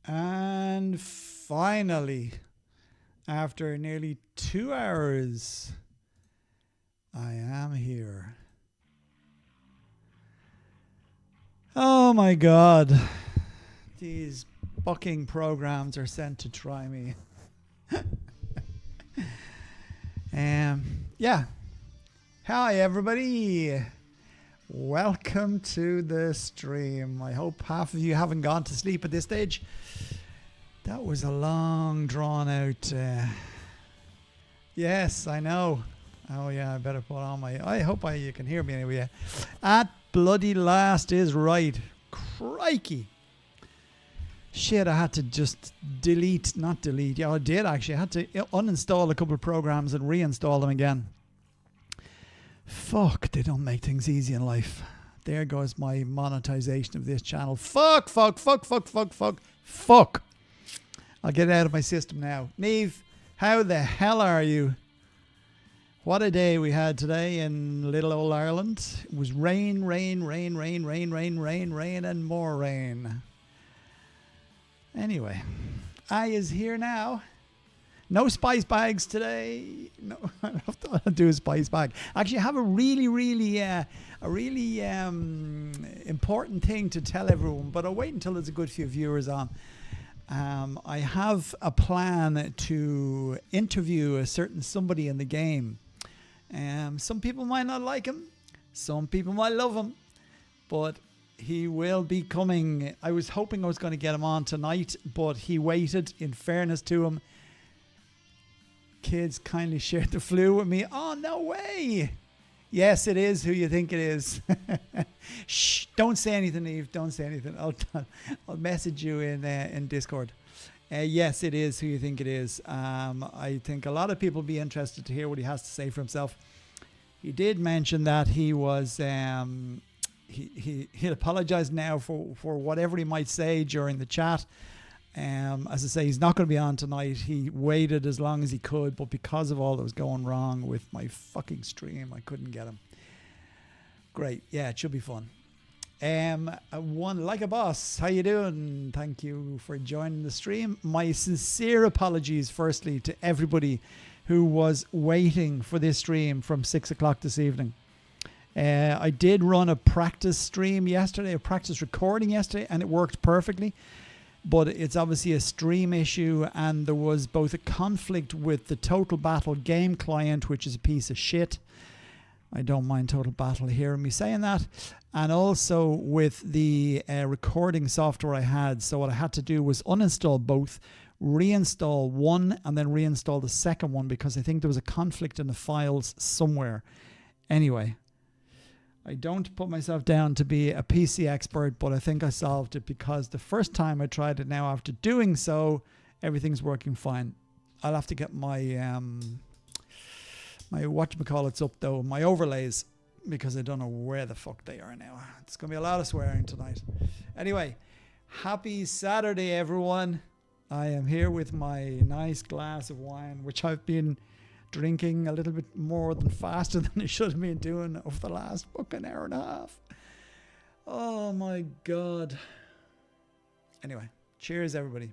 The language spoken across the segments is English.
And finally, after nearly 2 hours, I am here. Oh my God. These fucking programs are sent to try me. Yeah. Hi, everybody. Welcome to the stream. I hope half of you haven't gone to sleep at this stage. That was a long, drawn out. Yes, I know. Oh yeah, I better put on my. I hope you can hear me anyway. At bloody last is right. Crikey. Shit, I had to just not delete. Yeah, I did actually. I had to uninstall a couple of programs and reinstall them again. Fuck, they don't make things easy in life. There goes my monetization of this channel. Fuck. I'll get it out of my system now. Neve, how the hell are you? What a day we had today in little old Ireland. It was rain, and more rain. Anyway, I is here now. No spice bags today. No, I don't have to do a spice bag. Actually, I have a really important thing to tell everyone, but I'll wait until there's a good few viewers on. I have a plan to interview a certain somebody in the game. Some people might not like him. Some people might love him. But he will be coming. I was hoping I was going to get him on tonight, but he waited. In fairness to him, kids kindly shared the flu with me. Oh, no way. Yes, it is who you think it is. Shh, don't say anything, Eve. Don't say anything. I'll message you in Discord. Yes, it is who you think it is. I think a lot of people will be interested to hear what he has to say for himself. He did mention that he was... He'll apologize now for whatever he might say during the chat. As I say, he's not going to be on tonight. He waited as long as he could, but because of all that was going wrong with my fucking stream, I couldn't get him. Great. Yeah, it should be fun. One like a boss. How you doing? Thank you for joining the stream. My sincere apologies, firstly, to everybody who was waiting for this stream from 6 o'clock this evening. I did run a practice stream yesterday, a practice recording yesterday, and it worked perfectly. But it's obviously a stream issue, and there was both a conflict with the Total Battle game client, which is a piece of shit. I don't mind Total Battle hearing me saying that. And also with the recording software I had. So what I had to do was uninstall both, reinstall one, and then reinstall the second one, because I think there was a conflict in the files somewhere. Anyway, I don't put myself down to be a PC expert, but I think I solved it, because the first time I tried it now, after doing so, everything's working fine. I'll have to get my my whatchamacallits up though, my overlays, because I don't know where the fuck they are now. It's going to be a lot of swearing tonight. Anyway, happy Saturday, everyone. I am here with my nice glass of wine, which I've been drinking a little bit more than faster than I should have been doing over the last fucking hour and a half. Oh my God. Anyway, cheers everybody.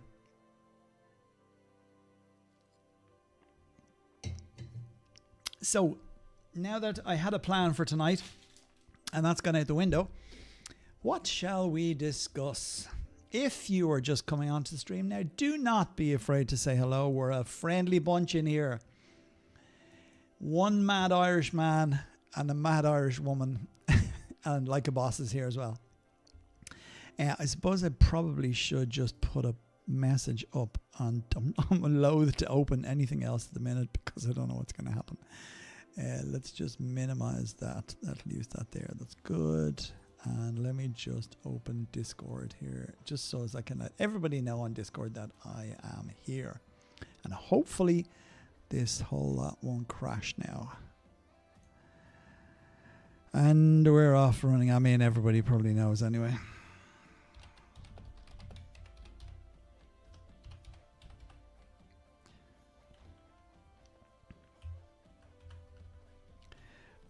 So now that I had a plan for tonight, and that's gone out the window, what shall we discuss? If you are just coming onto the stream now, do not be afraid to say hello. We're a friendly bunch in here. One mad Irish man and a mad Irish woman, and like a boss is here as well. I suppose I probably should just put a message up on. I'm loath to open anything else at the minute because I don't know what's going to happen. Let's just minimize that. That leaves that there. That's good. And let me just open Discord here, just so as I can let everybody know on Discord that I am here. And hopefully this whole lot won't crash now. And we're off running. I mean, everybody probably knows anyway.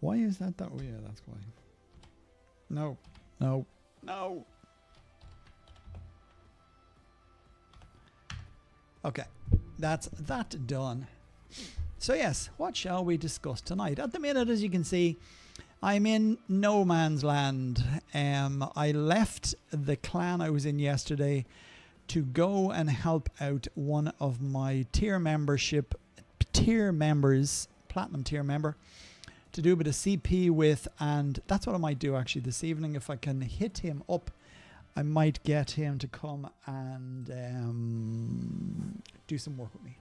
Why is that that way? Yeah, that's why. No, no, no. Okay, that's that done. So yes, what shall we discuss tonight? At the minute, as you can see, I'm in no man's land. I left the clan I was in yesterday to go and help out one of my tier members, platinum tier member, to do a bit of CP with, and that's what I might do actually this evening. If I can hit him up, I might get him to come and do some work with me.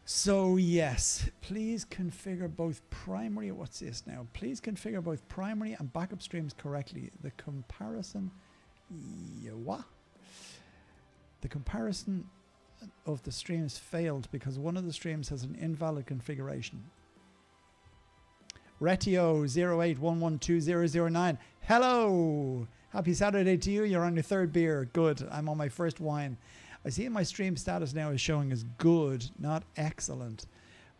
So yes, please configure both primary, what's this now? Please configure both primary and backup streams correctly. The comparison, what? The comparison of the streams failed because one of the streams has an invalid configuration. Retio 08112009. Hello! Happy Saturday to you. You're on your third beer. Good. I'm on my first wine. I see my stream status now is showing as good, not excellent.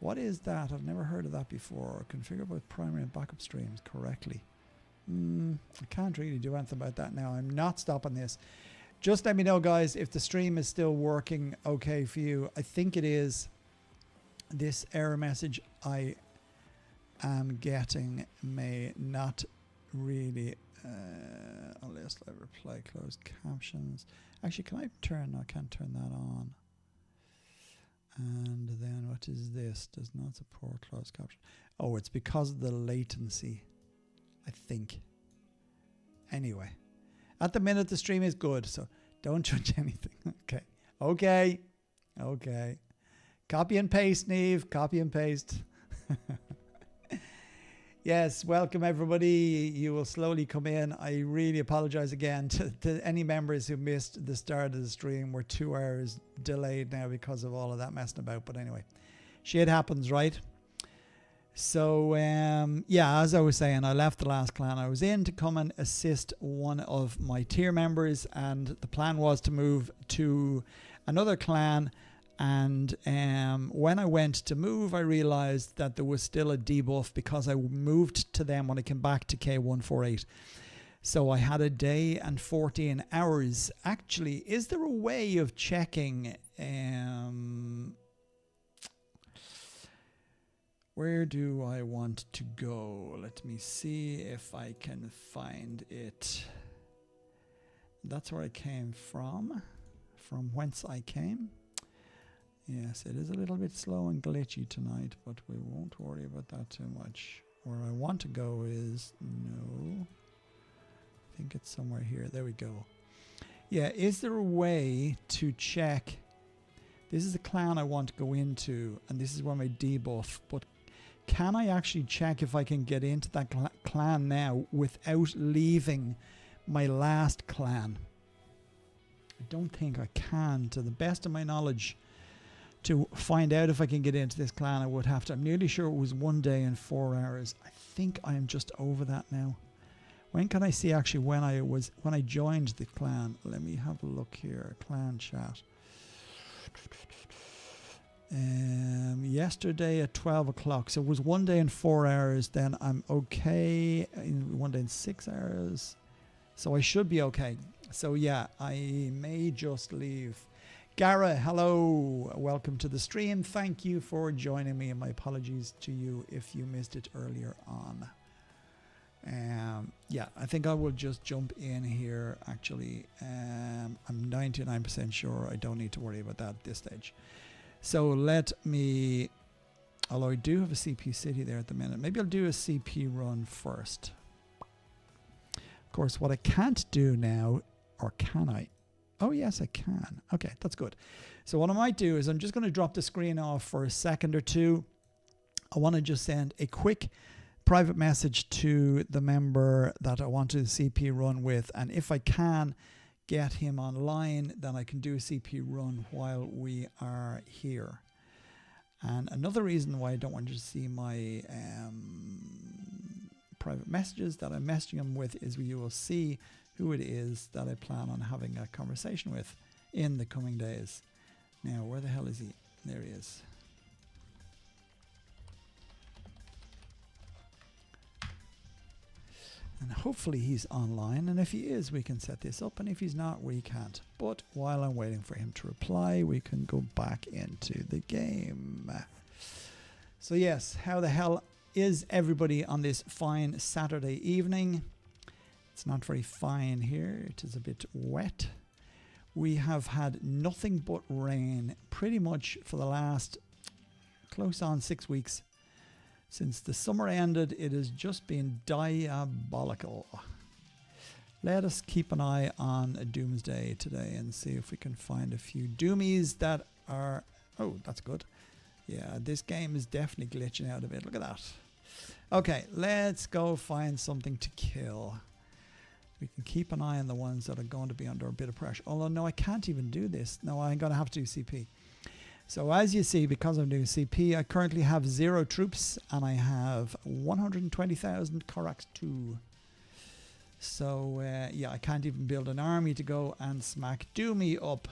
What is that? I've never heard of that before. Configure both primary and backup streams correctly. I can't really do anything about that now. I'm not stopping this. Just let me know, guys, if the stream is still working okay for you. I think it is. This error message I am getting may not really... unless I reply closed captions. Actually, can I turn? No, I can't turn that on. And then what is this? Does not support closed caption. Oh, it's because of the latency, I think. Anyway, at the minute the stream is good, so don't judge anything. Okay. Okay. Okay. Copy and paste, Neve. Copy and paste. Yes, welcome everybody. You will slowly come in. I really apologize again to any members who missed the start of the stream. We're 2 hours delayed now because of all of that messing about. But anyway, shit happens, right? So, yeah, as I was saying, I left the last clan I was in to come and assist one of my tier members. And the plan was to move to another clan. And when I went to move, I realized that there was still a debuff because I moved to them when I came back to K148. So I had a day and 14 hours. Actually, is there a way of checking where do I want to go? Let me see if I can find it. That's where I came from whence I came. Yes, it is a little bit slow and glitchy tonight, but we won't worry about that too much. Where I want to go is, no, I think it's somewhere here. There we go. Yeah, is there a way to check? This is the clan I want to go into, and this is where my debuff, but can I actually check if I can get into that clan now without leaving my last clan? I don't think I can, to the best of my knowledge. To find out if I can get into this clan, I would have to. I'm nearly sure it was 1 day and 4 hours. I think I am just over that now. When can I see actually when I joined the clan? Let me have a look here. Clan chat. Yesterday at 12 o'clock. So it was 1 day and 4 hours. Then I'm okay. In 1 day and 6 hours. So I should be okay. So yeah, I may just leave. Gara, hello. Welcome to the stream. Thank you for joining me, and my apologies to you if you missed it earlier on. Yeah, I think I will just jump in here, actually. I'm 99% sure I don't need to worry about that at this stage. So let me, although I do have a CP city there at the minute, maybe I'll do a CP run first. Of course, what I can't do now, or can I? Oh, yes, I can. Okay, that's good. So what I might do is I'm just going to drop the screen off for a second or two. I want to just send a quick private message to the member that I want to CP run with. And if I can get him online, then I can do a CP run while we are here. And another reason why I don't want you to see my private messages that I'm messaging him with is you will see who it is that I plan on having a conversation with in the coming days. Now, where the hell is he? There he is. And hopefully he's online, and if he is, we can set this up, and if he's not, we can't. But while I'm waiting for him to reply, we can go back into the game. So yes, how the hell is everybody on this fine Saturday evening? It's not very fine here. It is a bit wet. We have had nothing but rain pretty much for the last close on 6 weeks. Since the summer ended, it has just been diabolical. Let us keep an eye on Doomsday today and see if we can find a few doomies that are... Oh, that's good. Yeah, this game is definitely glitching out a bit. Look at that. Okay, let's go find something to kill. We can keep an eye on the ones that are going to be under a bit of pressure. Although, no, I can't even do this. No, I'm going to have to do CP. So as you see, because I'm doing CP, I currently have 0 troops and I have 120,000 Korax 2. So yeah, I can't even build an army to go and smack Doomy up.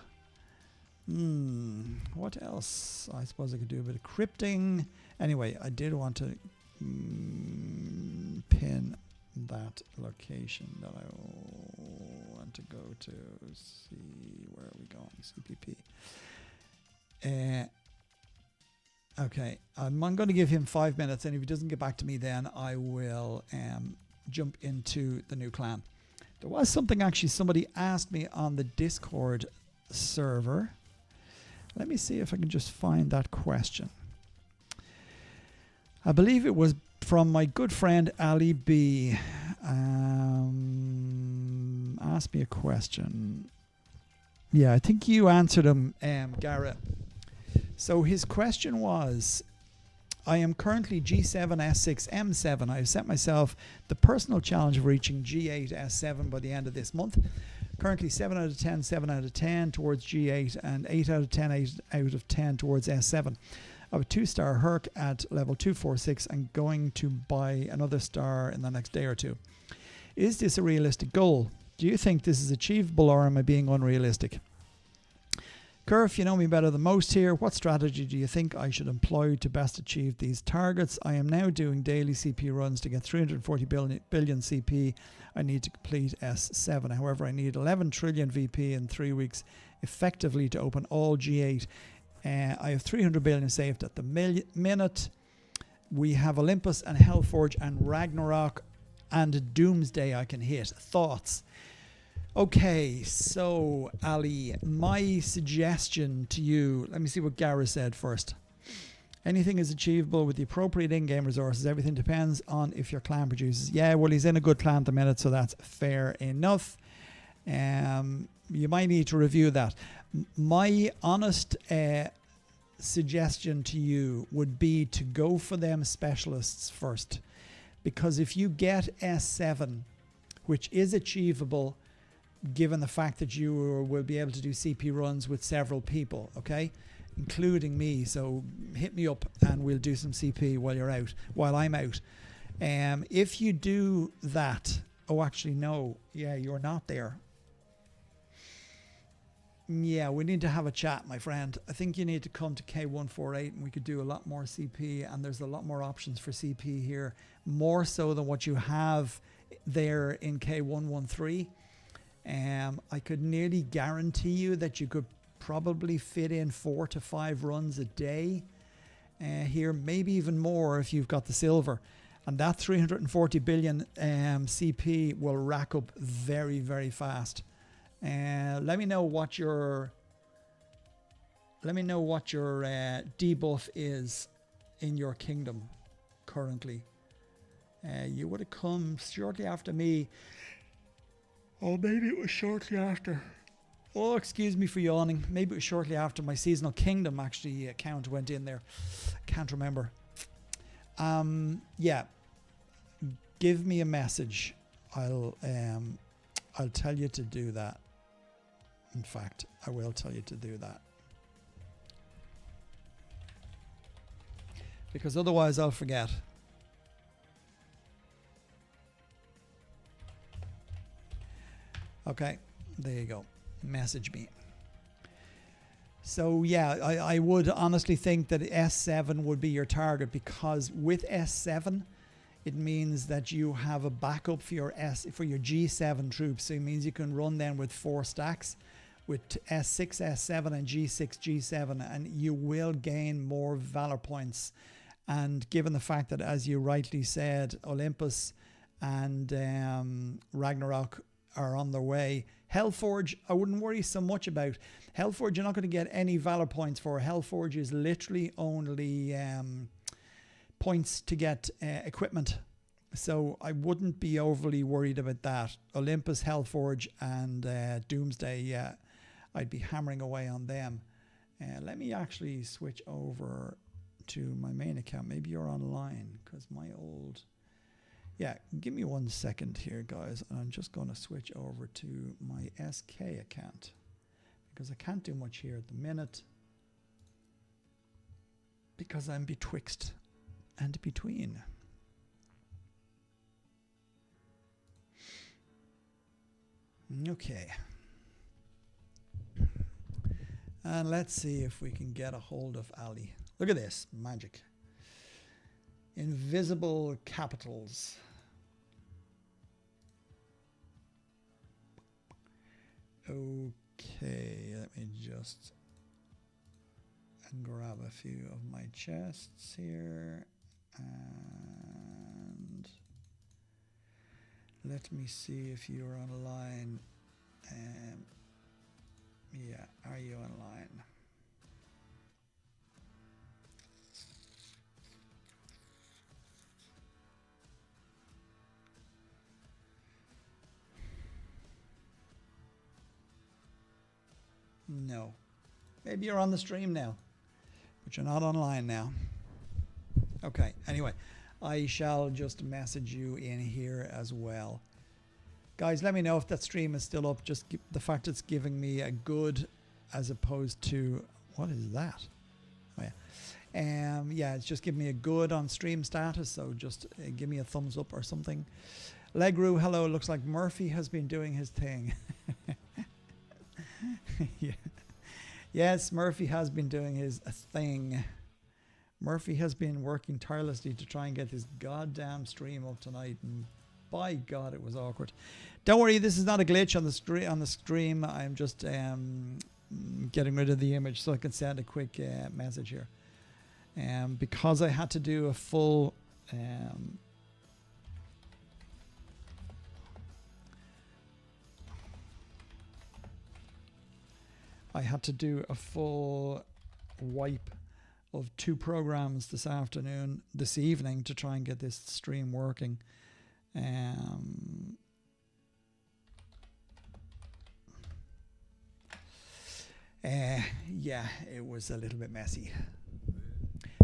What else? I suppose I could do a bit of crypting. Anyway, I did want to pin that location that I want to go to. See, where are we going? CPP. Okay, I'm going to give him 5 minutes, and if he doesn't get back to me, then I will jump into the new clan. There was something actually somebody asked me on the Discord server. Let me see if I can just find that question. I believe it was from my good friend Ali B. Asked me a question. Yeah, I think you answered him, Garrett. So his question was, I am currently G7, S6, M7. I have set myself the personal challenge of reaching G8, S7 by the end of this month. Currently 7 out of 10, 7 out of 10 towards G8, and 8 out of 10, 8 out of 10 towards S7. I have a 2-star Herc at level 246 and going to buy another star in the next day or two. Is this a realistic goal? Do you think this is achievable, or am I being unrealistic? Curve, you know me better than most here. What strategy do you think I should employ to best achieve these targets? I am now doing daily CP runs to get 340 billion CP. I need to complete S7. However, I need 11 trillion VP in 3 weeks effectively to open all G8. I have 300 billion saved at the minute. We have Olympus and Hellforge and Ragnarok and Doomsday I can hit. Thoughts? Okay, so Ali, my suggestion to you, let me see what Gareth said first. Anything is achievable with the appropriate in-game resources. Everything depends on if your clan produces. Yeah, well, he's in a good clan at the minute, so that's fair enough. You might need to review that. My honest suggestion to you would be to go for them specialists first. Because if you get S7, which is achievable, given the fact that you will be able to do CP runs with several people, okay, including me. So hit me up and we'll do some CP while I'm out. If you do that, oh, actually, no, yeah, you're not there. Yeah, we need to have a chat, my friend. I think you need to come to K148 and we could do a lot more CP, and there's a lot more options for CP here, more so than what you have there in K113. I could nearly guarantee you that you could probably fit in 4 to 5 runs a day here, maybe even more if you've got the silver. And that 340 billion CP will rack up very, very fast. Let me know what your debuff is in your kingdom currently. You would have come shortly after me. Oh, maybe it was shortly after. Oh, excuse me for yawning. Maybe it was shortly after my seasonal kingdom actually account went in there. Can't remember. Yeah. Give me a message. I'll tell you to do that. In fact, I will tell you to do that. Because otherwise I'll forget. Okay, there you go. Message me. So yeah, I would honestly think that S7 would be your target, because with S7 it means that you have a backup for your G7 troops. So it means you can run then with 4 stacks with S6, S7 and G6, G7, and you will gain more valor points. And given the fact that, as you rightly said, Olympus and Ragnarok are on their way, Hellforge, I wouldn't worry so much about. Hellforge, you're not going to get any valor points for. Hellforge is literally only points to get equipment. So I wouldn't be overly worried about that. Olympus, Hellforge and Doomsday, yeah, I'd be hammering away on them. Let me actually switch over to my main account. Maybe you're online, because my old... Yeah, give me 1 second here, guys. I'm just going to switch over to my SK account, because I can't do much here at the minute, because I'm betwixt and between. Okay. And let's see if we can get a hold of Ali. Look at this magic. Invisible capitals. Okay, let me just grab a few of my chests here, and let me see if you're online. Yeah, are you online? No. Maybe you're on the stream now, but you're not online now. Okay, anyway, I shall just message you in here as well. Guys, let me know if that stream is still up. Just the fact it's giving me a good as opposed to... What is that? Oh, yeah. Yeah, it's just giving me a good on stream status, so just give me a thumbs up or something. Legru, hello. Looks like Murphy has been doing his thing. Yeah. Yes, Murphy has been doing his thing. Murphy has been working tirelessly to try and get this goddamn stream up tonight, and by God, it was awkward. Don't worry, this is not a glitch on the stream. I'm just getting rid of the image so I can send a quick message here. Because I had to do a full wipe of 2 programs this evening to try and get this stream working. Yeah, it was a little bit messy.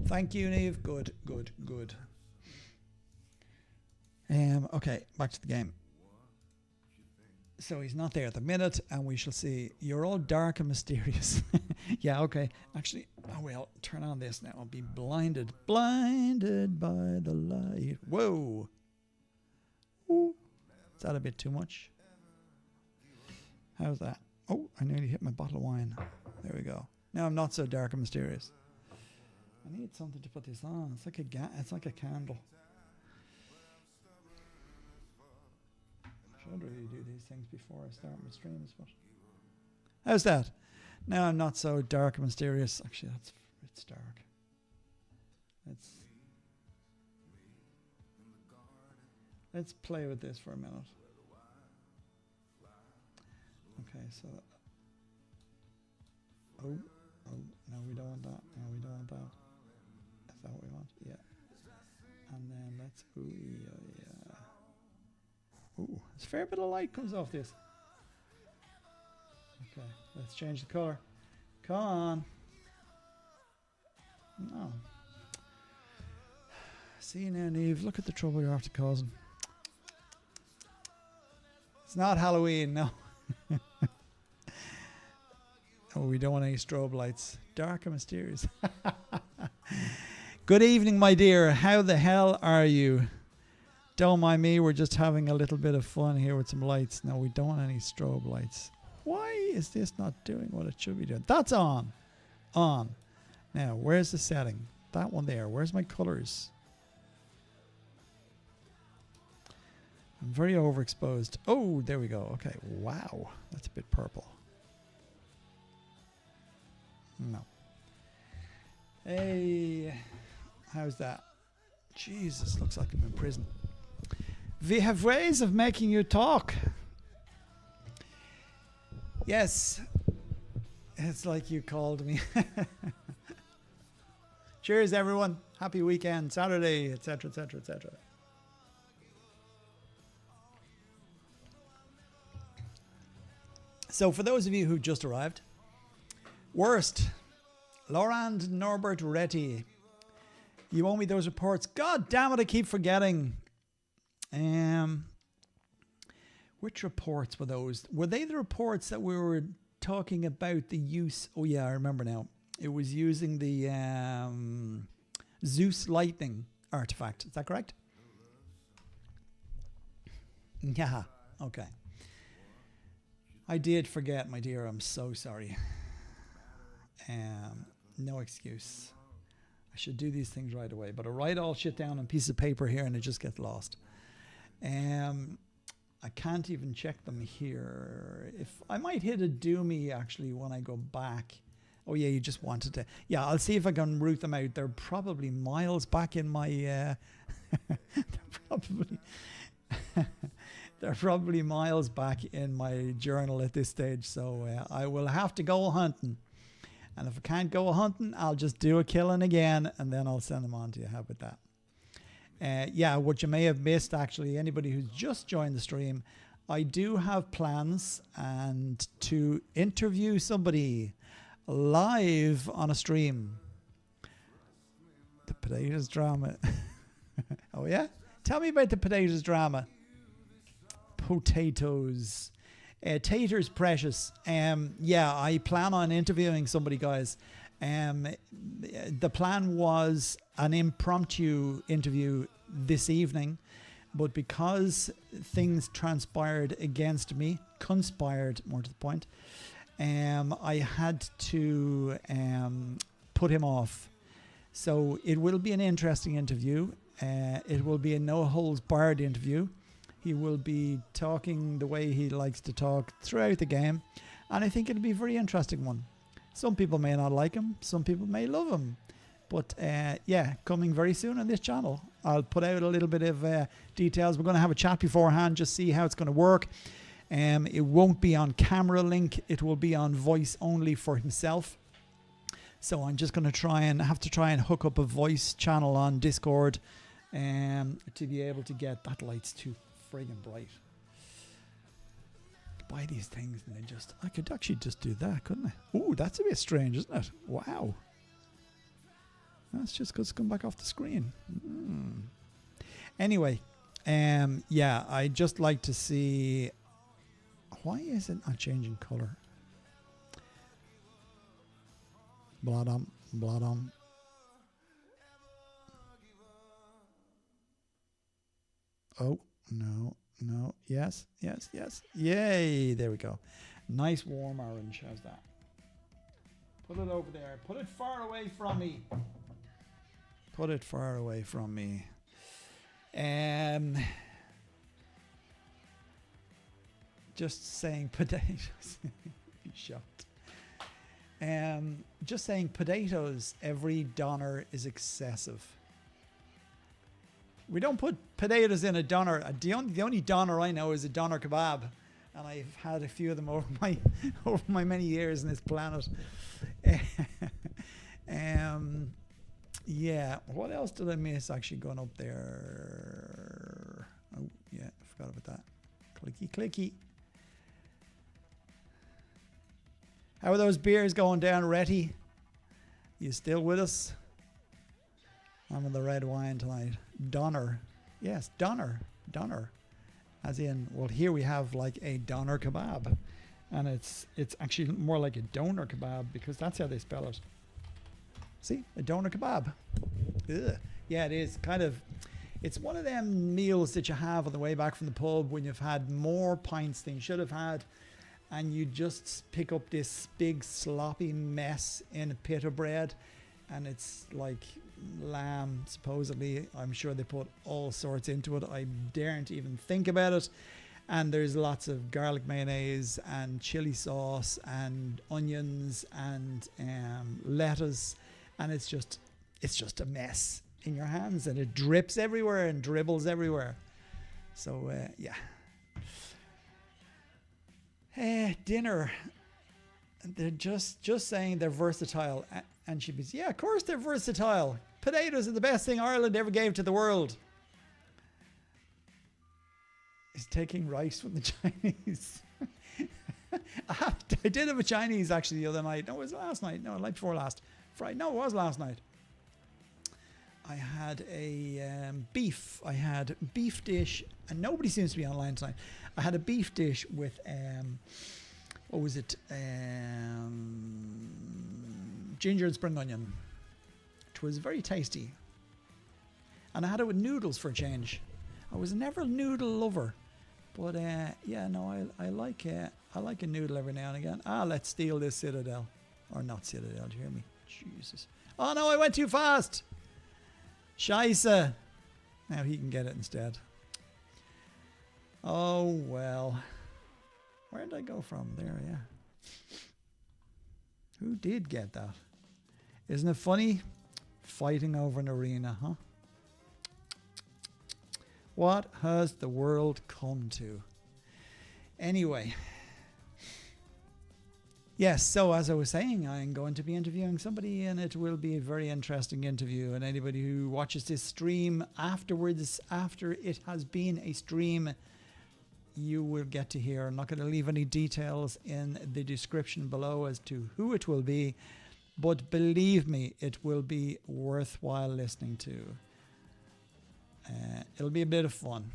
Thank you, Neve. Good. Okay, back to the game. So he's not there at the minute, and we shall see. You're all dark and mysterious. Yeah, okay. Actually, I will turn on this now. I'll be blinded by the light. Whoa. Ooh. Is that a bit too much? How's that? Oh, I nearly hit my bottle of wine. There we go. Now I'm not so dark and mysterious. I need something to put this on. It's like a candle. I should really do these things before I start my streams, but how's that? Now I'm not so dark and mysterious. Actually, it's dark. Let's play with this for a minute. Okay, so oh no, we don't want that. No, we don't want that. Is that what we want? Yeah. And then let's yeah. Ooh, there's a fair bit of light comes off this. Okay, let's change the color. Come on. No. See now, Neve, look at the trouble you're after causing. It's not Halloween, no. Oh, we don't want any strobe lights. Dark and mysterious. Good evening, my dear. How the hell are you? Don't mind me, we're just having a little bit of fun here with some lights. No, we don't want any strobe lights. Why is this not doing what it should be doing? That's on. On. Now, where's the setting? That one there. Where's my colors? I'm very overexposed. Oh, there we go. Okay. Wow. That's a bit purple. No. Hey. How's that? Jesus, looks like I'm in prison. We have ways of making you talk. Yes. It's like you called me. Cheers, everyone. Happy weekend, Saturday, etc., etc., etc. So for those of you who just arrived, worst, Laurent Norbert Retty. You owe me those reports. God damn it, I keep forgetting. Which reports were those? Were they the reports that we were talking about the use? Oh yeah, I remember now. It was using the Zeus lightning artifact. Is that correct? Yeah, okay. I did forget, my dear. I'm so sorry. No excuse. I should do these things right away, but I write all shit down on a piece of paper here and it just gets lost. I can't even check them here. If I might hit a doomy actually when I go back. Oh yeah, you just wanted to. Yeah, I'll see if I can root them out. They're probably miles back in my. They're probably miles back in my journal at this stage. So I will have to go hunting. And if I can't go hunting, I'll just do a killing again, and then I'll send them on to you. How about that? Yeah, what you may have missed, actually, anybody who's just joined the stream, I do have plans and to interview somebody live on a stream. The potatoes drama. Oh, yeah? Tell me about the potatoes drama. Potatoes. Taters precious. Yeah, I plan on interviewing somebody, guys. The plan was an impromptu interview this evening, but because things transpired against me, conspired more to the point, I had to put him off. So it will be an interesting interview. It will be a no-holds-barred interview. He will be talking the way he likes to talk throughout the game, and I think it'll be a very interesting one. Some people may not like him, some people may love him, but yeah, coming very soon on this channel. I'll put out a little bit of details. We're going to have a chat beforehand, just see how it's going to work. It won't be on camera link, it will be on voice only for himself. So I'm just going to try and hook up a voice channel on Discord to be able to get that. Light's too friggin' bright. Buy these things and then I could actually just do that, couldn't I? Ooh, that's a bit strange, isn't it? Wow. That's just because it's come back off the screen. Anyway, yeah, I'd just like to see, why is it not changing color? Blood on. Oh, no. Yes. Yay, there we go. Nice warm orange. How's that? Put it over there. Put it far away from me. Just saying potatoes. Be shocked. Just saying potatoes, every doner is excessive. We don't put potatoes in a doner. The only doner I know is a doner kebab, and I've had a few of them over my many years on this planet. Yeah. What else did I miss actually going up there? Oh yeah, I forgot about that. Clicky. How are those beers going down, Retty? You still with us? I'm in the red wine tonight. Doner. Yes, doner. As in, well, here we have like a doner kebab. And it's actually more like a doner kebab because that's how they spell it. See? A doner kebab. Ugh. Yeah, it is kind of, it's one of them meals that you have on the way back from the pub when you've had more pints than you should have had. And you just pick up this big sloppy mess in a pita bread. And it's like lamb, supposedly. I'm sure they put all sorts into it. I daren't even think about it. And there's lots of garlic mayonnaise and chili sauce and onions and lettuce, and it's just a mess in your hands, and it drips everywhere and dribbles everywhere. So dinner. They're just saying they're versatile, and she'd be, yeah, of course they're versatile. Potatoes are the best thing Ireland ever gave to the world. Is taking rice from the Chinese. I did have a Chinese actually the other night. No, it was last night. No, night before last. Friday. No, it was last night. I had a beef. I had beef dish, and nobody seems to be online tonight. I had a beef dish with what was it? Ginger and spring onion. It was very tasty. And I had it with noodles for a change. I was never a noodle lover, but yeah, no, I like a noodle every now and again. Let's steal this Citadel, or not Citadel. Do you hear me? Jesus! Oh no, I went too fast. Scheisse. Now he can get it instead. Oh well. Where did I go from? There, yeah. Who did get that? Isn't it funny? Fighting over an arena, huh? What has the world come to? Anyway. Yes, so as I was saying, I'm going to be interviewing somebody, and it will be a very interesting interview. And anybody who watches this stream afterwards, after it has been a stream, you will get to hear. I'm not going to leave any details in the description below as to who it will be, but believe me, it will be worthwhile listening to. It'll be a bit of fun.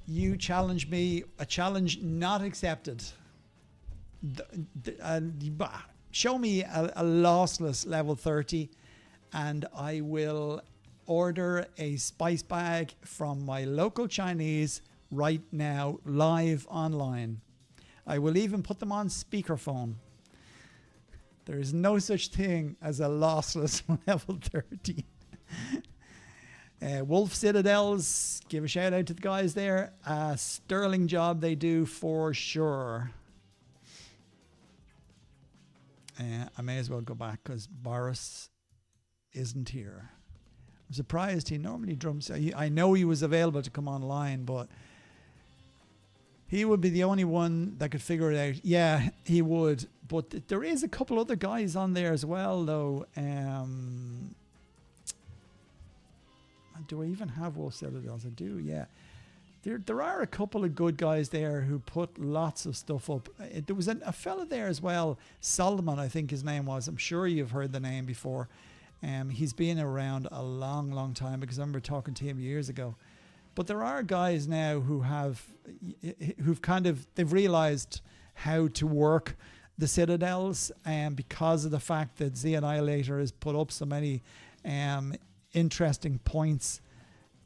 You challenge me, a challenge not accepted. Show me a lossless level 30 and I will order a spice bag from my local Chinese right now, live online. I will even put them on speakerphone. There is no such thing as a lossless level 30. Wolf Citadels, give a shout out to the guys there. Sterling job they do for sure. I may as well go back because Boris isn't here. I'm surprised he normally drums. I know he was available to come online, but he would be the only one that could figure it out. Yeah, he would. But there is a couple other guys on there as well, though. Do I even have Wolf Citadels? I do, yeah. There are a couple of good guys there who put lots of stuff up. There was a fella there as well, Solomon, I think his name was. I'm sure you've heard the name before. He's been around a long, long time because I remember talking to him years ago. But there are guys now they've realized how to work the Citadels, because of the fact that Z Annihilator has put up so many interesting points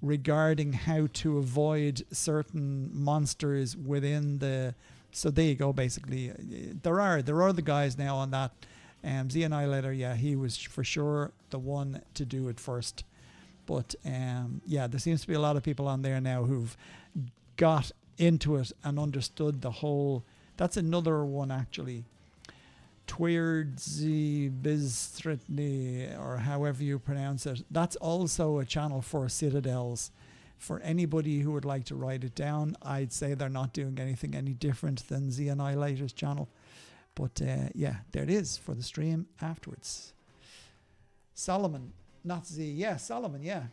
regarding how to avoid certain monsters within the. So there you go. Basically, there are the guys now on that. Z Annihilator, yeah, he was for sure the one to do it first. But yeah, there seems to be a lot of people on there now who've got into it and understood the whole. That's another one actually. Twirdzy Bizstritny, or however you pronounce it. That's also a channel for Citadels. For anybody who would like to write it down, I'd say they're not doing anything any different than Z Annihilator's channel. But yeah, there it is for the stream afterwards. Solomon, not Z. Yeah, Solomon, yeah.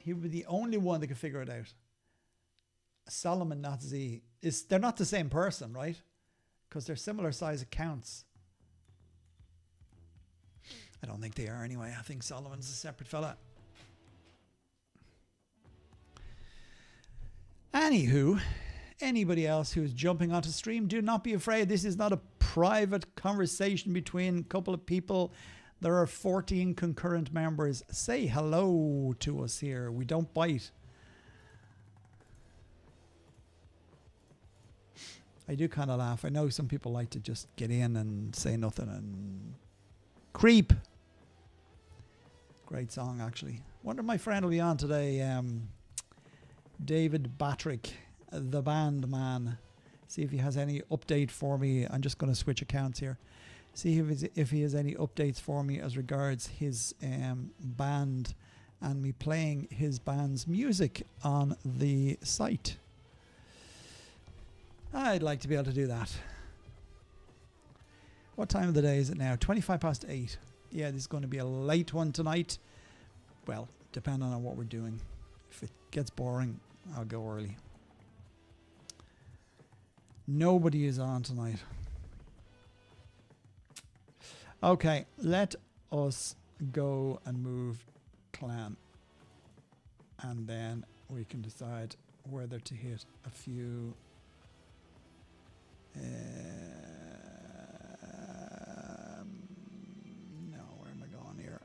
He would be the only one that could figure it out. Solomon, not Z. They're not the same person, right? Because they're similar size accounts. I don't think they are anyway. I think Solomon's a separate fella. Anywho, anybody else who's jumping onto stream, do not be afraid. This is not a private conversation between a couple of people. There are 14 concurrent members. Say hello to us here. We don't bite. I do kind of laugh. I know some people like to just get in and say nothing and creep. Great song, actually. Wonder my friend will be on today. David Batrick, the band man. See if he has any update for me. I'm just going to switch accounts here. See if he has any updates for me as regards his band and me playing his band's music on the site. I'd like to be able to do that. What time of the day is it now? 8:25. Yeah, this is going to be a late one tonight. Well, depending on what we're doing. If it gets boring, I'll go early. Nobody is on tonight. Okay, let us go and move clan. And then we can decide whether to hit a few... no, where am I going here?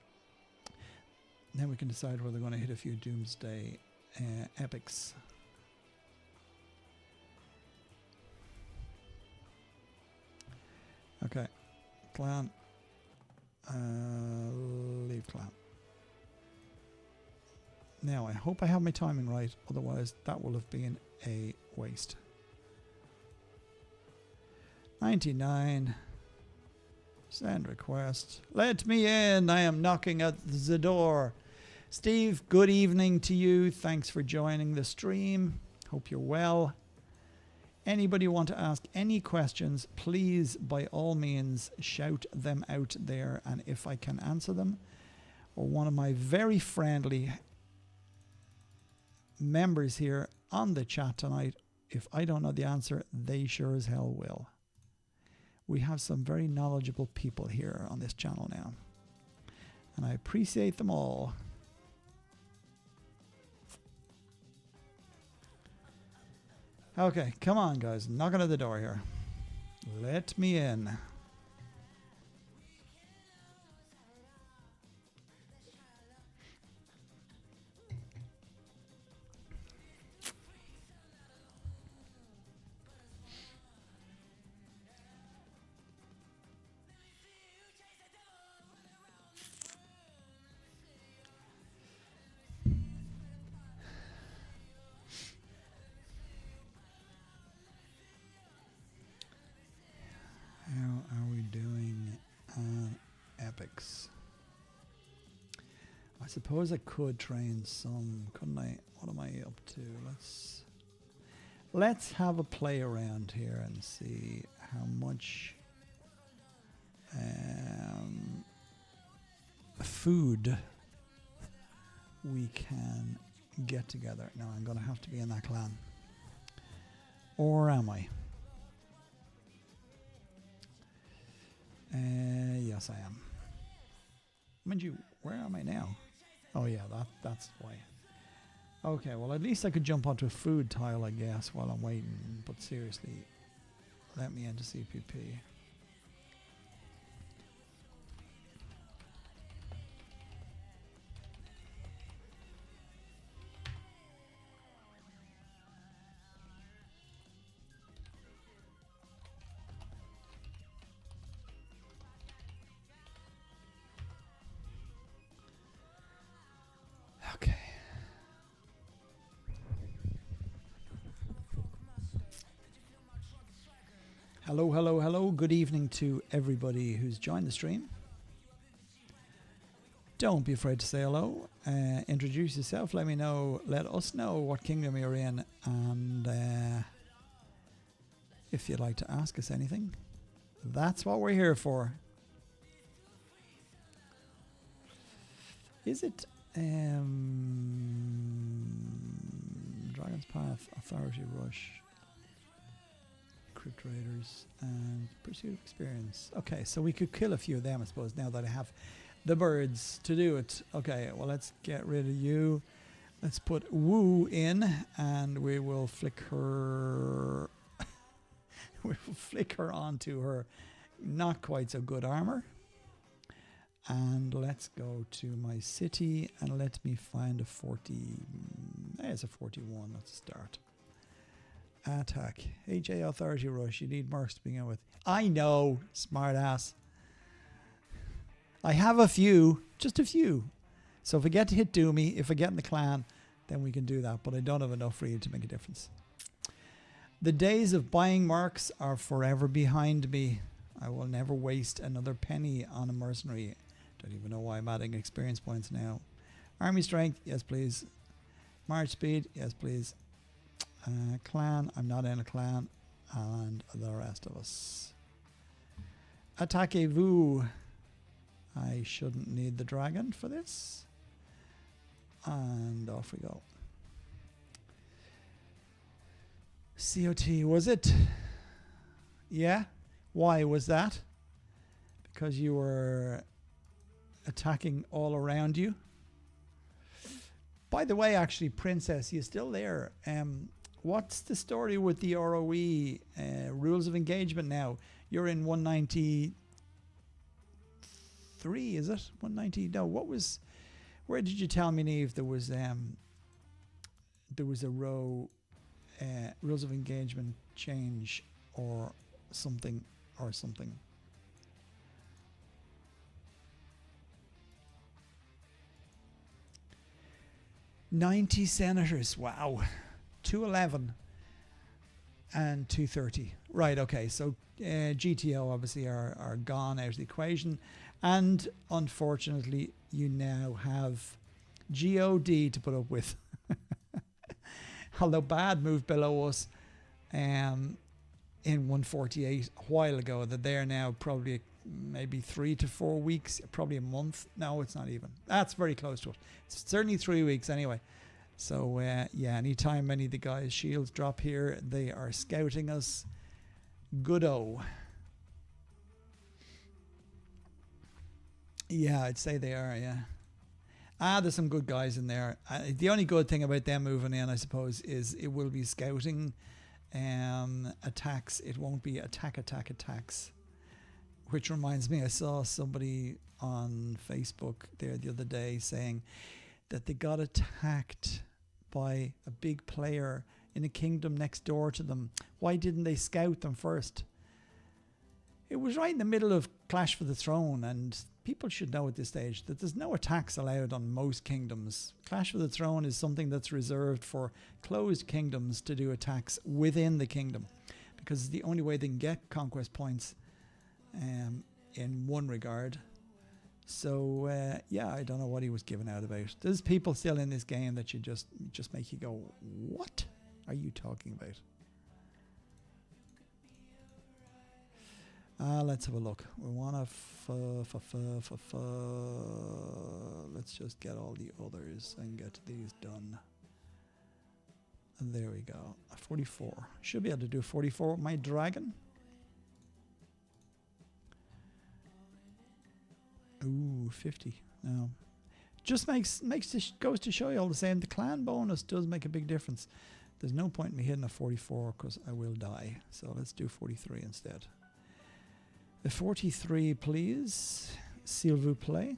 Then we can decide whether we're going to hit a few Doomsday epics. Okay, clan. Leave clan. Now I hope I have my timing right, otherwise that will have been a waste. 99. Send request. Let me in. I am knocking at the door. Steve, good evening to you. Thanks for joining the stream. Hope you're well. Anybody want to ask any questions, please, by all means, shout them out there. And if I can answer them, or one of my very friendly members here on the chat tonight, if I don't know the answer, they sure as hell will. We have some very knowledgeable people here on this channel now, and I appreciate them all. Okay, come on guys, knocking at the door here. Let me in. How are we doing on epics? I suppose I could train some, couldn't I? What am I up to? Let's have a play around here and see how much food we can get together. Now I'm going to have to be in that clan. Or am I? Yes, I am. Mind you, where am I now? Oh yeah, that's why. Okay, well at least I could jump onto a food tile, I guess, while I'm waiting. But seriously, let me into CPP. Okay. Hello, hello, hello. Good evening to everybody who's joined the stream. Don't be afraid to say hello. Introduce yourself. Let me know. Let us know what kingdom you're in, and if you'd like to ask us anything, that's what we're here for. Is it Dragon's Path, Authority Rush, Crypt Raiders, and Pursuit of Experience? Okay, so we could kill a few of them, I suppose, now that I have the birds to do it. Okay, well, let's get rid of you. Let's put Woo in, and we will flick her. We will flick her onto her not quite so good armor. And let's go to my city and let me find a 40. There's a 41. Let's start. Attack. HA Authority Rush. You need mercs to begin with. I know, smart ass. I have a few, just a few. So if I get to hit Doomy, if I get in the clan, then we can do that. But I don't have enough for you to make a difference. The days of buying mercs are forever behind me. I will never waste another penny on a mercenary. Don't even know why I'm adding experience points now. Army strength, yes please. March speed, yes please. Clan, I'm not in a clan. And the rest of us. Attaquez-vous. I shouldn't need the dragon for this. And off we go. COT, was it? Yeah? Why was that? Because you were attacking all around you? By the way, actually, Princess, you're still there. What's the story with the ROE rules of engagement now? You're in 193, is it? 190? No, what was... Where did you tell me, Neve, there was a row... rules of engagement change or something. 90 senators, wow. 211 and 230. Right, okay, so GTO obviously are gone out of the equation, and unfortunately you now have GOD to put up with. Although Bad moved below us in 148 a while ago, that they're now probably maybe 3 to 4 weeks, probably a month. No, it's not even. That's very close to it. It's certainly 3 weeks anyway. So, yeah, anytime any of the guys' shields drop here, they are scouting us. Good-o. Yeah, I'd say they are, yeah. There's some good guys in there. The only good thing about them moving in, I suppose, is it will be scouting attacks. It won't be attacks. Which reminds me, I saw somebody on Facebook there the other day saying that they got attacked by a big player in a kingdom next door to them. Why didn't they scout them first? It was right in the middle of Clash for the Throne, and people should know at this stage that there's no attacks allowed on most kingdoms. Clash for the Throne is something that's reserved for closed kingdoms to do attacks within the kingdom, because it's the only way they can get conquest points in one regard. So, yeah, I don't know what he was giving out about. There's people still in this game that you just make you go, what are you talking about? Let's have a look. We want to let's just get all the others and get these done. And there we go. 44. Should be able to do 44 with my dragon. Ooh, 50. No. Just goes to show you all the same. The clan bonus does make a big difference. There's no point in me hitting a 44 because I will die. So let's do 43 instead. The 43, please. S'il vous plaît.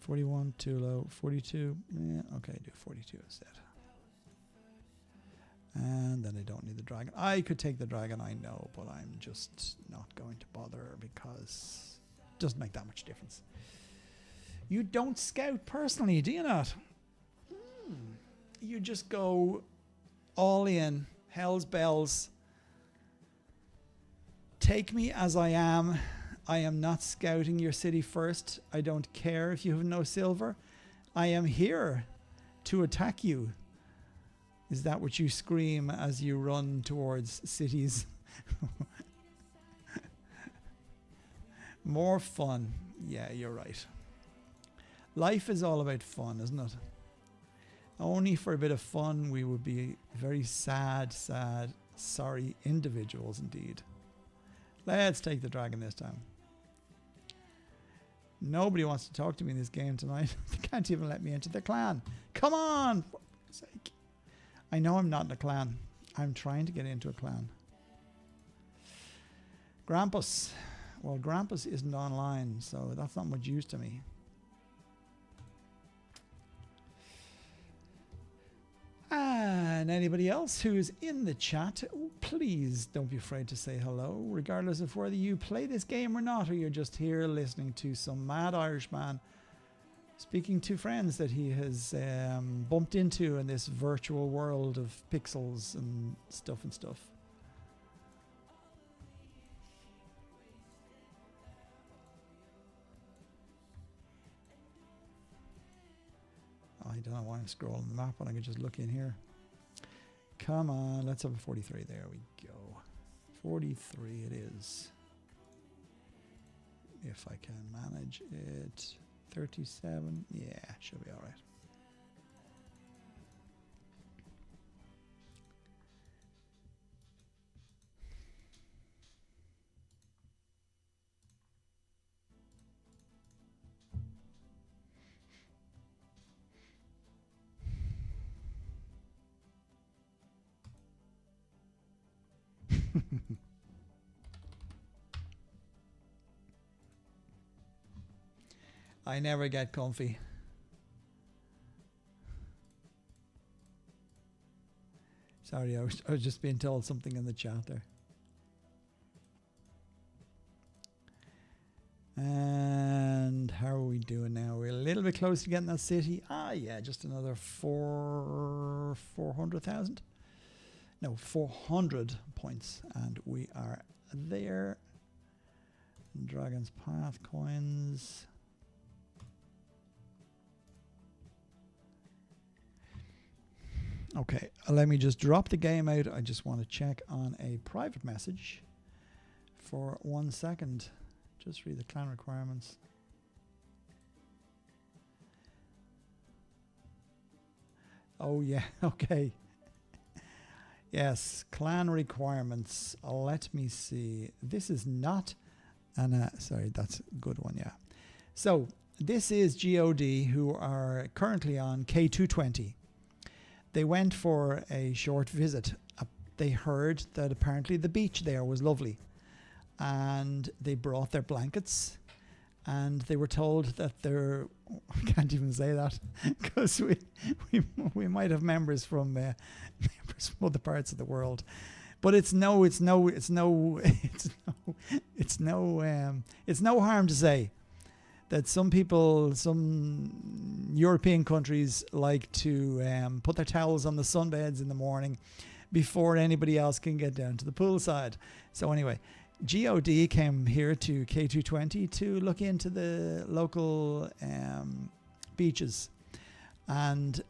41, too low. 42. Yeah, okay, do 42 instead. And then I don't need the dragon. I could take the dragon, I know, but I'm just not going to bother because it doesn't make that much difference. You don't scout personally, do you not? You just go all in. Hell's bells. Take me as I am. I am not scouting your city first. I don't care if you have no silver. I am here to attack you. Is that what you scream as you run towards cities? More fun. Yeah, you're right. Life is all about fun, isn't it? Only for a bit of fun we would be very sad, sorry individuals indeed. Let's take the dragon this time. Nobody wants to talk to me in this game tonight. They can't even let me into the clan. Come on! For fuck's sake. I know I'm not in a clan. I'm trying to get into a clan. Grampus. Well, Grampus isn't online, so that's not much use to me. And anybody else who's in the chat, please don't be afraid to say hello, regardless of whether you play this game or not, or you're just here listening to some mad Irishman speaking to friends that he has bumped into in this virtual world of pixels and stuff and stuff. I don't know why I'm scrolling the map when I can just look in here. Come on, let's have a 43. There we go. 43 it is. If I can manage it. 37. Yeah, should be all right. I never get comfy. Sorry, I was just being told something in the chat there. And how are we doing now? We're a little bit close to getting that city. Ah, yeah, just another 400,000. No, 400 points, and we are there. Dragon's Path coins. Okay, let me just drop the game out. I just want to check on a private message for 1 second. Just read the clan requirements. Oh yeah, okay. Yes, clan requirements. Let me see. This is not an sorry, that's a good one, yeah. So this is GOD, who are currently on K220. They went for a short visit. They heard that apparently the beach there was lovely, and they brought their blankets, and they were told that they're I can't even say that because we might have members from other parts of the world, but it's no harm to say that some people, some European countries like to put their towels on the sunbeds in the morning before anybody else can get down to the poolside. So anyway, GOD came here to K220 to look into the local beaches, and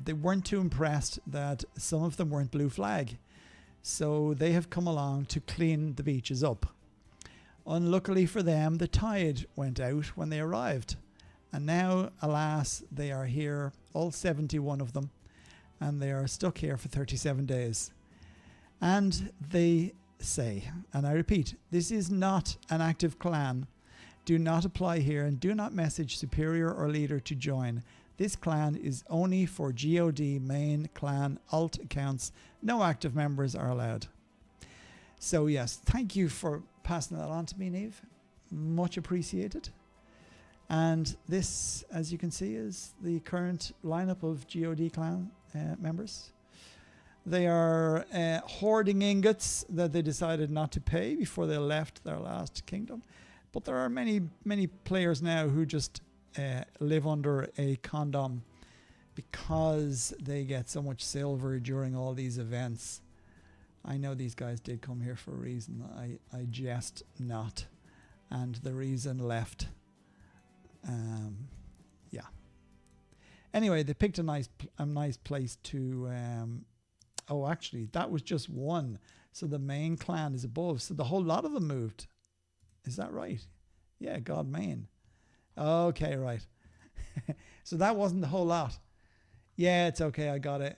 they weren't too impressed that some of them weren't blue flag. So they have come along to clean the beaches up. Unluckily for them, the tide went out when they arrived. And now, alas, they are here, all 71 of them, and they are stuck here for 37 days. And they say, and I repeat, this is not an active clan. Do not apply here and do not message superior or leader to join. This clan is only for GOD main clan alt accounts. No active members are allowed. So yes, thank you for passing that on to me, Neve. Much appreciated. And this, as you can see, is the current lineup of GOD clan members. They are hoarding ingots that they decided not to pay before they left their last kingdom. But there are many, many players now who just live under a condom because they get so much silver during all these events. I know these guys did come here for a reason. I jest not. And the reason left. Yeah. Anyway, they picked a nice place to... oh, actually, that was just one. So the main clan is above. So the whole lot of them moved. Is that right? Yeah, God main. Okay, right. So that wasn't the whole lot. Yeah, it's okay. I got it.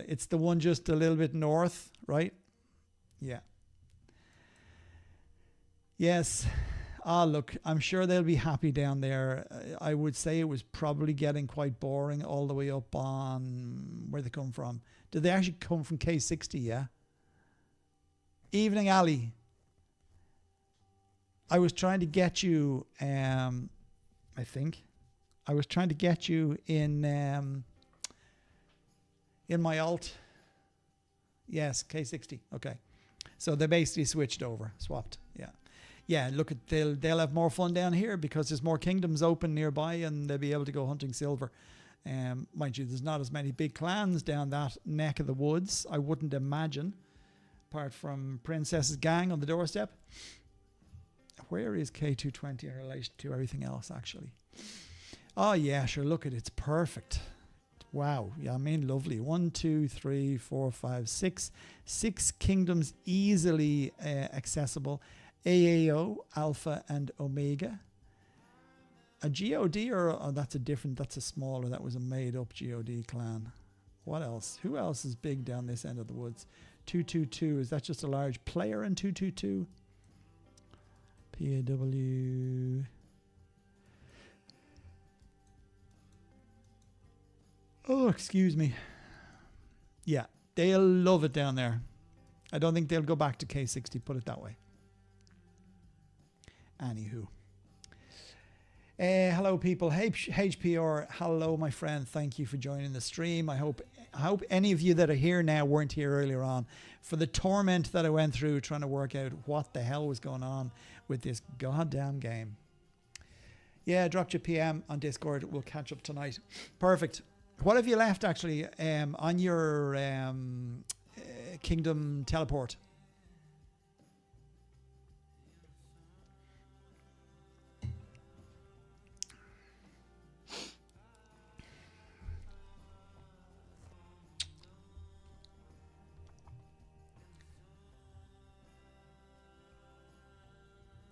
It's the one just a little bit north, right? Yeah. Yes. Ah, look, I'm sure they'll be happy down there. I would say it was probably getting quite boring all the way up on where they come from. Did they actually come from K60, yeah? Evening Alley. I was trying to get you, I think. I was trying to get you in in my alt. Yes, K60. Okay. So they basically switched over, swapped. Yeah. Yeah, look, they'll have more fun down here because there's more kingdoms open nearby and they'll be able to go hunting silver. Mind you, there's not as many big clans down that neck of the woods, I wouldn't imagine, apart from Princess's gang on the doorstep. Where is K220 in relation to everything else, actually? Oh, yeah, sure, look at it. It's perfect. Wow. Yeah, I mean, lovely. 1, 2, 3, 4, 5, 6. 6 kingdoms easily accessible. AAO, Alpha, and Omega. A GOD, or that's a smaller, that was a made-up GOD clan. What else? Who else is big down this end of the woods? 222, is that just a large player in 222? PAW. Oh, excuse me. Yeah, they'll love it down there. I don't think they'll go back to K60, put it that way. Anywho. Hello, people. HPR, hello, my friend. Thank you for joining the stream. I hope any of you that are here now weren't here earlier on for the torment that I went through trying to work out what the hell was going on with this goddamn game. Yeah, dropped your PM on Discord. We'll catch up tonight. Perfect. What have you left, actually, on your Kingdom teleport?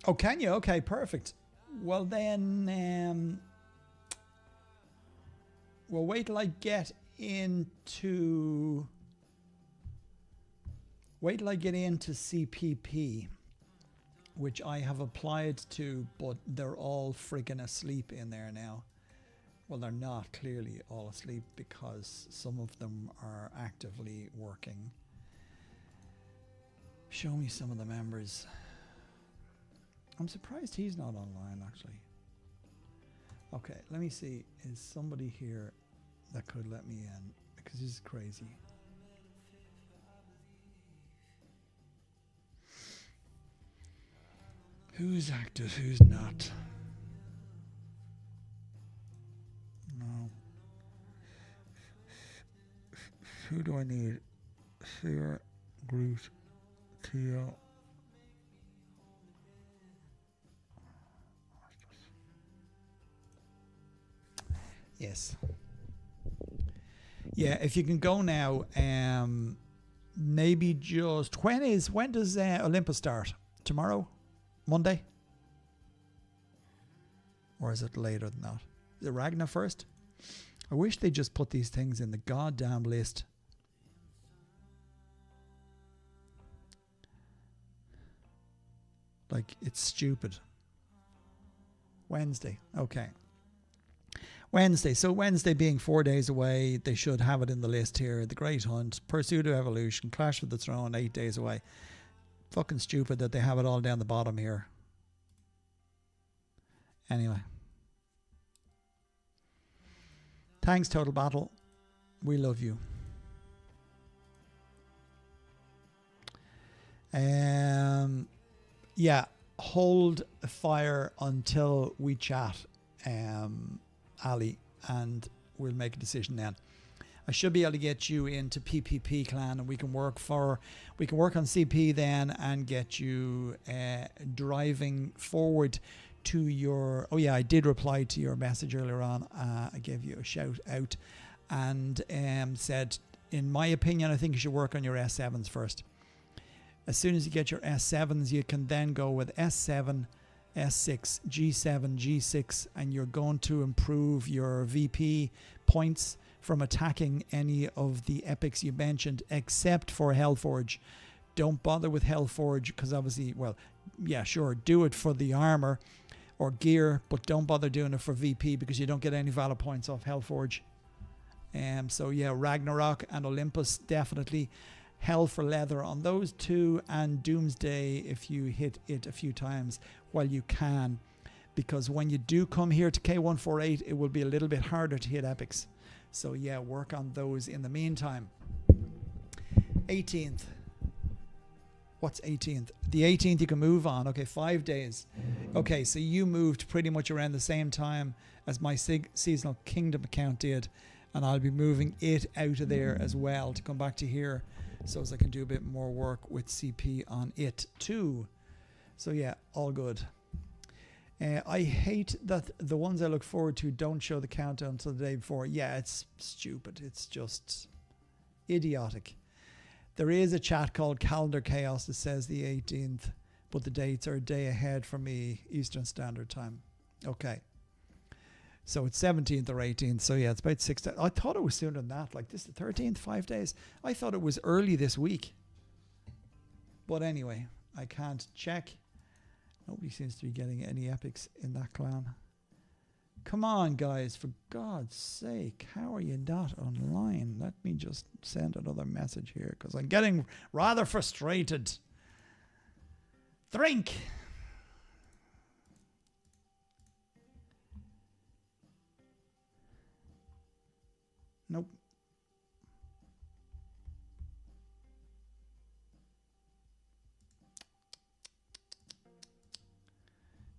Oh, can you? Okay, perfect. Well, then, well, wait till I get into CPP, which I have applied to, but they're all freaking asleep in there now. Well, they're not clearly all asleep because some of them are actively working. Show me some of the members. I'm surprised he's not online, actually. Okay, let me see. Is somebody here that could let me in? Because this is crazy. Who's active? Who's not? No. Who do I need? Fear, Groot, Tio. Yes. Yeah, if you can go now, maybe just when does Olympus start? Tomorrow? Monday? Or is it later than that? Is it Ragnar first? I wish they just put these things in the goddamn list. Like, it's stupid. Wednesday. Okay. Wednesday. So Wednesday being 4 days away, they should have it in the list here. The Great Hunt, Pursuit of Evolution, Clash of the Throne, 8 days away. Fucking stupid that they have it all down the bottom here. Anyway. Thanks, Total Battle. We love you. Yeah, hold fire until we chat, Ali, and we'll make a decision then. I should be able to get you into PPP clan, and we can work on CP then and get you driving forward to your. Oh yeah, I did reply to your message earlier on. I gave you a shout out and said, in my opinion, I think you should work on your S7s first. As soon as you get your S7s, you can then go with S7, S6, G7, G6, and you're going to improve your VP points from attacking any of the epics you mentioned, except for Hellforge. Don't bother with Hellforge because obviously, well, yeah, sure, do it for the armor or gear, but don't bother doing it for VP because you don't get any valor points off Hellforge. So yeah, Ragnarok and Olympus, definitely. Hell for leather on those two, and Doomsday if you hit it a few times while you can, because when you do come here to K148, it will be a little bit harder to hit epics. So yeah, work on those in the meantime. 18th. What's 18th? The 18th you can move on. Okay, 5 days. Okay, so you moved pretty much around the same time as my seasonal kingdom account did, and I'll be moving it out of there as well to come back to here, so as I can do a bit more work with CP on it too. So yeah, all good. I hate that the ones I look forward to don't show the countdown until the day before. Yeah, it's stupid. It's just idiotic. There is a chat called Calendar Chaos that says the 18th, but the dates are a day ahead for me, Eastern Standard Time. Okay. So it's 17th or 18th. So yeah, it's about 6 days. I thought it was sooner than that. Like this, the 13th, 5 days. I thought it was early this week. But anyway, I can't check. Nobody seems to be getting any epics in that clan. Come on, guys, for God's sake, how are you not online? Let me just send another message here because I'm getting rather frustrated. Drink. Nope.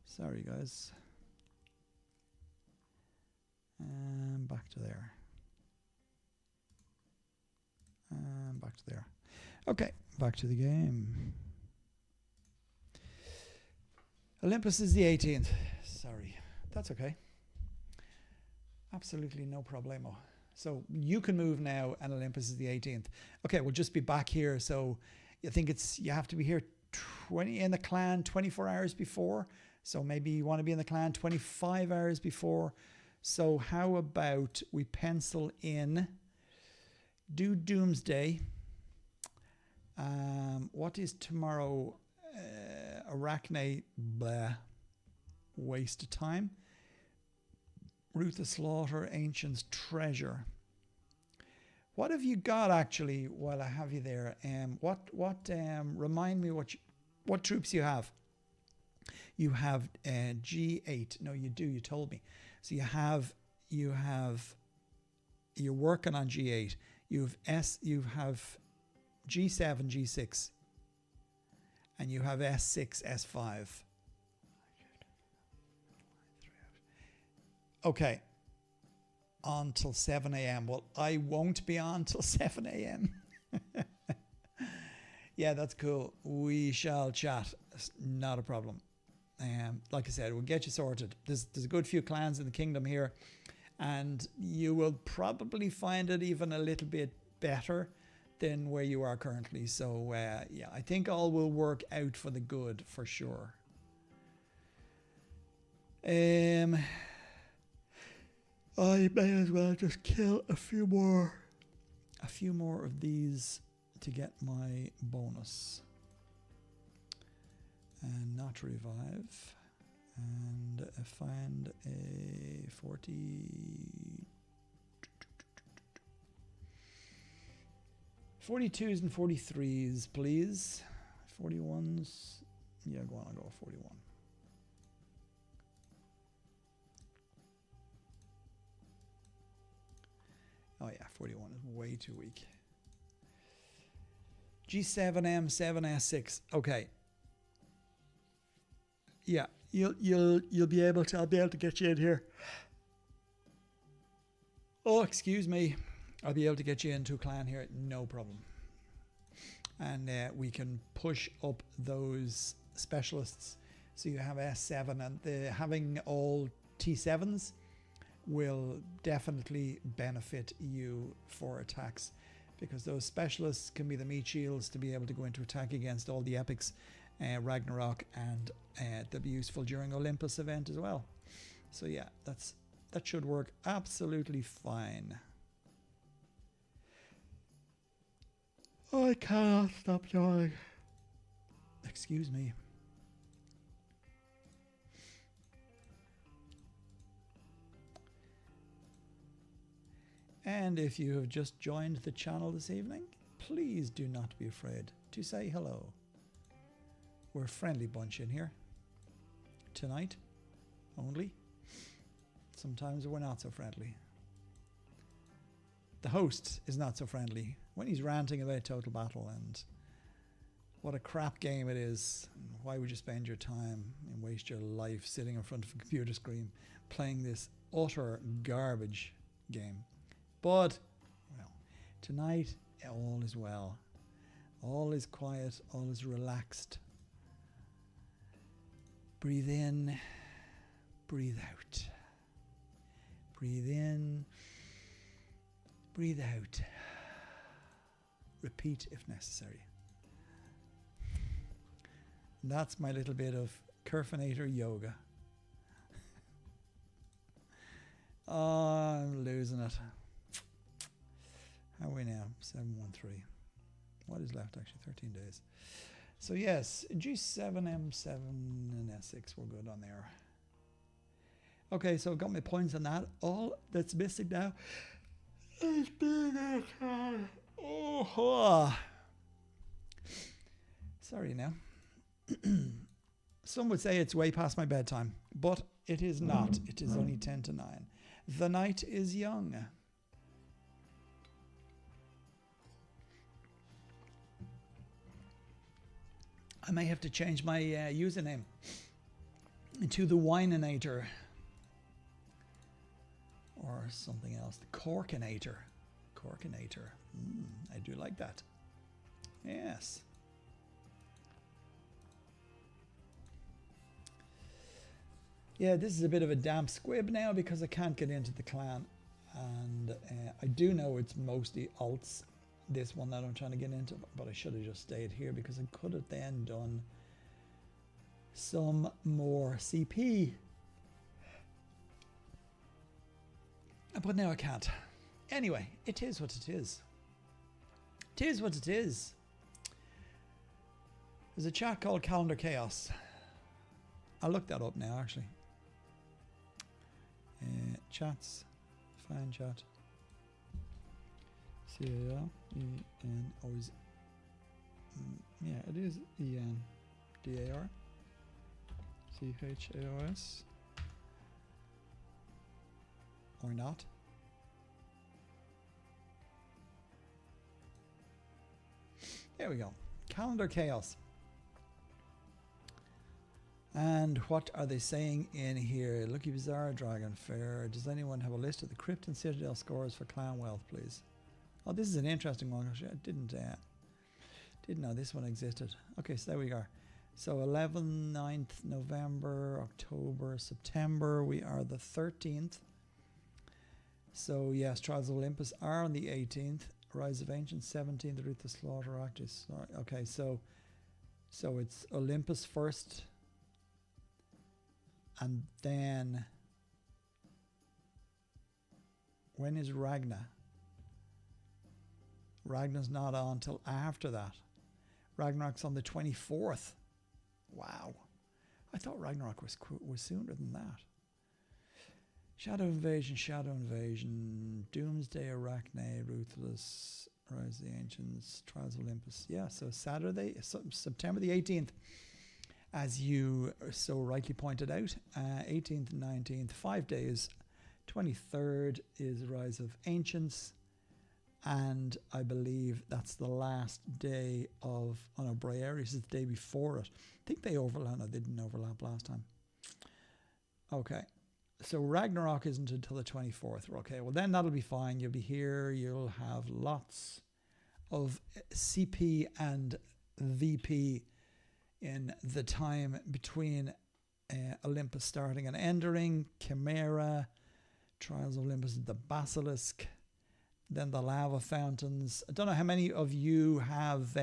Sorry, guys. And back to there. And back to there. Okay, back to the game. Olympus is the 18th. Sorry. That's okay. Absolutely no problemo. So you can move now and Olympus is the 18th. Okay, we'll just be back here. So I think you have to be here in the clan 24 hours before. So maybe you want to be in the clan 25 hours before. So how about we pencil in, do Doomsday. What is tomorrow? Arachne, blah, waste of time. Ruthless Slaughter, Ancient's Treasure. What have you got actually while I have you there? Remind me what troops you have. You have G8. No, you do. You told me. So you're working on G8. You have G7, G6, and you have S6, S5. Okay. On till 7 a.m. Well, I won't be on till 7 a.m. Yeah, that's cool. We shall chat. Not a problem. Like I said, we'll get you sorted. There's a good few clans in the kingdom here, and you will probably find it even a little bit better than where you are currently. So yeah, I think all will work out for the good for sure. I may as well just kill a few more of these to get my bonus. And not revive. And find a 42s and 43s, please. 41s. Yeah, go on, I'll go 41. Oh yeah, 41 is way too weak. G7M, 7S6. Okay. Yeah, you'll be able to. I'll be able to get you in here. Oh, excuse me. I'll be able to get you into a clan here, no problem. And we can push up those specialists. So you have S7, and having all T7s will definitely benefit you for attacks, because those specialists can be the meat shields to be able to go into attack against all the epics, Ragnarok, and they'll be useful during Olympus event as well. So yeah, that should work absolutely fine. I cannot stop yawning. Excuse me. And if you have just joined the channel this evening, please do not be afraid to say hello. We're a friendly bunch in here. Tonight, only. Sometimes we're not so friendly. the host is not so friendly when he's ranting about Total Battle and what a crap game it is. Why would you spend your time and waste your life sitting in front of a computer screen playing this utter garbage game? But, well, tonight all is well. All is quiet, all is relaxed. Breathe in, breathe out. Breathe in, breathe out. Repeat if necessary. And that's my little bit of Kerfinator yoga. Oh, I'm losing it. How are we now? 713. What is left actually? 13 days. So yes, G7, M7 and S6 we're good on there. Okay, so I've got my points on that. All that's missing now is being a sorry now. Some would say it's way past my bedtime, but it is not. It is only 10 to 9. The night is young. I may have to change my username into the Wineinator or something else. The Corkinator. Corkinator. I do like that. Yes. Yeah, this is a bit of a damp squib now because I can't get into the clan. And I do know it's mostly alts, this one that I'm trying to get into, but I should have just stayed here because I could have then done some more CP. But now I can't. Anyway, it is what it is. It is what it is. There's a chat called Calendar Chaos. I'll look that up now, actually. Chats. Fan chat. C-A-L-E-N. Always. Yeah, it is E-N. D-A-R. C-H-A-O-S. Or not. There we go. Calendar Chaos. And what are they saying in here? Lucky Bizarre, Dragon Fair. Does anyone have a list of the Crypt and Citadel scores for Clan Wealth, please? Oh, this is an interesting one. Actually, I didn't know this one existed. Okay, so there we are. So 11th, 9th, November, October, September. We are the 13th. So yes, Trials of Olympus are on the 18th. Rise of Ancients, 17th. Root the Slaughter Actus. Okay, so it's Olympus first. And then, when is Ragna? Ragna's not on till after that. Ragnarok's on the 24th. Wow. I thought Ragnarok was sooner than that. Shadow Invasion, Doomsday, Arachne, Ruthless, Rise of the Ancients, Trials of Olympus. Yeah, so Saturday, September the 18th. As you so rightly pointed out, 18th and 19th, 5 days. 23rd is Rise of Ancients. And I believe that's the last day of, oh no, Briareus is the day before it. I think they overlap. No, they didn't overlap last time. Okay. So Ragnarok isn't until the 24th. Okay, well then that'll be fine. You'll be here. You'll have lots of CP and VP in the time between Olympus starting and ending, Chimera, Trials of Olympus, the Basilisk, then the Lava Fountains. I don't know how many of you have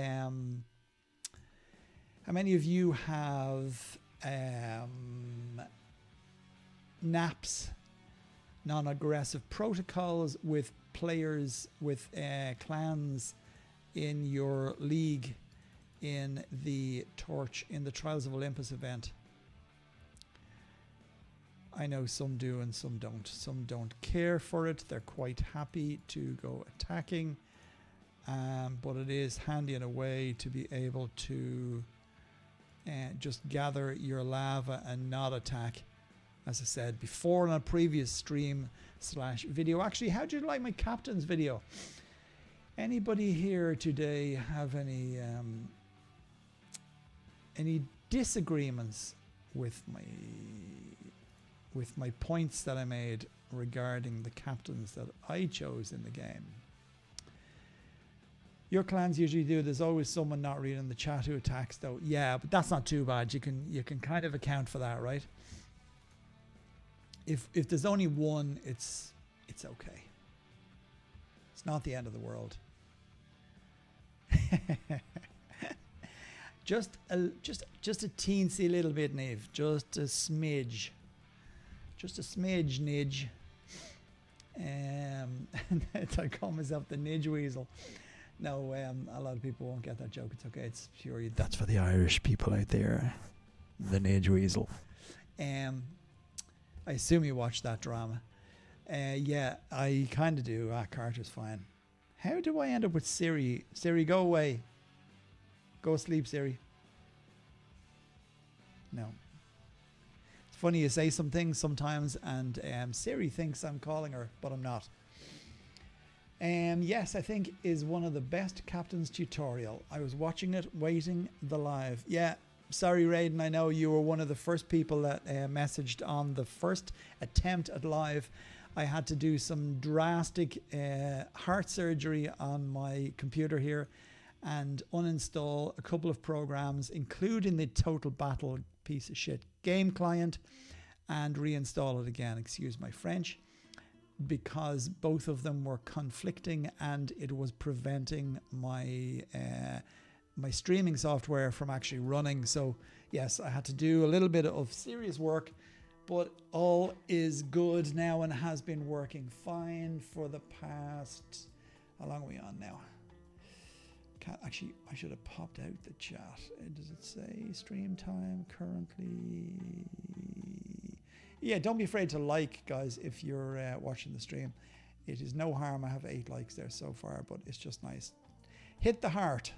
NAPs, non-aggressive protocols, with players, with clans in your league in the Trials of Olympus event. I know some do and some don't. Some don't care for it. They're quite happy to go attacking. But it is handy in a way to be able to just gather your lava and not attack. as I said before on a previous stream / video. Actually, how did you like my captain's video? Anybody here today have any disagreements with my points that I made regarding the captains that I chose in the game? Your clans usually do. There's always someone not reading the chat who attacks, though. Yeah, but that's not too bad. You can kind of account for that, right? If there's only one, it's okay. It's not the end of the world. just a teensy little bit, Neve. Just a smidge, Nidge. I call myself the Nidge Weasel. No, a lot of people won't get that joke. It's okay. It's pure. That's for the Irish people out there. The Nidge Weasel. I assume you watched that drama. Yeah, I kind of do. Carter's fine. How do I end up with Siri? Siri, go away. Go sleep, Siri. No. It's funny, you say some things sometimes and Siri thinks I'm calling her, but I'm not. Yes, I think is one of the best captain's tutorial. I was watching it, waiting the live. Yeah, sorry, Raiden, I know you were one of the first people that messaged on the first attempt at live. I had to do some drastic heart surgery on my computer here and uninstall a couple of programs, including the Total Battle piece of shit game client, and reinstall it again, excuse my French, because both of them were conflicting and it was preventing my my streaming software from actually running. So yes, I had to do a little bit of serious work, but all is good now and has been working fine for the past, how long are we on now? Actually, I should have popped out the chat. Does it say stream time currently? Yeah, don't be afraid to like, guys, if you're watching the stream. It is no harm. I have 8 likes there so far, but it's just nice. Hit the heart.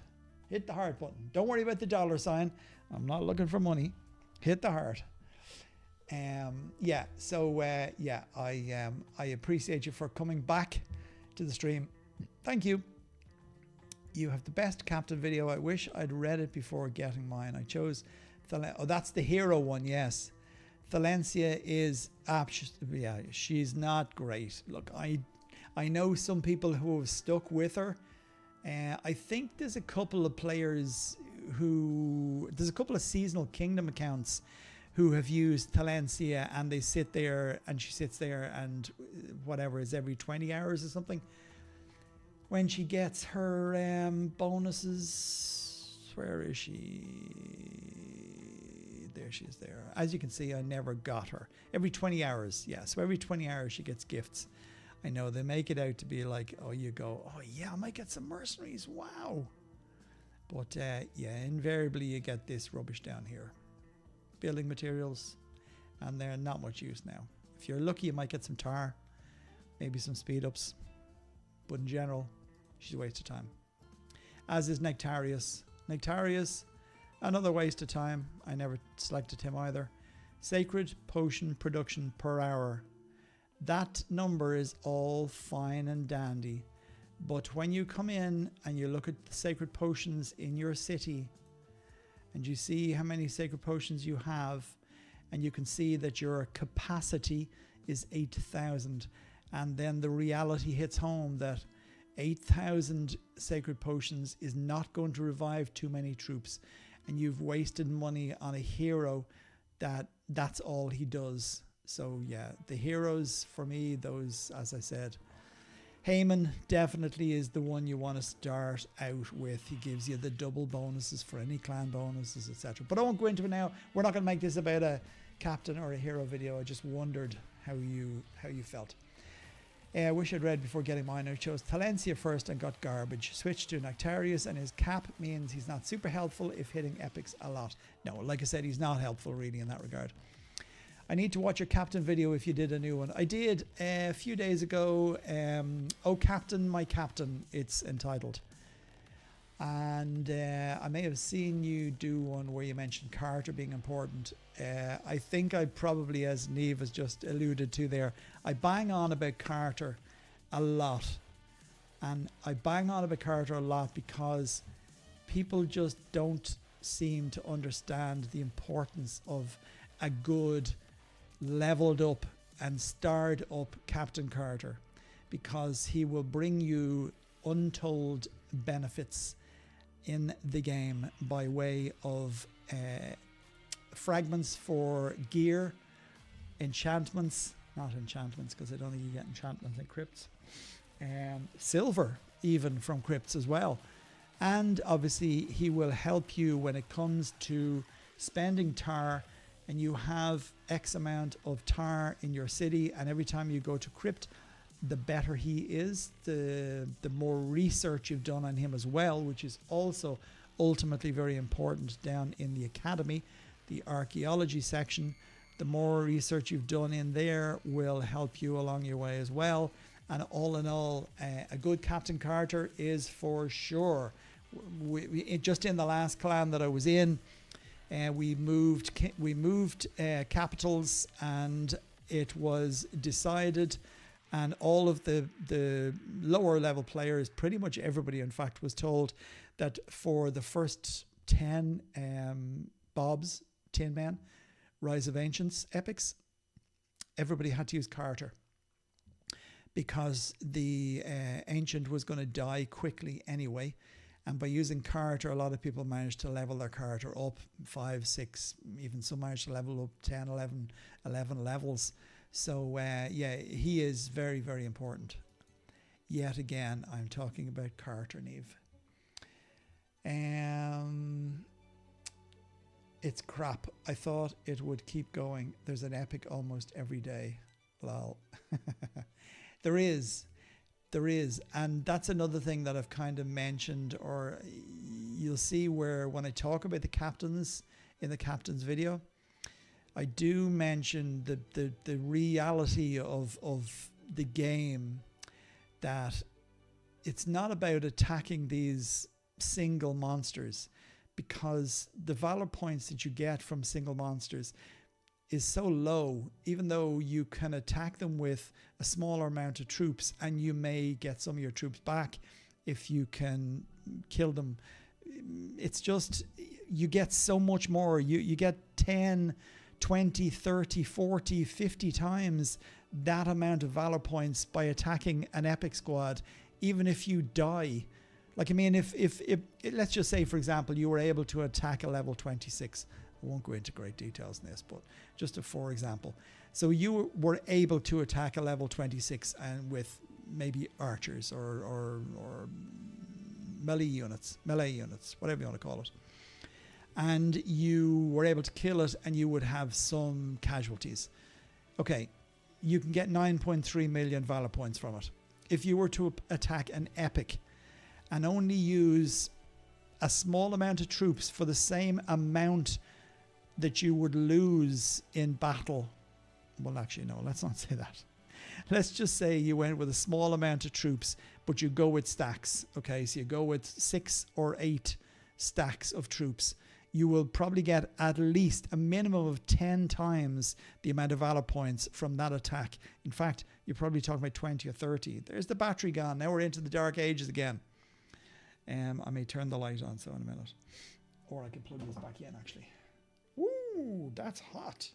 Hit the heart button. Don't worry about the $sign. I'm not looking for money. Hit the heart. Yeah, so yeah, I appreciate you for coming back to the stream. Thank you. You have the best captain video. I wish I'd read it before getting mine. I chose oh, that's the hero one, yes. Thalencia is yeah, she's not great. Look, I know some people who have stuck with her. I think there's a couple of players there's a couple of seasonal kingdom accounts who have used Thalencia, and they sit there and she sits there and whatever is every 20 hours or something. When she gets her bonuses, where is she? There she is there. As you can see, I never got her. Every 20 hours, yeah. So every 20 hours she gets gifts. I know they make it out to be like, oh, you go, oh yeah, I might get some mercenaries, wow. But yeah, invariably you get this rubbish down here. Building materials, and they're not much use now. If you're lucky, you might get some tar, maybe some speed ups. But in general, she's a waste of time. As is Nectarius. Nectarius, another waste of time. I never selected him either. Sacred potion production per hour. That number is all fine and dandy. But when you come in and you look at the sacred potions in your city, and you see how many sacred potions you have, and you can see that your capacity is 8,000, and then the reality hits home that 8,000 sacred potions is not going to revive too many troops, and you've wasted money on a hero that's all he does. So yeah, the heroes for me, those, as I said, Heyman definitely is the one you want to start out with. He gives you the double bonuses for any clan bonuses, etc. But I won't go into it now. We're not going to make this about a captain or a hero video. I just wondered how you felt. I wish I'd read before getting mine. I chose Thalencia first and got garbage. Switched to Nectarius, and his cap means he's not super helpful if hitting epics a lot. No, like I said, he's not helpful really in that regard. I need to watch your captain video if you did a new one. I did a few days ago. Oh, Captain, my Captain, it's entitled. And I may have seen you do one where you mentioned Carter being important. I think I probably, as Niamh has just alluded to there, I bang on about Carter a lot. And I bang on about Carter a lot because people just don't seem to understand the importance of a good, leveled up and starred up Captain Carter, because he will bring you untold benefits in the game by way of fragments for gear, enchantments, not enchantments because I don't think you get enchantments in crypts, silver even from crypts as well. And obviously he will help you when it comes to spending tar, and you have X amount of tar in your city, and every time you go to crypt, the better he is, the more research you've done on him as well, which is also ultimately very important down in the academy, the archaeology section. The more research you've done in there will help you along your way as well. And all in all, a good Captain Carter is for sure. Just in the last clan that I was in, we moved capitals, and it was decided, and all of the lower level players, pretty much everybody in fact, was told that for the first 10 Bob's Tin Men Rise of Ancients epics, everybody had to use Carter, because the ancient was going to die quickly anyway. And by using Carter, a lot of people managed to level their Carter up 5, 6, even some managed to level up 10, 11 levels. So yeah, he is very, very important. Yet again, I'm talking about Carter, Niamh. It's crap. I thought it would keep going. There's an epic almost every day. Lol. There is. And that's another thing that I've kind of mentioned, or you'll see where when I talk about the captains in the captains video, I do mention the reality of the game, that it's not about attacking these single monsters, because the valor points that you get from single monsters is so low, even though you can attack them with a smaller amount of troops, and you may get some of your troops back if you can kill them. It's just, you get so much more. You get 10, 20, 30, 40, 50 times that amount of valor points by attacking an epic squad, even if you die. Like, I mean, if let's just say, for example, you were able to attack a level 26. I won't go into great details in this, but just for example. So you were able to attack a level 26 and with maybe archers or melee units, whatever you want to call it. And you were able to kill it, and you would have some casualties. Okay, you can get 9.3 million valor points from it. If you were to attack an epic and only use a small amount of troops for the same amount that you would lose in battle. Well, actually, no, let's not say that. Let's just say you went with a small amount of troops, but you go with stacks. Okay, so you go with 6 or 8 stacks of troops. You will probably get at least a minimum of 10 times the amount of valor points from that attack. In fact, you're probably talking about 20 or 30. There's the battery gone. Now we're into the dark ages again. I may turn the light on so in a minute. Or I can plug this back in, actually. Ooh, that's hot.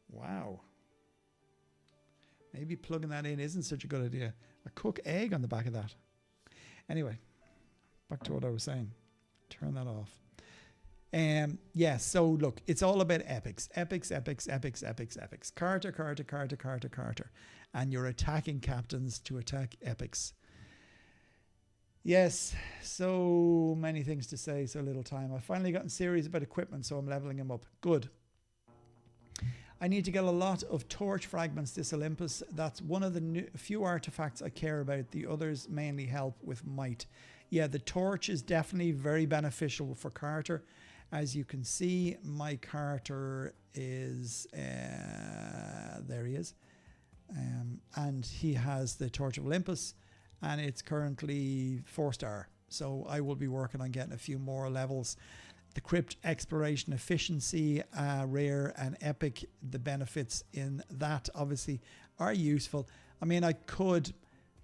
Wow. Maybe plugging that in isn't such a good idea. A cooked egg on the back of that. Anyway, back to what I was saying. Turn that off. Yeah, so look, it's all about epics. Epics. Carter. And you're attacking captains to attack epics. Yes, so many things to say, so little time. I've finally gotten serious about equipment, so I'm leveling them up. Good. I need to get a lot of torch fragments this Olympus. That's one of the few artifacts I care about. The others mainly help with might. Yeah, the torch is definitely very beneficial for Carter. As you can see, my Carter is... there he is. And he has the Torch of Olympus. and it's currently 4-star. So I will be working on getting a few more levels. The crypt exploration efficiency, rare and epic, the benefits in that obviously are useful. I mean, I could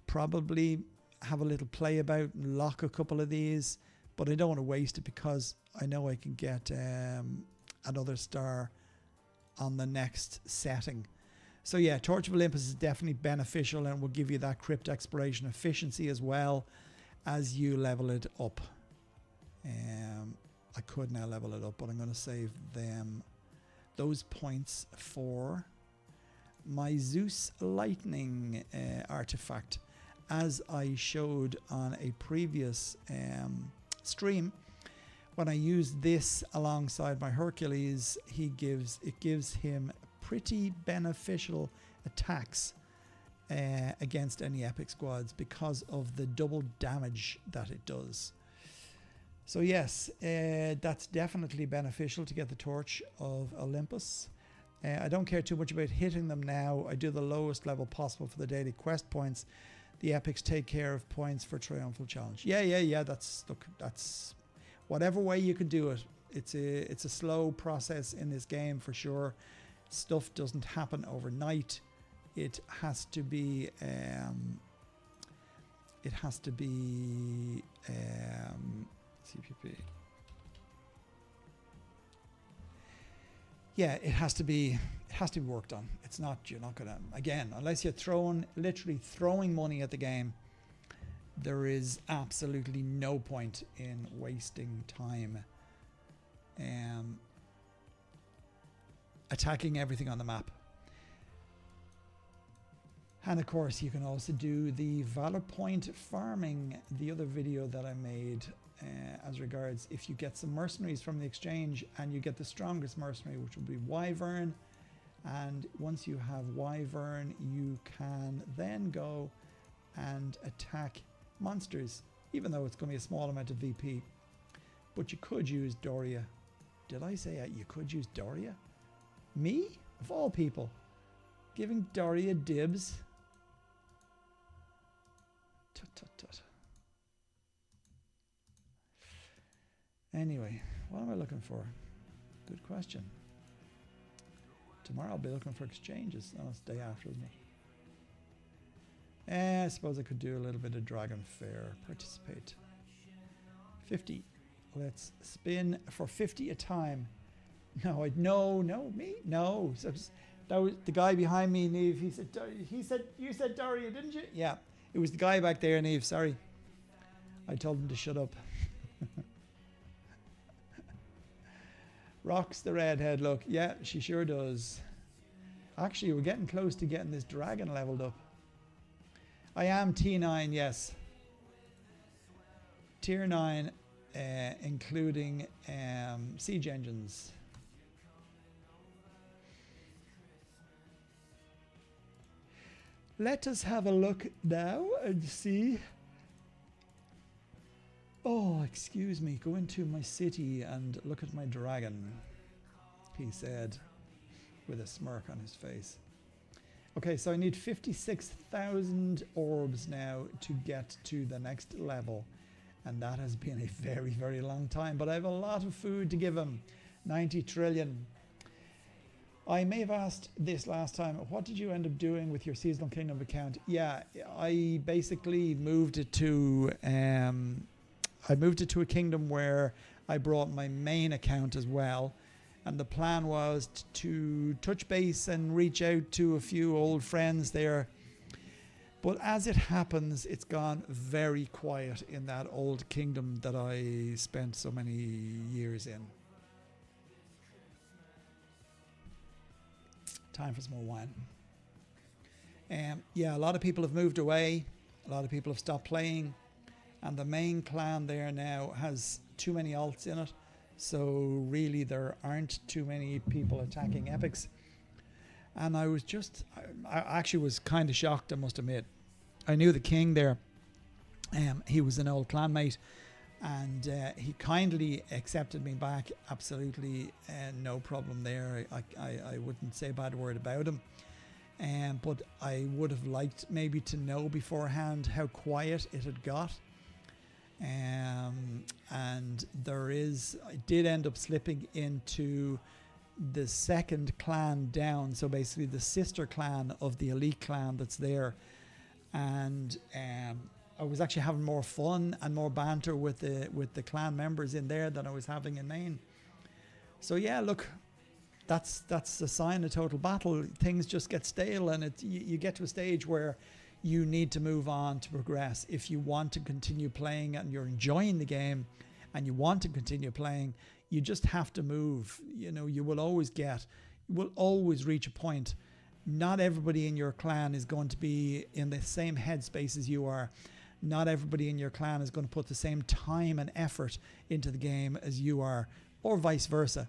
probably have a little play about and lock a couple of these, but I don't want to waste it because I know I can get another star on the next setting. So yeah, Torch of Olympus is definitely beneficial and will give you that crypt exploration efficiency as well as you level it up. I could now level it up, but I'm going to save those points for my Zeus Lightning artifact. As I showed on a previous stream, when I use this alongside my Hercules, it gives him pretty beneficial attacks against any epic squads because of the double damage that it does. So yes, that's definitely beneficial to get the Torch of Olympus. I don't care too much about hitting them now. I do the lowest level possible for the daily quest points. The epics take care of points for triumphal challenge. Yeah. That's whatever way you can do it. It's a slow process in this game for sure. Stuff doesn't happen overnight. It has to be CPP. Yeah, it has to be worked on. It's not, you're not gonna, again, unless you're literally throwing money at the game, there is absolutely no point in wasting time attacking everything on the map. And of course you can also do the Valor Point farming, the other video that I made as regards if you get some mercenaries from the exchange and you get the strongest mercenary, which will be Wyvern, and once you have Wyvern you can then go and attack monsters, even though it's going to be a small amount of VP. But you could use Doria. Did I say you could use Doria? Me? Of all people. Giving Doria dibs. Tut, tut, tut. Anyway, what am I looking for? Good question. Tomorrow I'll be looking for exchanges. Oh, it's the day after, isn't it? I suppose I could do a little bit of Dragon Fair. Participate. 50. Let's spin for 50 a time. No, me? No. So that was the guy behind me, Neve. He said, you said Daria, didn't you? Yeah. It was the guy back there, Neve. Sorry. I told him to shut up. Rocks the redhead. Look, yeah, she sure does. Actually, we're getting close to getting this dragon leveled up. I am T9, yes. Tier 9, including siege engines. Let us have a look now and see. Oh, excuse me, go into my city and look at my dragon, he said with a smirk on his face. Okay, so I need 56,000 orbs now to get to the next level. And that has been a very, very long time. But I have a lot of food to give him. 90 trillion. I may have asked this last time. What did you end up doing with your Seasonal Kingdom account? Yeah, I basically moved it to... I moved it to a kingdom where I brought my main account as well. And the plan was to touch base and reach out to a few old friends there. But as it happens, it's gone very quiet in that old kingdom that I spent so many years in. Time for some more wine. Yeah, a lot of people have moved away. A lot of people have stopped playing. And the main clan there now has too many alts in it. So really there aren't too many people attacking epics. And I actually was kind of shocked, I must admit. I knew the king there. He was an old clanmate. And he kindly accepted me back. Absolutely no problem there. I wouldn't say a bad word about him. But I would have liked maybe to know beforehand how quiet it had got. And I did end up slipping into the second clan down, so basically the sister clan of the elite clan that's there. And I was actually having more fun and more banter with the clan members in there than I was having in main. So yeah, look, that's a sign of total battle. Things just get stale, and you get to a stage where you need to move on to progress. If you want to continue playing and you're enjoying the game and you want to continue playing, you just have to move. You know, you will always reach a point. Not everybody in your clan is going to be in the same headspace as you are. Not everybody in your clan is going to put the same time and effort into the game as you are, or vice versa.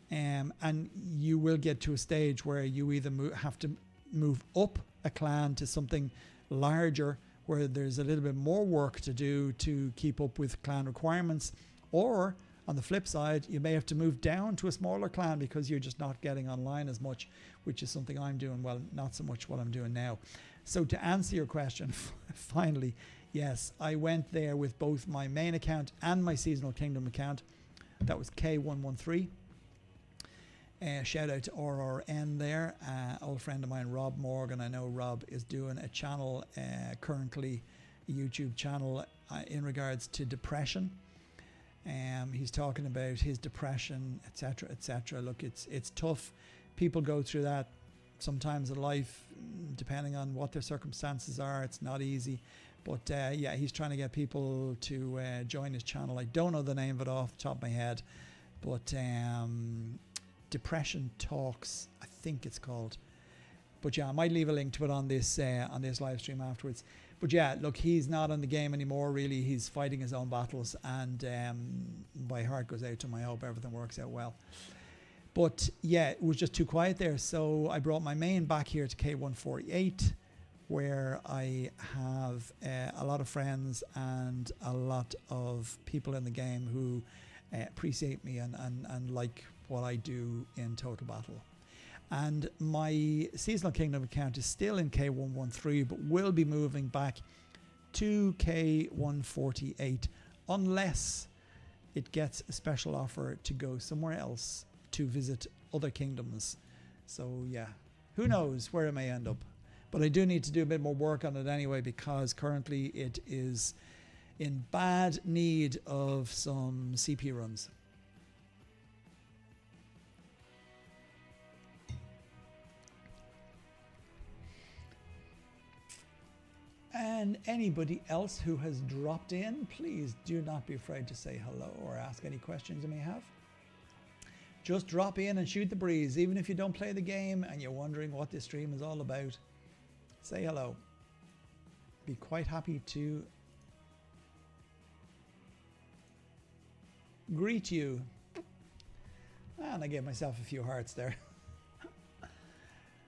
And you will get to a stage where you either have to move up a clan to something larger, where there's a little bit more work to do to keep up with clan requirements, or on the flip side, you may have to move down to a smaller clan because you're just not getting online as much, which is something I'm doing. Well, not so much what I'm doing now. So to answer your question, finally, yes, I went there with both my main account and my Seasonal Kingdom account. That was K113. Shout out to RRN there, old friend of mine, Rob Morgan. I know Rob is doing a channel currently, a YouTube channel in regards to depression. He's talking about his depression, etc., etc. Look, it's tough. People go through that sometimes in life, depending on what their circumstances are. It's not easy. But yeah, he's trying to get people to join his channel. I don't know the name of it off the top of my head, but Depression Talks, I think it's called. But yeah, I might leave a link to it on this live stream afterwards. But yeah, look, he's not on the game anymore, really. He's fighting his own battles, and my heart goes out to him. I hope everything works out well. But yeah, it was just too quiet there, so I brought my main back here to K148, where I have a lot of friends and a lot of people in the game who appreciate me and like what I do in Total Battle. And my Seasonal Kingdom account is still in K113, but will be moving back to K148 unless it gets a special offer to go somewhere else to visit other kingdoms. So yeah, who knows where it may end up. But I do need to do a bit more work on it anyway, because currently it is in bad need of some CP runs. And anybody else who has dropped in, please do not be afraid to say hello or ask any questions you may have. Just drop in and shoot the breeze. Even if you don't play the game and you're wondering what this stream is all about, say hello. Be quite happy to greet you. And I gave myself a few hearts there.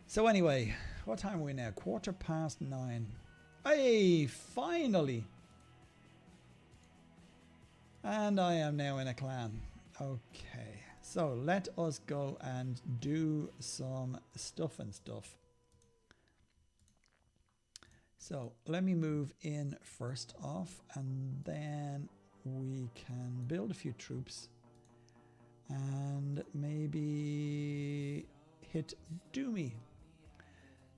So anyway, what time are we now? 9:15. Hey, finally! And I am now in a clan. Okay, so let us go and do some stuff and stuff. So let me move in first off, and then we can build a few troops and maybe hit Doomy.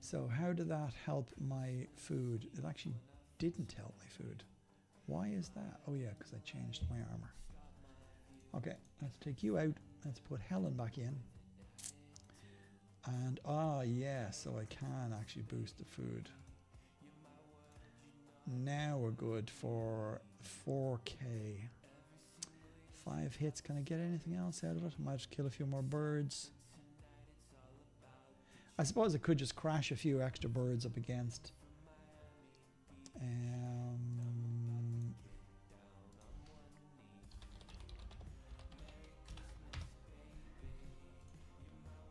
So how did that help my food? It actually didn't help my food. Why is that? Oh yeah, because I changed my armor. Okay, let's take you out. Let's put Helen back in. And yeah, so I can actually boost the food. Now we're good for 4k. 5 hits. Can I get anything else out of it? I might just kill a few more birds. I suppose I could just crash a few extra birds up against.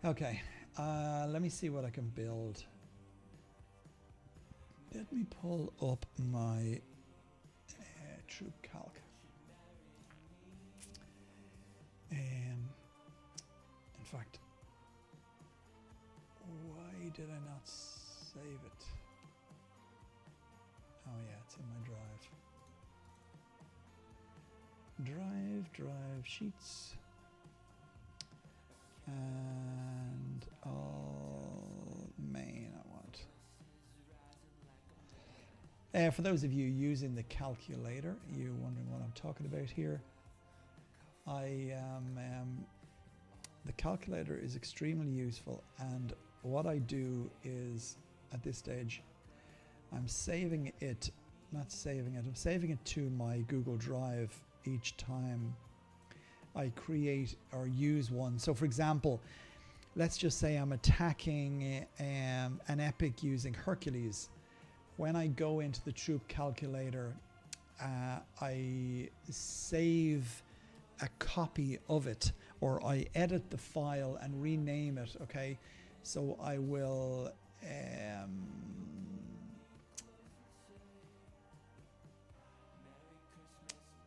Okay, let me see what I can build. Let me pull up my troop calc. In fact, why did I not save it? Oh yeah, it's in my drive. Drive sheets. And all main I want. For those of you using the calculator, you're wondering what I'm talking about here. I am the calculator is extremely useful, and what I do is at this stage I'm saving it to my Google Drive each time I create or use one. So for example, let's just say I'm attacking an epic using Hercules. When I go into the troop calculator, I save a copy of it, or I edit the file and rename it. Okay, so I will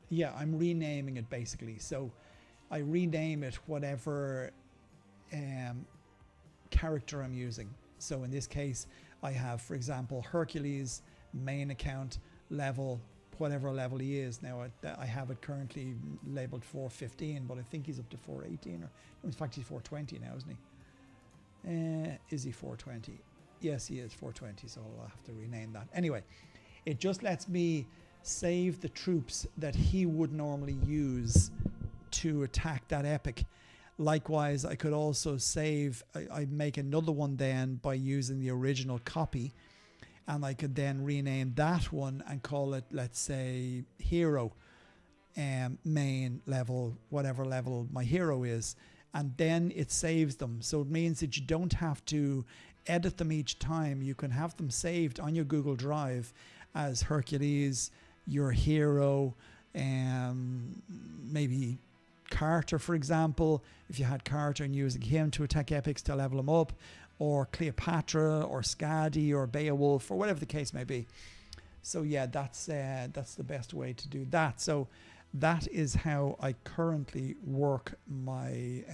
yeah, I'm renaming it basically. So I rename it whatever character I'm using. So in this case I have, for example, Hercules main account level, whatever level he is. Now I have it currently labeled 415, but I think he's up to 418, or in fact he's 420 now, isn't he? Is he 420? Yes, he is 420, so I'll have to rename that. Anyway, it just lets me save the troops that he would normally use to attack that epic. Likewise, I could also save, I make another one then by using the original copy, and I could then rename that one and call it, let's say, hero main level, whatever level my hero is, and then it saves them. So it means that you don't have to edit them each time. You can have them saved on your Google Drive as Hercules, your hero, maybe Carter, for example, if you had Carter and using him to attack epics to level him up, or Cleopatra or Skadi or Beowulf or whatever the case may be. So yeah, that's the best way to do that. So that is how I currently work my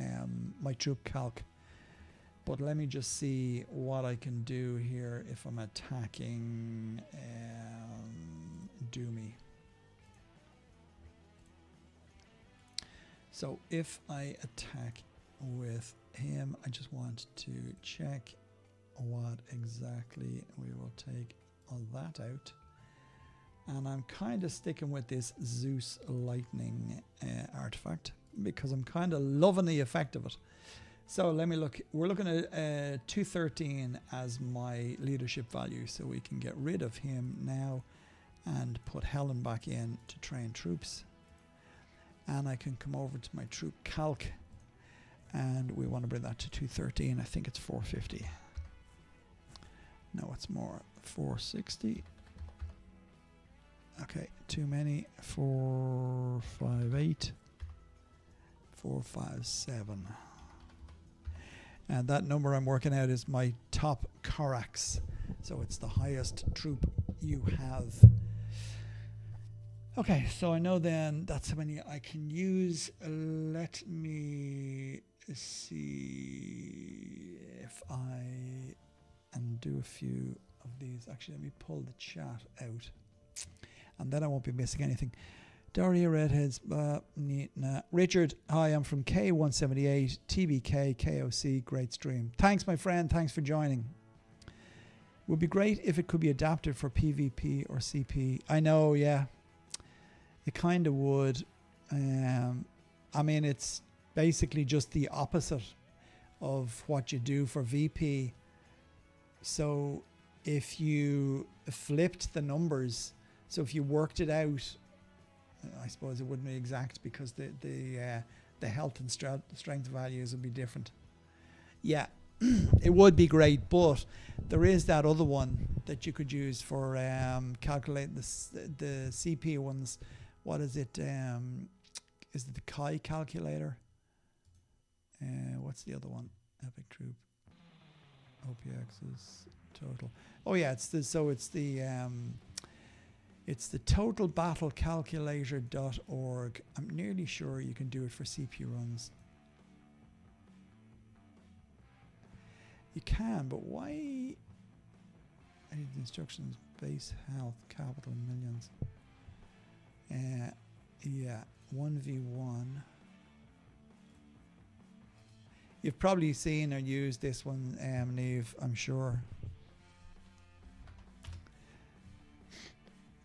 my troop calc. But let me just see what I can do here if I'm attacking Doomy. So if I attack with him, I just want to check what exactly we will take all that out. And I'm kind of sticking with this Zeus lightning artifact because I'm kind of loving the effect of it. So let me look. We're looking at 213 as my leadership value, so we can get rid of him now and put Helen back in to train troops. And I can come over to my troop calc, and we want to bring that to 213. I think it's 450. No, it's more, 460. Okay, too many. 458, 457. And that number I'm working out is my top Corax. So it's the highest troop you have. Okay, so I know then that's how many I can use. Let me see if I do a few of these. Actually, let me pull the chat out, and then I won't be missing anything. Daria Redheads, nah. Richard, hi, I'm from K178, TBK, KOC, great stream. Thanks, my friend, thanks for joining. Would be great if it could be adapted for PvP or CP. I know, yeah. It kind of would. I mean, it's basically just the opposite of what you do for VP. So if you flipped the numbers, so if you worked it out, I suppose it wouldn't be exact because the health and strength values would be different. Yeah, it would be great, but there is that other one that you could use for calculating the CP ones. What is it? Is it the Chi calculator? What's the other one? Epic troop. OPX's total. Oh yeah, it's the total battle calculator.org. I'm nearly sure you can do it for CPU runs. You can, but why? I need the instructions. Base health, capital, millions. Yeah, 1v1. You've probably seen or used this one, Neve, I'm sure.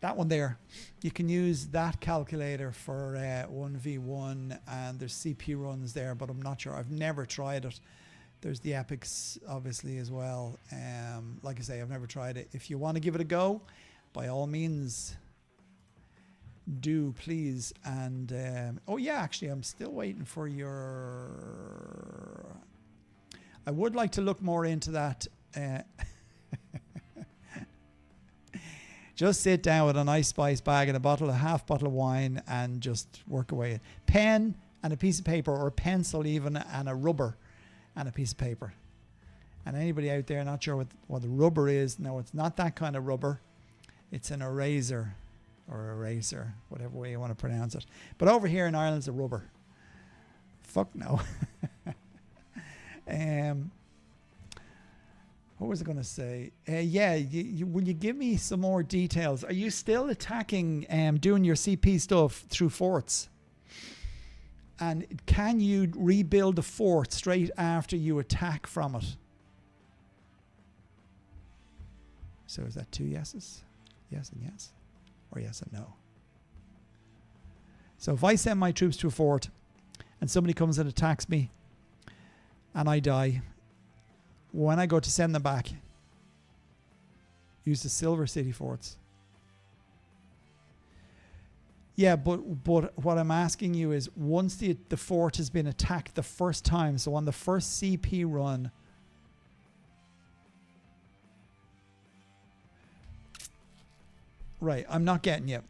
That one there. You can use that calculator for 1v1, and there's CP runs there, but I'm not sure. I've never tried it. There's the epics, obviously, as well. Like I say, I've never tried it. If you want to give it a go, by all means, do, please. And, oh, yeah, actually, I'm still waiting for your... I would like to look more into that. Just sit down with a nice spice bag and a half bottle of wine and just work away. Pen and a piece of paper, or a pencil even, and a rubber and a piece of paper. And anybody out there not sure what the rubber is, no, it's not that kind of rubber. It's an eraser, or eraser, whatever way you want to pronounce it. But over here in Ireland, it's a rubber. Fuck no. What was I going to say? Yeah, will you give me some more details? Are you still attacking, doing your CP stuff through forts? And can you rebuild the fort straight after you attack from it? So is that 2 yeses? Yes and yes? Or yes and no? So if I send my troops to a fort and somebody comes and attacks me and I die, when I go to send them back, use the Silver City forts. Yeah, but what I'm asking you is, once the fort has been attacked the first time, so on the first CP run, right, I'm not getting you.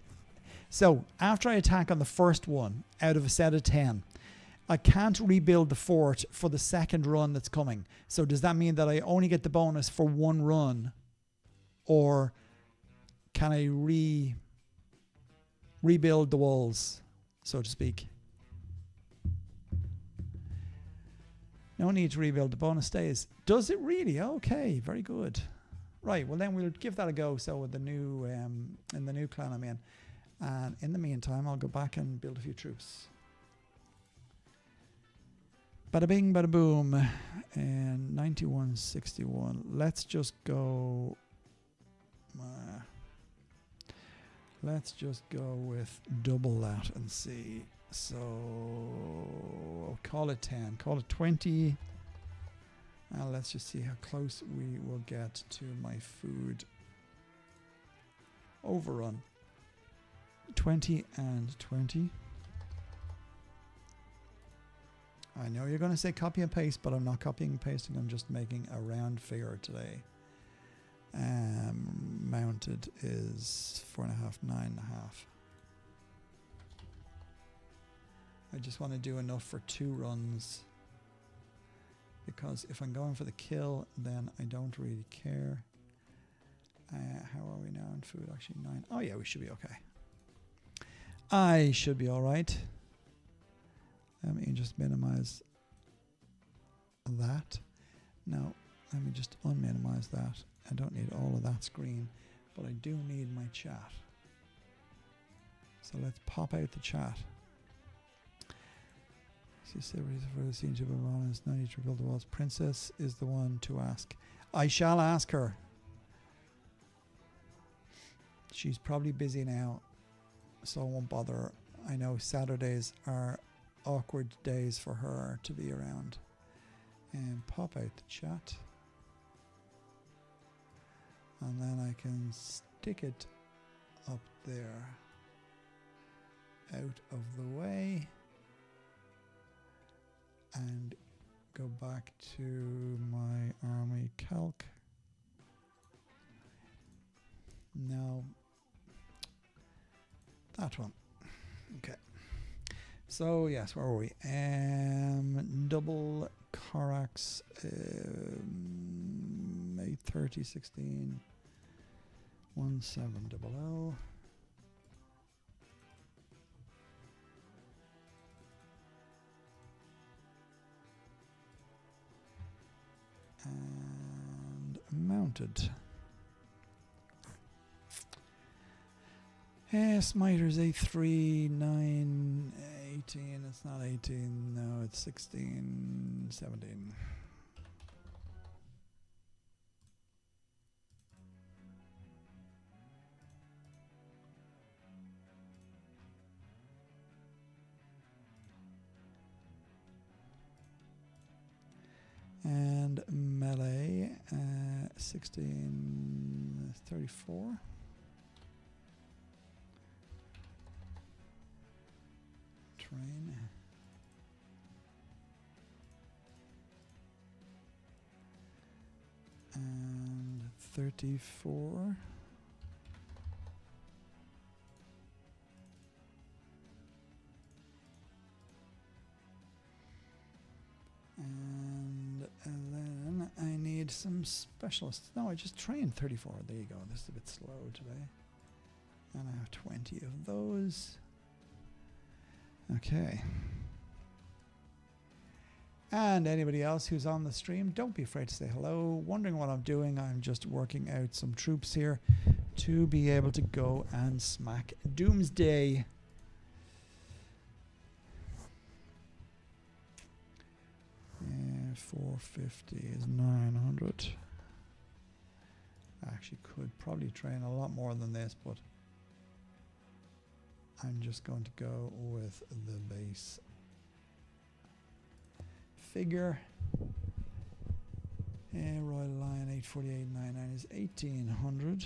So after I attack on the first one out of a set of 10, I can't rebuild the fort for the second run that's coming. So does that mean that I only get the bonus for one run? Or can I rebuild the walls, so to speak? No need to rebuild, the bonus stays. Does it really? Okay, very good. Right, well then we'll give that a go. So with the new, in the new clan I'm in. And in the meantime, I'll go back and build a few troops. Bada bing, bada boom. And 9161. Let's just go. Let's just go with double that and see. So I'll call it 10. Call it 20. And let's just see how close we will get to my food overrun. 20 and 20. I know you're going to say copy and paste, but I'm not copying and pasting. I'm just making a round figure today. Mounted is 4.5, 9.5. I just want to do enough for 2 runs, because if I'm going for the kill, then I don't really care. How are we now in food? Actually 9. Oh yeah, we should be okay. I should be all right. Let me just minimize that. Now, let me just unminimize that. I don't need all of that screen, but I do need my chat. So let's pop out the chat. No need to rebuild the walls. Princess is the one to ask. I shall ask her. She's probably busy now, so I won't bother her. I know Saturdays are awkward days for her to be around. And pop out the chat. And then I can stick it up there. Out of the way. And go back to my army calc. No. That one. Okay. So yes, where were we? Double Corax 830 16 1700. mounted. Smiter's 8-3, 9, 18. It's not 18. No, it's 16, 17. And melee, 16, 34. Train. And 34. And then I need some specialists. No, I just trained 34. There you go. This is a bit slow today. And I have 20 of those. Okay. And anybody else who's on the stream, don't be afraid to say hello. Wondering what I'm doing, I'm just working out some troops here to be able to go and smack Doomsday. Yeah, 450 is 900. I actually could probably train a lot more than this, but I'm just going to go with the base figure. Royal Lion 848.99 is 1800.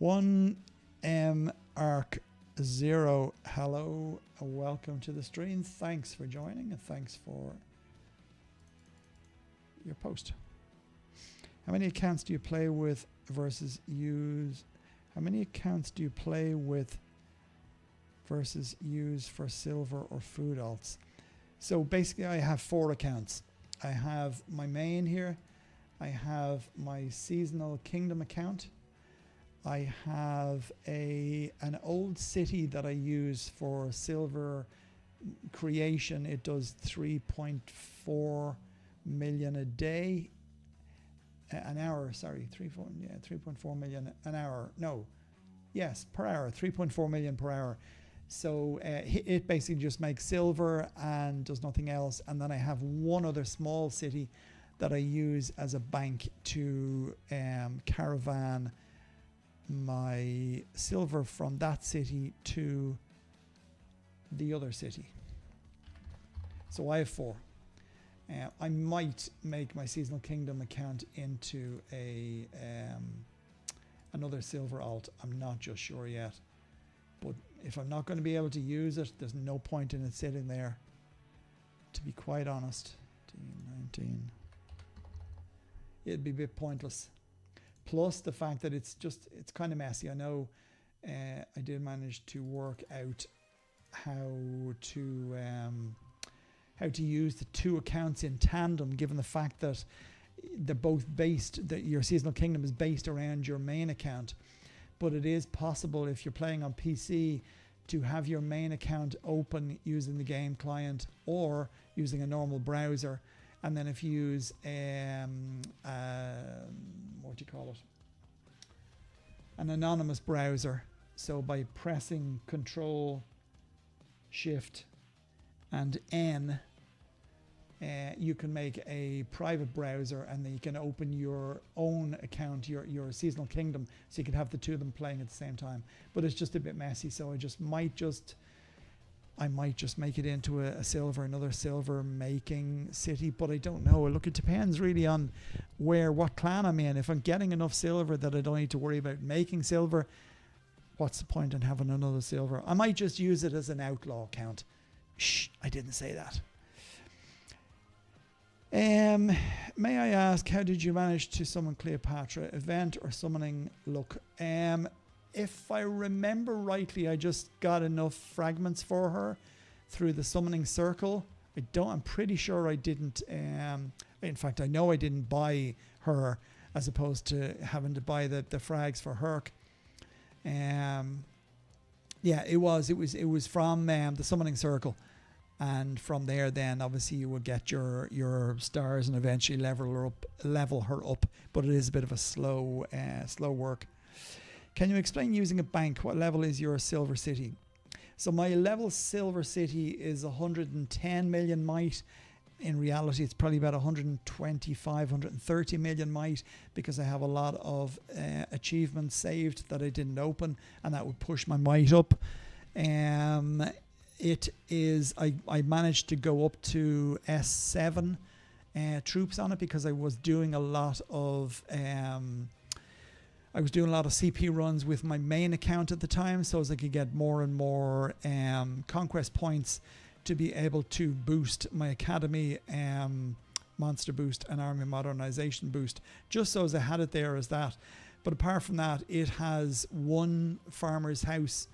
1M Arc 0. Hello, welcome to the stream. Thanks for joining and thanks for your post. How many accounts do you play with versus use? How many accounts do you play with versus use for silver or food alts? So basically I have 4 accounts. I have my main here. I have my seasonal kingdom account. I have an old city that I use for silver creation. It does 3.4 million a day. An hour, sorry, 3.4 million an hour. No, yes, per hour, 3.4 million per hour. So it basically just makes silver and does nothing else. And then I have one other small city that I use as a bank to caravan my silver from that city to the other city. So I have 4. I might make my seasonal kingdom account into another silver alt. I'm not just sure yet, but if I'm not going to be able to use it, there's no point in it sitting there, to be quite honest. 19, it'd be a bit pointless. Plus the fact that it's kind of messy. I know I did manage to work out how to use the 2 accounts in tandem, given the fact that they're both based, that your seasonal kingdom is based around your main account. But it is possible, if you're playing on PC, to have your main account open using the game client or using a normal browser. And then if you use what do you call it, an anonymous browser, so by pressing Control Shift and N, you can make a private browser, and then you can open your own account, your seasonal kingdom, so you can have the 2 of them playing at the same time. But it's just a bit messy, so I might just make it into another silver making city, but I don't know. Look, it depends really on what clan I'm in. If I'm getting enough silver that I don't need to worry about making silver, what's the point in having another silver? I might just use it as an outlaw account. Shh, I didn't say that. May I ask, how did you manage to summon Cleopatra? Event or summoning luck? If I remember rightly, I just got enough fragments for her through the summoning circle. I'm pretty sure I didn't. In fact, I know I didn't buy her, as opposed to having to buy the frags for Herc. Yeah, it was from the summoning circle. and from there then obviously you will get your stars and eventually level her up, but it is a bit of a slow work. Can you explain using a bank? What level is your silver city? So my level silver city is 110 million might. In reality, it's probably about 125, 130 million might, because I have a lot of achievements saved that I didn't open, and that would push my might up. It is, I managed to go up to S7 troops on it because I was doing a lot of CP runs with my main account at the time, so as I could get more and more conquest points to be able to boost my academy monster boost and army modernization boost, just so as I had it there as that. But apart from that, it has one farmer's house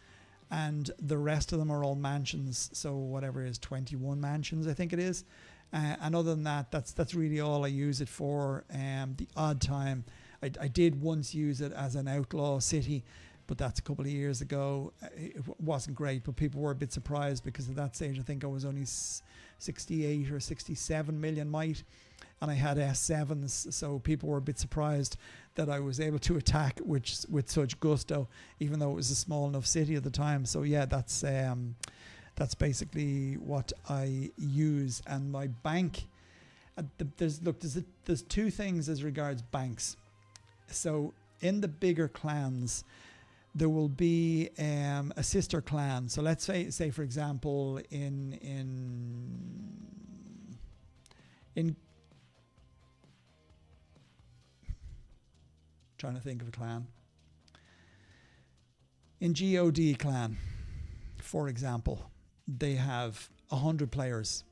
and the rest of them are all mansions, so whatever it is, 21 mansions I think it is. And other than that, that's really all I use it for. The odd time I did once use it as an outlaw city, but that's a couple of years ago. It wasn't great, but people were a bit surprised because at that stage I think I was only 68 or 67 million might, and I had S7s, so people were a bit surprised that I was able to attack with such gusto, even though it was a small enough city at the time. So yeah, that's basically what I use. And my bank, there's two things as regards banks. So in the bigger clans, there will be a sister clan. So let's say for example, in trying to think of a clan. In GOD clan, for example, they have 100 players,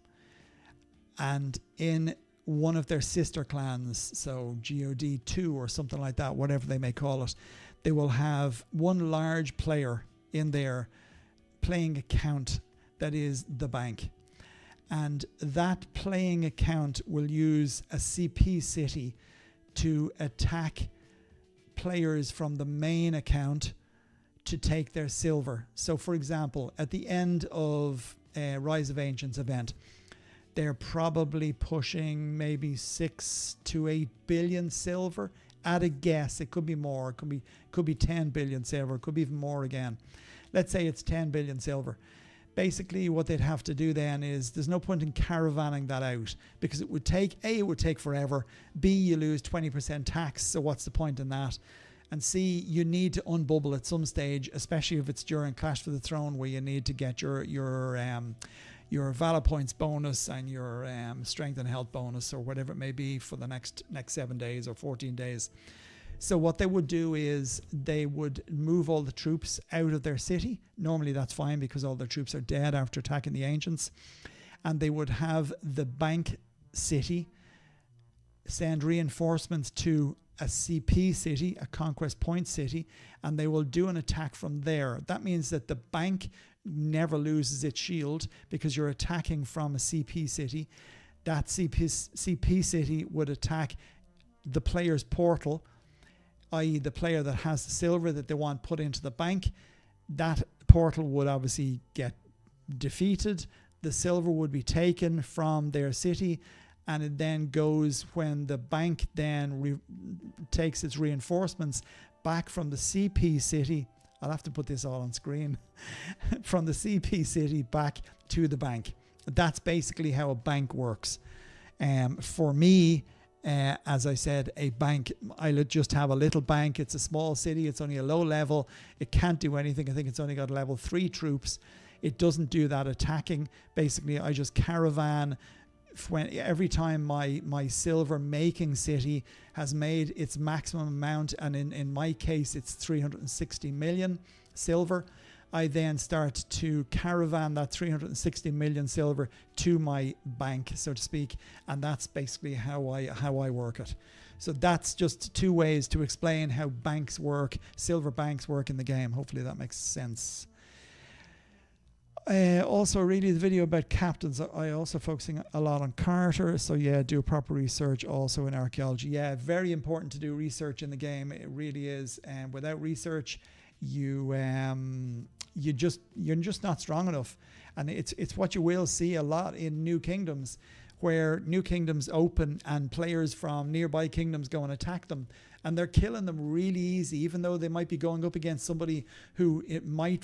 and in one of their sister clans, so GOD 2 or something like that, whatever they may call it, they will have one large player in their playing account that is the bank. And that playing account will use a CP city to attack players from the main account to take their silver. So for example, at the end of Rise of Ancients event, they're probably pushing maybe 6 to 8 billion silver at a guess. It could be more, it could be 10 billion silver, it could be even more again. Let's say it's 10 billion silver. Basically what they'd have to do then is, there's no point in caravanning that out, because it would take, A, it would take forever, B, you lose 20% tax, so what's the point in that? And C, you need to unbubble at some stage, especially if it's during Clash for the Throne, where you need to get your Valor points bonus and your strength and health bonus, or whatever it may be, for the next 7 days or 14 days. So what they would do is they would move all the troops out of their city. Normally that's fine because all their troops are dead after attacking the Ancients. And they would have the bank city send reinforcements to a CP city, a conquest point city, and they will do an attack from there. That means that the bank never loses its shield because you're attacking from a CP city. That CP city would attack the player's portal, i.e. the player that has the silver that they want put into the bank. That portal would obviously get defeated. The silver would be taken from their city, and it then goes, when the bank then takes its reinforcements back from the CP city. I'll have to put this all on screen. From the CP city back to the bank. That's basically how a bank works. For me, as I said, a bank, I just have a little bank. It's a small city. It's only a low level. It can't do anything. I think it's only got level 3 troops. It doesn't do that attacking. Basically, I just caravan. Every time my silver making city has made its maximum amount, and in my case it's 360 million silver, I then start to caravan that 360 million silver to my bank, so to speak, and that's basically how I work it. So that's just 2 ways to explain how banks work, silver banks work in the game. Hopefully that makes sense. Also, really, the video about captains, I also focusing a lot on Carter. So yeah, do proper research also in archaeology. Yeah, very important to do research in the game. It really is. And without research, you you're just not strong enough. And it's what you will see a lot in new kingdoms, where new kingdoms open and players from nearby kingdoms go and attack them, and they're killing them really easy, even though they might be going up against somebody who it might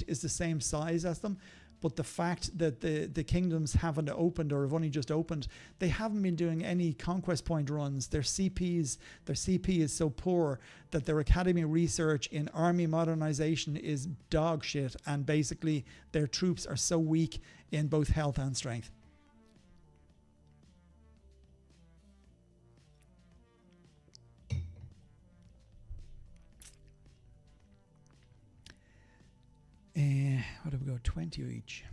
is the same size as them. But the fact that the kingdoms haven't opened or have only just opened, they haven't been doing any conquest point runs. Their CP is so poor that their academy research in army modernization is dog shit, and basically their troops are so weak in both health and strength. What do we go? 20 each.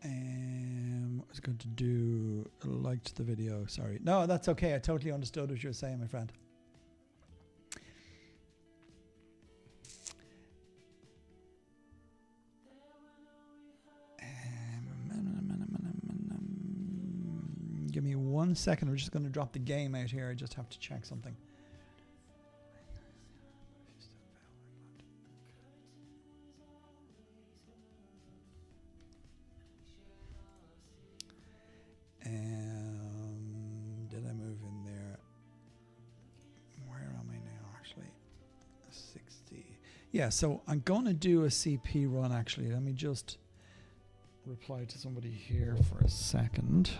I was going to do liked the video. Sorry. No, that's okay. I totally understood what you were saying, my friend. Give me 1 second. We're just going to drop the game out here. I just have to check something. Did I move in there? Where am I now, actually? 60. Yeah, so I'm going to do a CP run, actually. Let me just reply to somebody here for a second.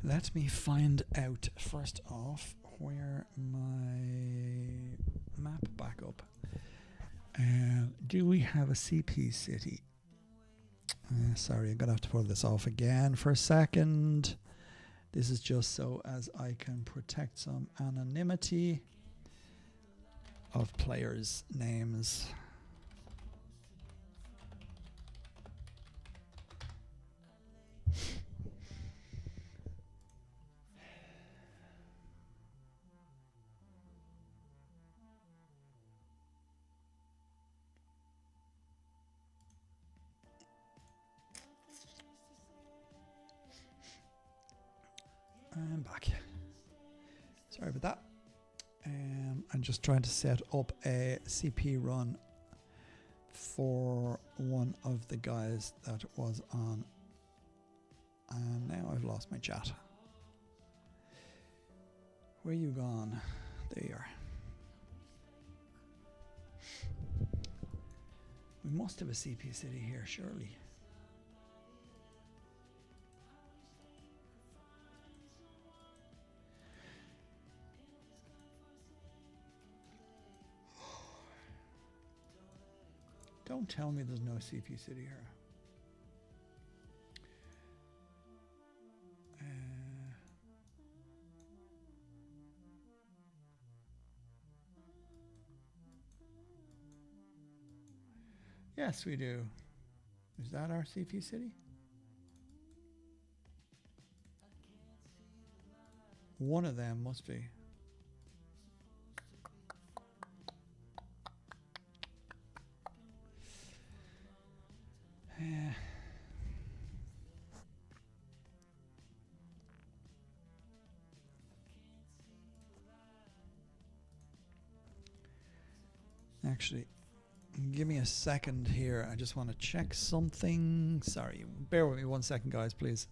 Let me find out first off where my map backup. Do we have a CP city? Sorry, I'm gonna have to pull this off again for a second. This is just so as I can protect some anonymity of players' names. I'm back. Sorry about that. I'm just trying to set up a CP run for one of the guys that was on. And now I've lost my chat. Where you gone? There you are. We must have a CP city here, surely. Don't tell me there's no CP city here. Yes, we do. Is that our CP city? One of them must be. Actually, give me a second here. I just want to check something. Sorry, bear with me 1 second, guys, please.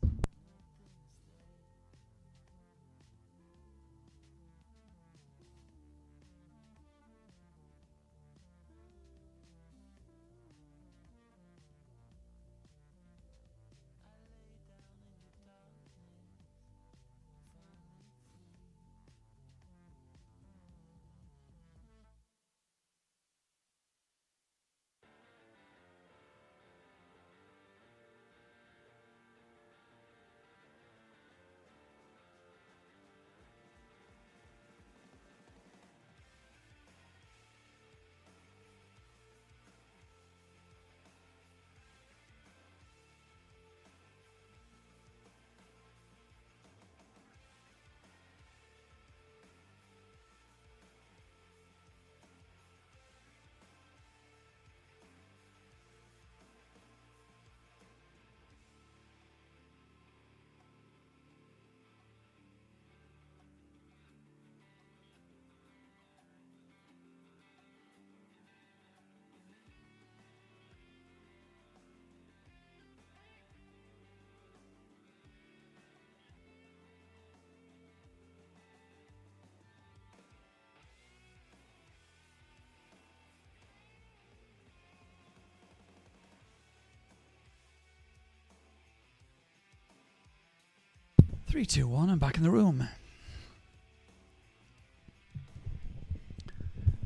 3, 2, 1, I'm back in the room.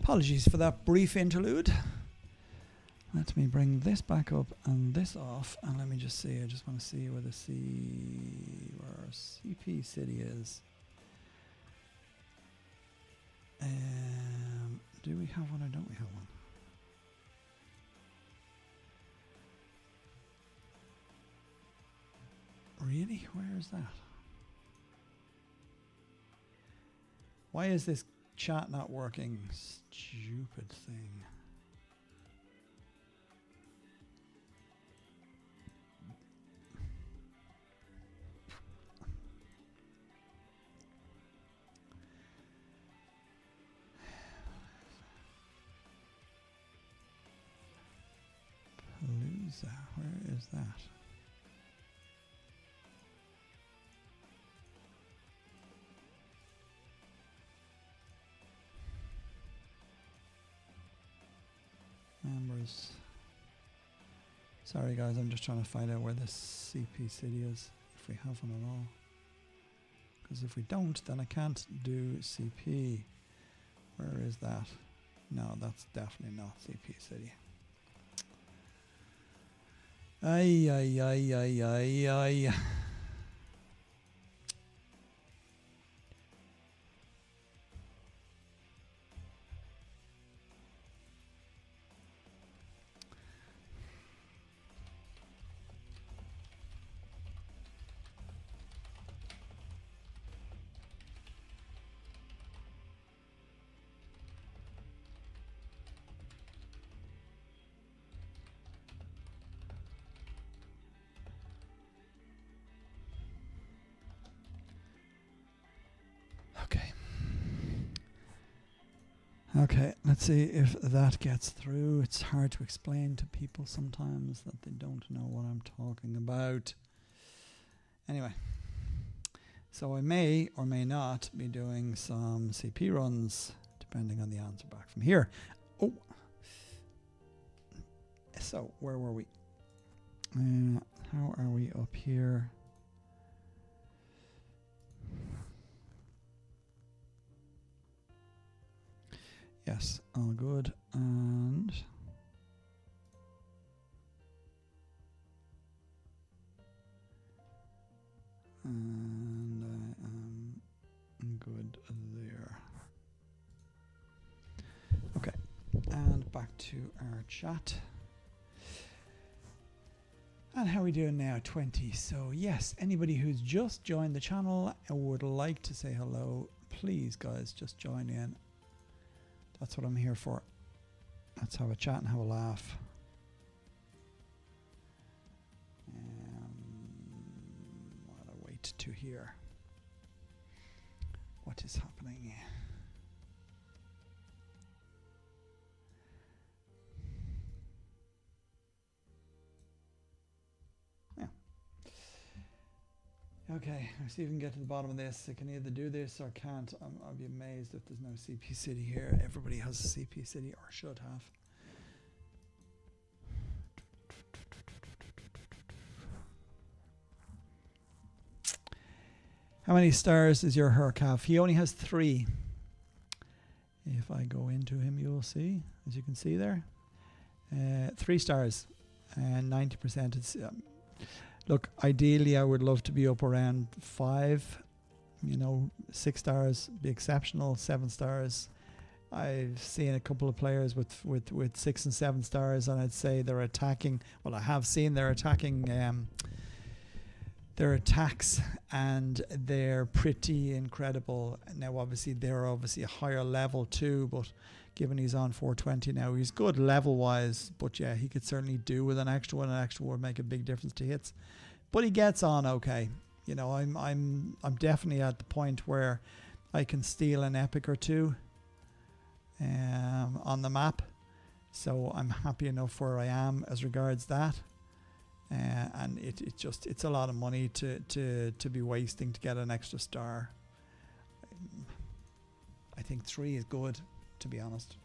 Apologies for that brief interlude. Let me bring this back up and this off, and let me just see. I just want to see where where our CP city is. Do we have one or don't we have one? Really? Where is that? Why is this chat not working? Stupid thing. Palooza, where is that? Members. Sorry guys, I'm just trying to find out where this CP city is, if we have one at all. Because if we don't, then I can't do CP. Where is that? No, that's definitely not CP city. Ay, ay, ay, ay, ay, ay. Okay, let's see if that gets through. It's hard to explain to people sometimes that they don't know what I'm talking about. Anyway, so I may or may not be doing some CP runs depending on the answer back from here. Oh, so where were we? How are we up here? Yes, all good. And I am good there. Okay, and back to our chat. And how are we doing now? 20. So yes, anybody who's just joined the channel and would like to say hello, please guys, just join in. That's what I'm here for. Let's have a chat and have a laugh. While I wait to hear what is happening. Yeah. Okay, let's see if we can get to the bottom of this. I can either do this or can't. I'll be amazed if there's no CP city here. Everybody has a CP city, or should have. How many stars is your Hurkav? He only has 3. If I go into him, you will see, as you can see there. 3 stars and 90%. It's look, ideally I would love to be up around 5. You know, 6 stars be exceptional. 7 stars. I've seen a couple of players with 6 and 7 stars, and I'd say they're attacking. Well, I have seen they're attacking their attacks, and they're pretty incredible. Now, obviously, they're obviously a higher level too, but given he's on 420 now, he's good level-wise. But yeah, he could certainly do with an extra one. An extra would make a big difference to hits. But he gets on okay. You know, I'm definitely at the point where I can steal an epic or 2 on the map. So I'm happy enough where I am as regards that. And it's a lot of money to be wasting to get an extra star. I think 3 is good, to be honest.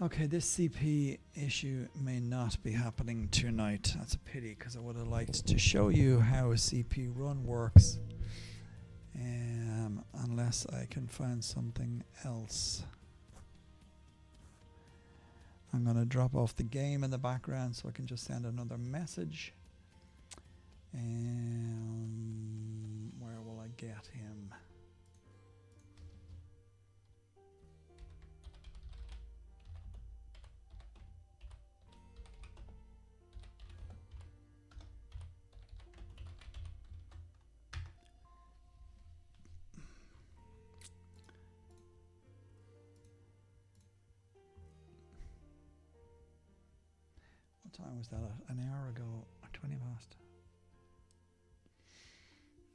Okay, this CP issue may not be happening tonight. That's a pity because I would have liked to show you how a CP run works. Unless I can find something else. I'm going to drop off the game in the background so I can just send another message. Where will I get him? What time was that? An hour ago or 20 past?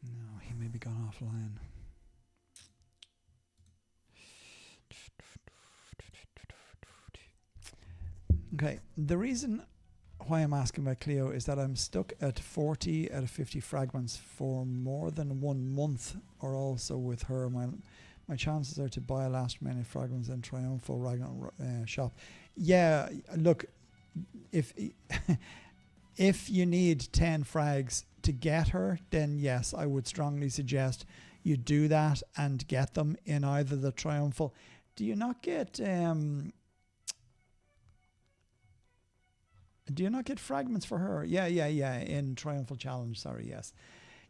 No, he may be gone offline. Okay, the reason why I'm asking about Cleo is that I'm stuck at 40 out of 50 fragments for more than 1 month, or also with her. My chances are to buy a last minute fragments in Triumphal Ragnarok shop. Yeah, look, if if you need 10 frags to get her, then yes, I would strongly suggest you do that and get them in either the Triumphal. Do you not get fragments for her? Yeah, in Triumphal Challenge, sorry,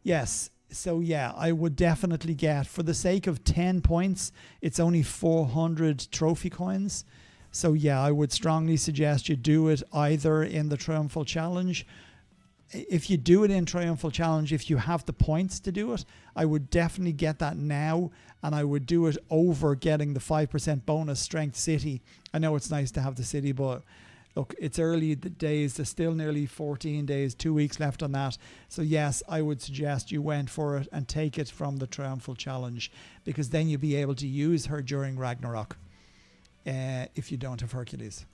yes. So yeah, I would definitely get, for the sake of 10 points, it's only 400 trophy coins. So yeah, I would strongly suggest you do it either in the Triumphal Challenge. If you do it in Triumphal Challenge, if you have the points to do it, I would definitely get that now, and I would do it over getting the 5% bonus Strength City. I know it's nice to have the city, but look, it's early days. There's still nearly 14 days, 2 weeks left on that. So yes, I would suggest you went for it and take it from the Triumphal Challenge, because then you'll be able to use her during Ragnarok if you don't have Hercules.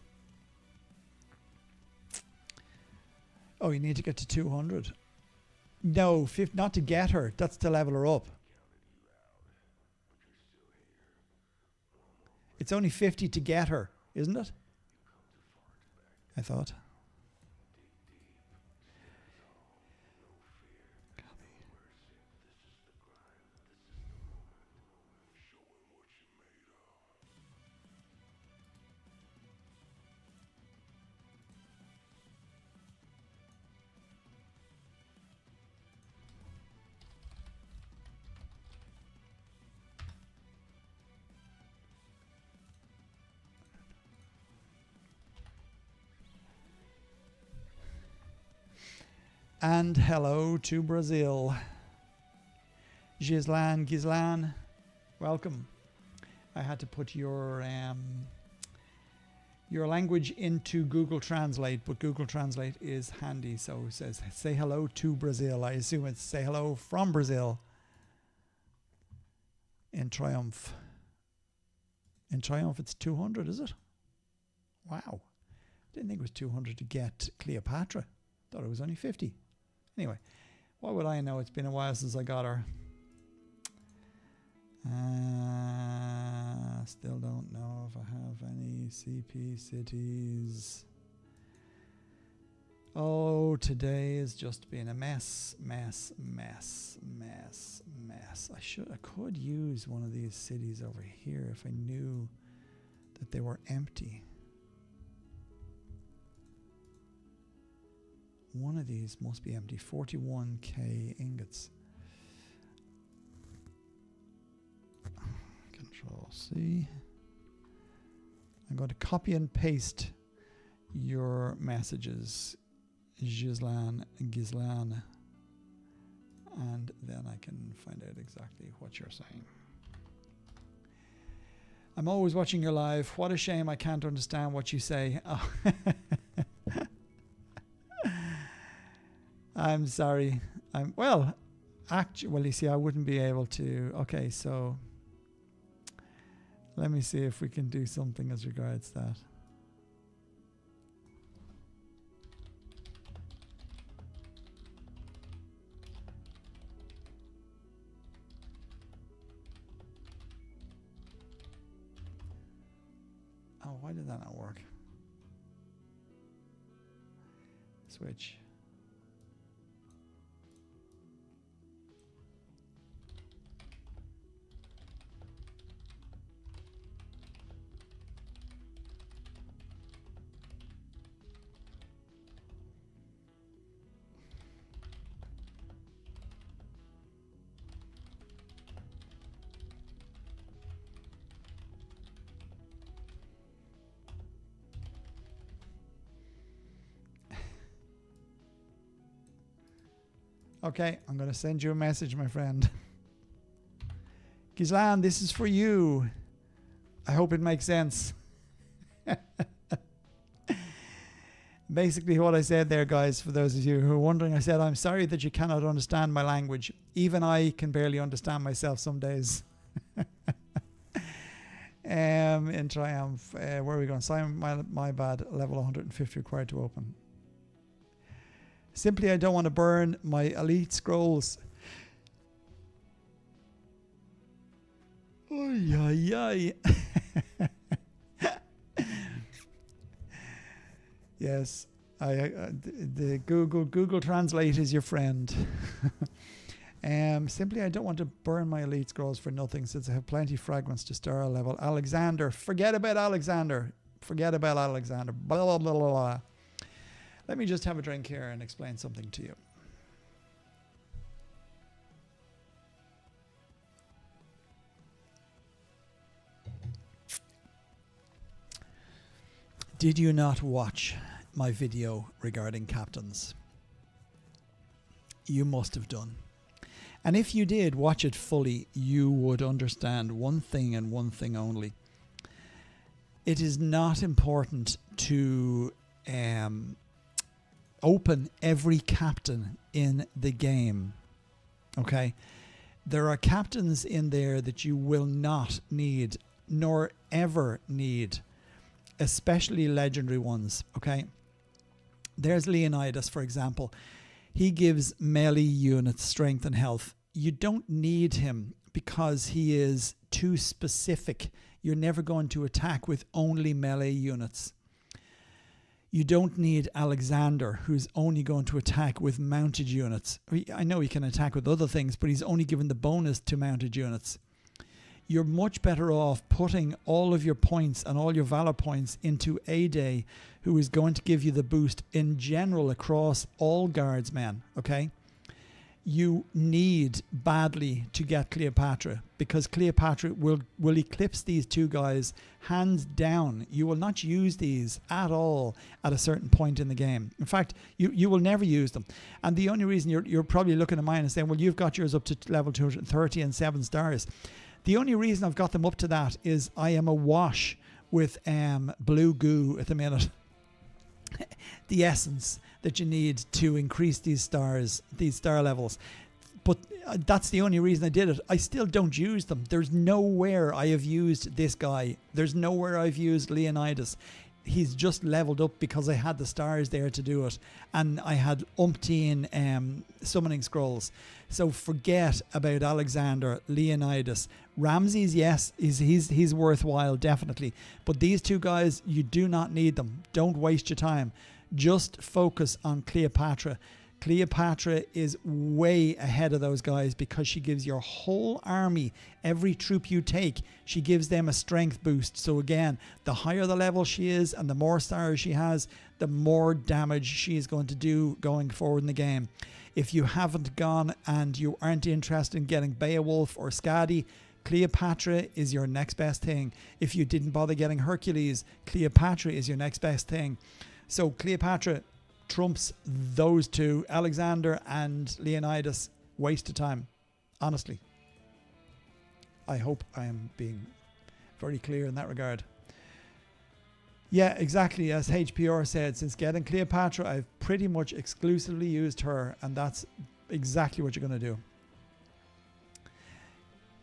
Oh, you need to get to 200. No, not to get her. That's to level her up. It's only 50 to get her, isn't it? I thought. And hello to Brazil. Gizlan, welcome. I had to put your language into Google Translate, but Google Translate is handy, so it says say hello to Brazil. I assume it's say hello from Brazil. In Triumph. In Triumph it's 200, is it? Wow. Didn't think it was 200 to get Cleopatra. Thought it was only 50. Anyway, what would I know? It's been a while since I got her. Still don't know if I have any CP cities. Oh, today has just been a mess. I could use one of these cities over here if I knew that they were empty. One of these must be empty. 41k ingots. Control C. I'm going to copy and paste your messages, Gizlan, and then I can find out exactly what you're saying. I'm always watching your live. What a shame I can't understand what you say. Oh. I'm sorry. Actually, see, I wouldn't be able to. Okay, so let me see if we can do something as regards that. Oh, why did that not work? Switch. Okay, I'm going to send you a message, my friend. Gizlan, this is for you. I hope it makes sense. Basically what I said there, guys, for those of you who are wondering, I said, I'm sorry that you cannot understand my language. Even I can barely understand myself some days. In Triumph, where are we going? Simon, my bad, level 150 required to open. Simply, I don't want to burn my elite scrolls. Oy, oy, oy. Yes, the Google Translate is your friend. Simply, I don't want to burn my elite scrolls for nothing, since I have plenty of fragments to star level. Alexander, forget about Alexander. Forget about Alexander. Blah, blah, blah, blah, blah. Let me just have a drink here and explain something to you. Did you not watch my video regarding captains? You must have done. And if you did watch it fully, you would understand one thing and one thing only. It is not important to open every captain in the game. Okay? There are captains in there that you will not need, nor ever need, especially legendary ones. Okay? There's Leonidas, for example. He gives melee units strength and health. You don't need him because he is too specific. You're never going to attack with only melee units. You don't need Alexander, who's only going to attack with mounted units. I know he can attack with other things, but he's only given the bonus to mounted units. You're much better off putting all of your points and all your valor points into A-Day, who is going to give you the boost in general across all guardsmen, okay? You need badly to get Cleopatra, because Cleopatra will eclipse these two guys hands down. You will not use these at all at a certain point in the game. In fact, you will never use them. And the only reason you're probably looking at mine and saying, well, you've got yours up to level 230 and 7 stars. The only reason I've got them up to that is I am awash with blue goo at the minute. The essence that you need to increase these star levels. But that's the only reason I did it. I still don't use them. There's nowhere I have used this guy. There's nowhere I've used Leonidas. He's just leveled up because I had the stars there to do it, and I had umpteen summoning scrolls. So forget about Alexander, Leonidas. Ramses, yes, he's worthwhile, definitely. But these two guys, you do not need them. Don't waste your time. Just focus on Cleopatra. Cleopatra is way ahead of those guys because she gives your whole army, every troop you take, she gives them a strength boost. So again, the higher the level she is and the more stars she has, the more damage she is going to do going forward in the game. If you haven't gone and you aren't interested in getting Beowulf or Skadi, Cleopatra is your next best thing. If you didn't bother getting Hercules, Cleopatra is your next best thing. So Cleopatra trumps those two. Alexander and Leonidas, waste of time, honestly. I hope I am being very clear in that regard. Yeah, exactly, as HPR said, since getting Cleopatra, I've pretty much exclusively used her, and that's exactly what you're going to do.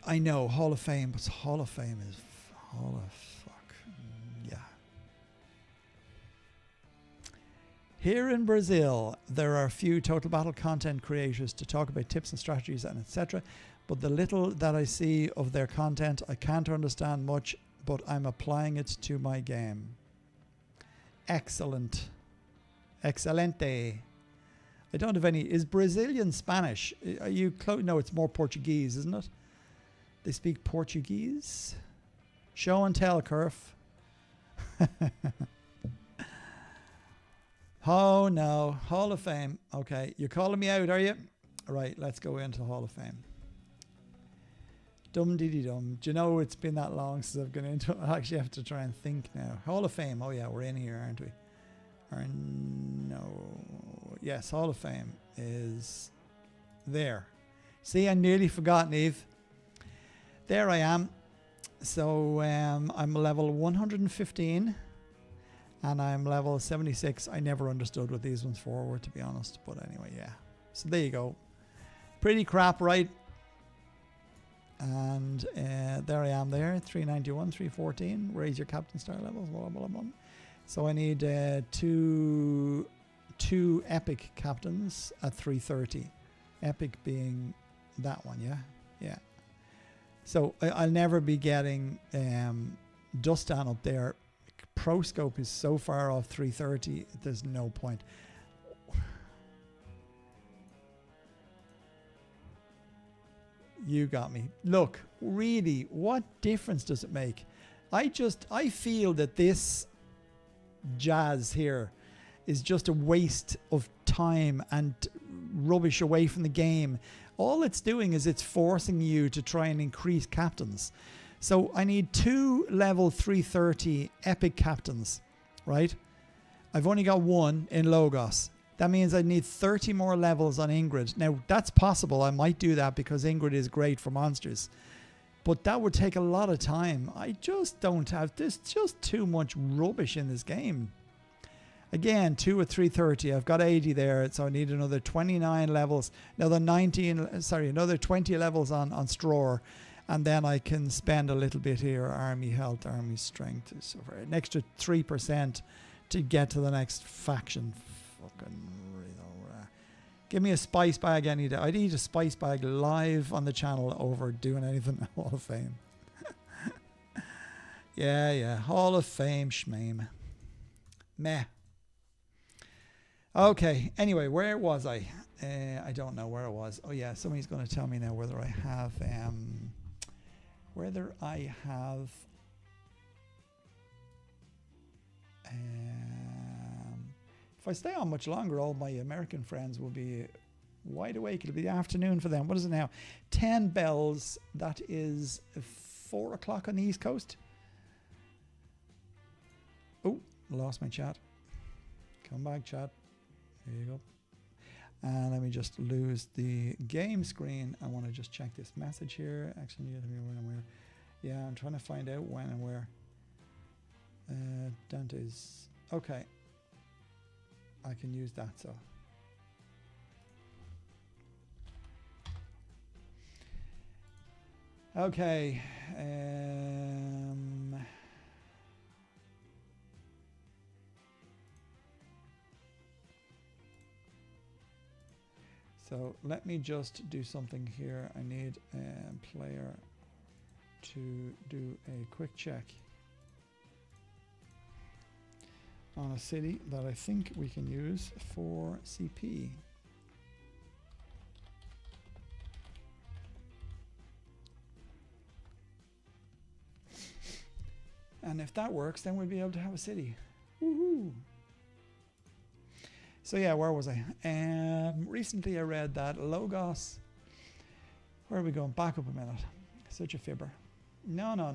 I know, Hall of Fame, but Hall of Fame is Hall of fuck. Yeah. Here in Brazil, there are a few Total Battle content creators to talk about tips and strategies and etc. But the little that I see of their content, I can't understand much, but I'm applying it to my game. Excellent. Excelente. I don't have any. Is Brazilian Spanish? Are you close? No, it's more Portuguese, isn't it? They speak Portuguese. Show and tell, Curf. Oh no, Hall of Fame. Okay, you're calling me out, are you? Right, let's go into Hall of Fame. Dum diddy dum. Do you know it's been that long since I've gone into it? I actually have to try and think now. Hall of Fame. Oh yeah, we're in here, aren't we? Or no. Yes, Hall of Fame is there. See, I nearly forgot, Eve. There I am. So I'm level 115 and I'm level 76. I never understood what these ones for were, to be honest. But anyway, yeah. So there you go. Pretty crap, right? And there I am there. 391, 314. Raise your captain star levels. Blah, blah, blah. So I need two epic captains at 330. Epic being that one, yeah? Yeah. So I'll never be getting Dustan up there. Pro Scope is so far off 330, there's no point. You got me. Look, really, what difference does it make? I feel that this jazz here is just a waste of time and rubbish away from the game. All it's doing is it's forcing you to try and increase captains. So I need 2 level 330 epic captains, right? I've only got 1 in Logos. That means I need 30 more levels on Ingrid. Now, that's possible. I might do that because Ingrid is great for monsters. But that would take a lot of time. I just don't have... There's just too much rubbish in this game. Again, 2 at 330. I've got 80 there, so I need another 29 levels. Another 20 levels on Stror. And then I can spend a little bit here. Army health, army strength. So for an extra 3% to get to the next faction. Fucking... Give me a spice bag any day. I'd eat a spice bag live on the channel over doing anything in Hall of Fame. Yeah. Hall of Fame, shmame. Meh. Okay, anyway, where was I? I don't know where I was. Oh yeah, somebody's going to tell me now whether I have... if I stay on much longer, all my American friends will be wide awake. It'll be the afternoon for them. What is it now? 10 bells. That is 4 o'clock on the East Coast. Oh, lost my chat. Come back, chat. There you go. And let me just lose the game screen. I want to just check this message here. Actually, when and where. Yeah, I'm trying to find out when and where. Dante's. Okay. I can use that, so. Okay. So let me just do something here. I need a player to do a quick check on a city that I think we can use for CP. And if that works, then we'll be able to have a city. Woohoo! So yeah, where was I? Recently I read that Logos... Where are we going? Back up a minute. Such a fibber. No. No.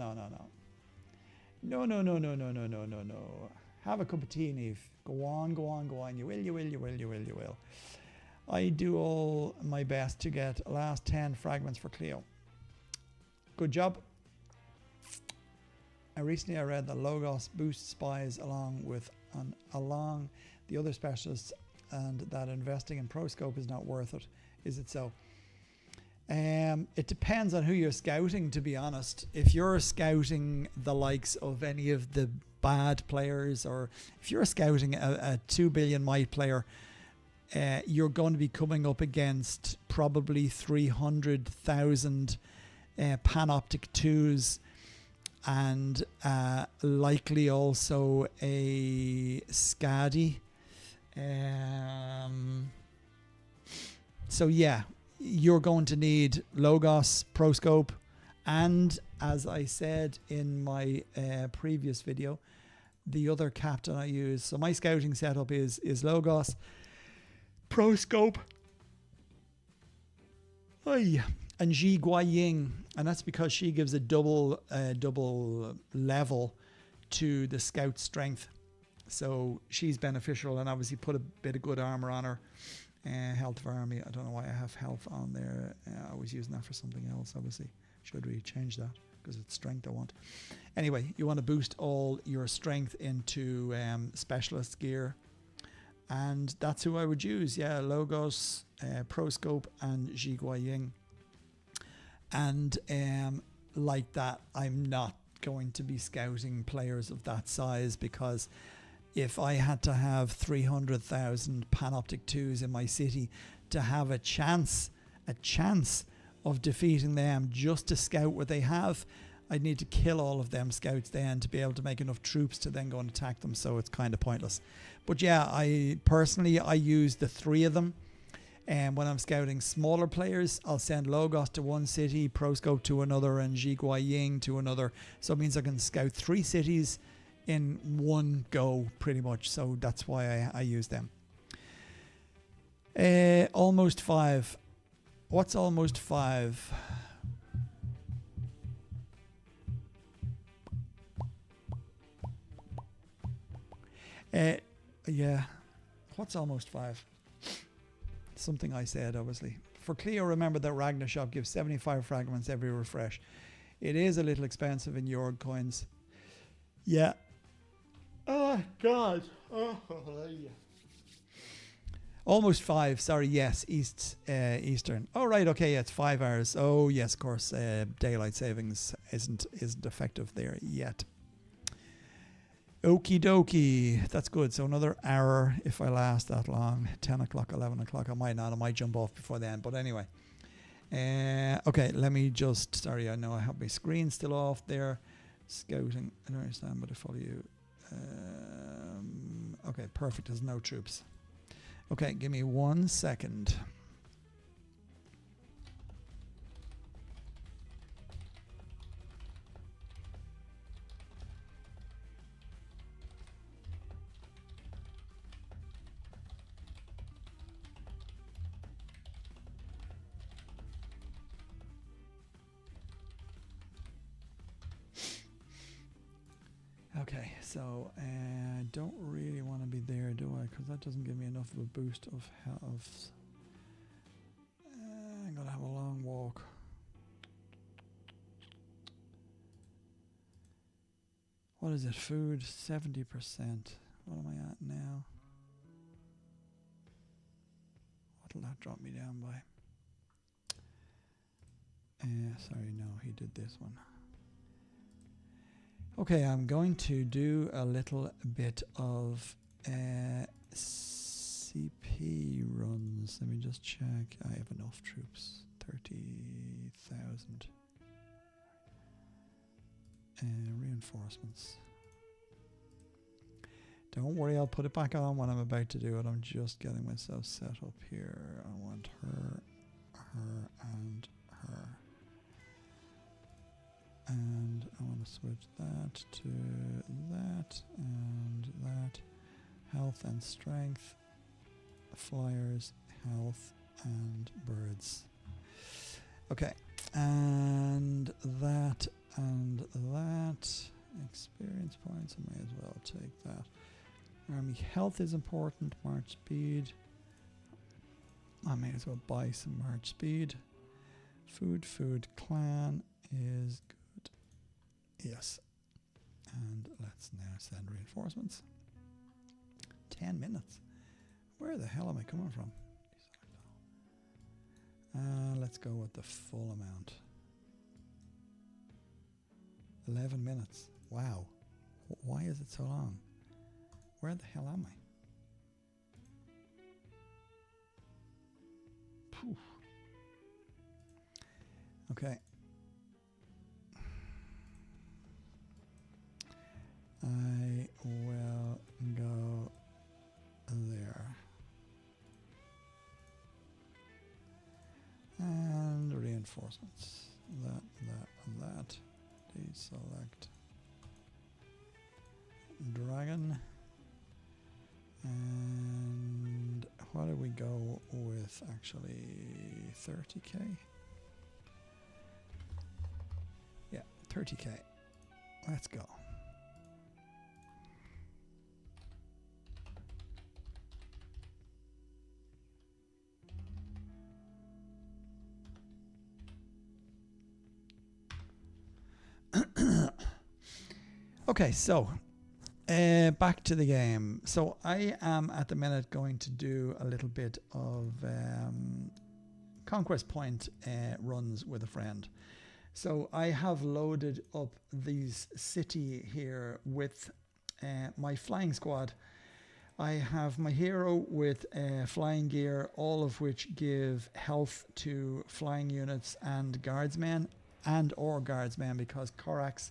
Have a cup of tea, Neve. Go on. You will. I do all my best to get last 10 fragments for Cleo. Good job. Recently I read that Logos boosts spies along the other specialists, and that investing in ProScope is not worth it. Is it so? It depends on who you're scouting, to be honest. If you're scouting the likes of any of the bad players, or if you're scouting a 2 billion might player, you're going to be coming up against probably 300,000 Panoptic 2s and likely also a Scadi. So yeah, you're going to need Logos, Proscope, and as I said in my previous video, the other captain I use. So my scouting setup is Logos, Proscope, and Ji Guaying, and that's because she gives a double level to the scout strength. So she's beneficial, and obviously put a bit of good armor on her. Health of army. I don't know why I have health on there. I was using that for something else, obviously. Should we change that? Because it's strength I want. Anyway, you want to boost all your strength into specialist gear. And that's who I would use. Yeah, Logos, Proscope, and Ji Guaying. And like that, I'm not going to be scouting players of that size, because if I had to have 300,000 Panoptic 2s in my city to have a chance of defeating them just to scout what they have, I'd need to kill all of them scouts then to be able to make enough troops to then go and attack them, so it's kind of pointless. But yeah, I personally use the 3 of them. And when I'm scouting smaller players, I'll send Logos to one city, Proscope to another, and Ji Guaying to another. So it means I can scout 3 cities in one go, pretty much. So that's why I use them. Almost 5. What's almost 5? Yeah. What's almost 5? Something I said, obviously. For Cleo, remember that Ragnarshop gives 75 fragments every refresh. It is a little expensive in Yorg coins. Yeah. Oh, God. Oh, yeah. Almost 5. Sorry, yes. Eastern. Oh, right. Okay, yeah, it's 5 hours. Oh, yes, of course. Daylight savings isn't effective there yet. Okie dokie. That's good. So another hour if I last that long. 10 o'clock, 11 o'clock. I might not. I might jump off before then. But anyway. Okay, let me just... Sorry, I know I have my screen still off there. Scouting. I don't understand, but I follow you. Okay, perfect. There's no troops. Okay, give me 1 second. Okay, so I don't really want to be there, do I? Because that doesn't give me enough of a boost of health. I'm going to have a long walk. What is it? Food, 70%. What am I at now? What'll that drop me down by? Sorry, no, he did this one. Okay, I'm going to do a little bit of CP runs. Let me just check. I have enough troops. 30,000. Reinforcements. Don't worry, I'll put it back on when I'm about to do it. I'm just getting myself set up here. I want her, and her. And I want to switch that to that and that. Health and strength. Flyers, health, and birds. Okay. And that and that. Experience points. I may as well take that. Army health is important. March speed. I may as well buy some march speed. Food, clan is good. Yes. And let's now send reinforcements. 10 minutes. Where the hell am I coming from? Let's go with the full amount. 11 minutes. Wow. Why is it so long? Where the hell am I? Poof. Okay. I will go there. And reinforcements. That, and that. Deselect. Dragon. And what do we go with actually? 30k? Yeah, 30k. Let's go. Okay, so back to the game. So I am at the minute going to do a little bit of conquest point runs with a friend. So I have loaded up these city here with my flying squad. I have my hero with flying gear, all of which give health to flying units and guardsmen, and or guardsmen, because Koraks,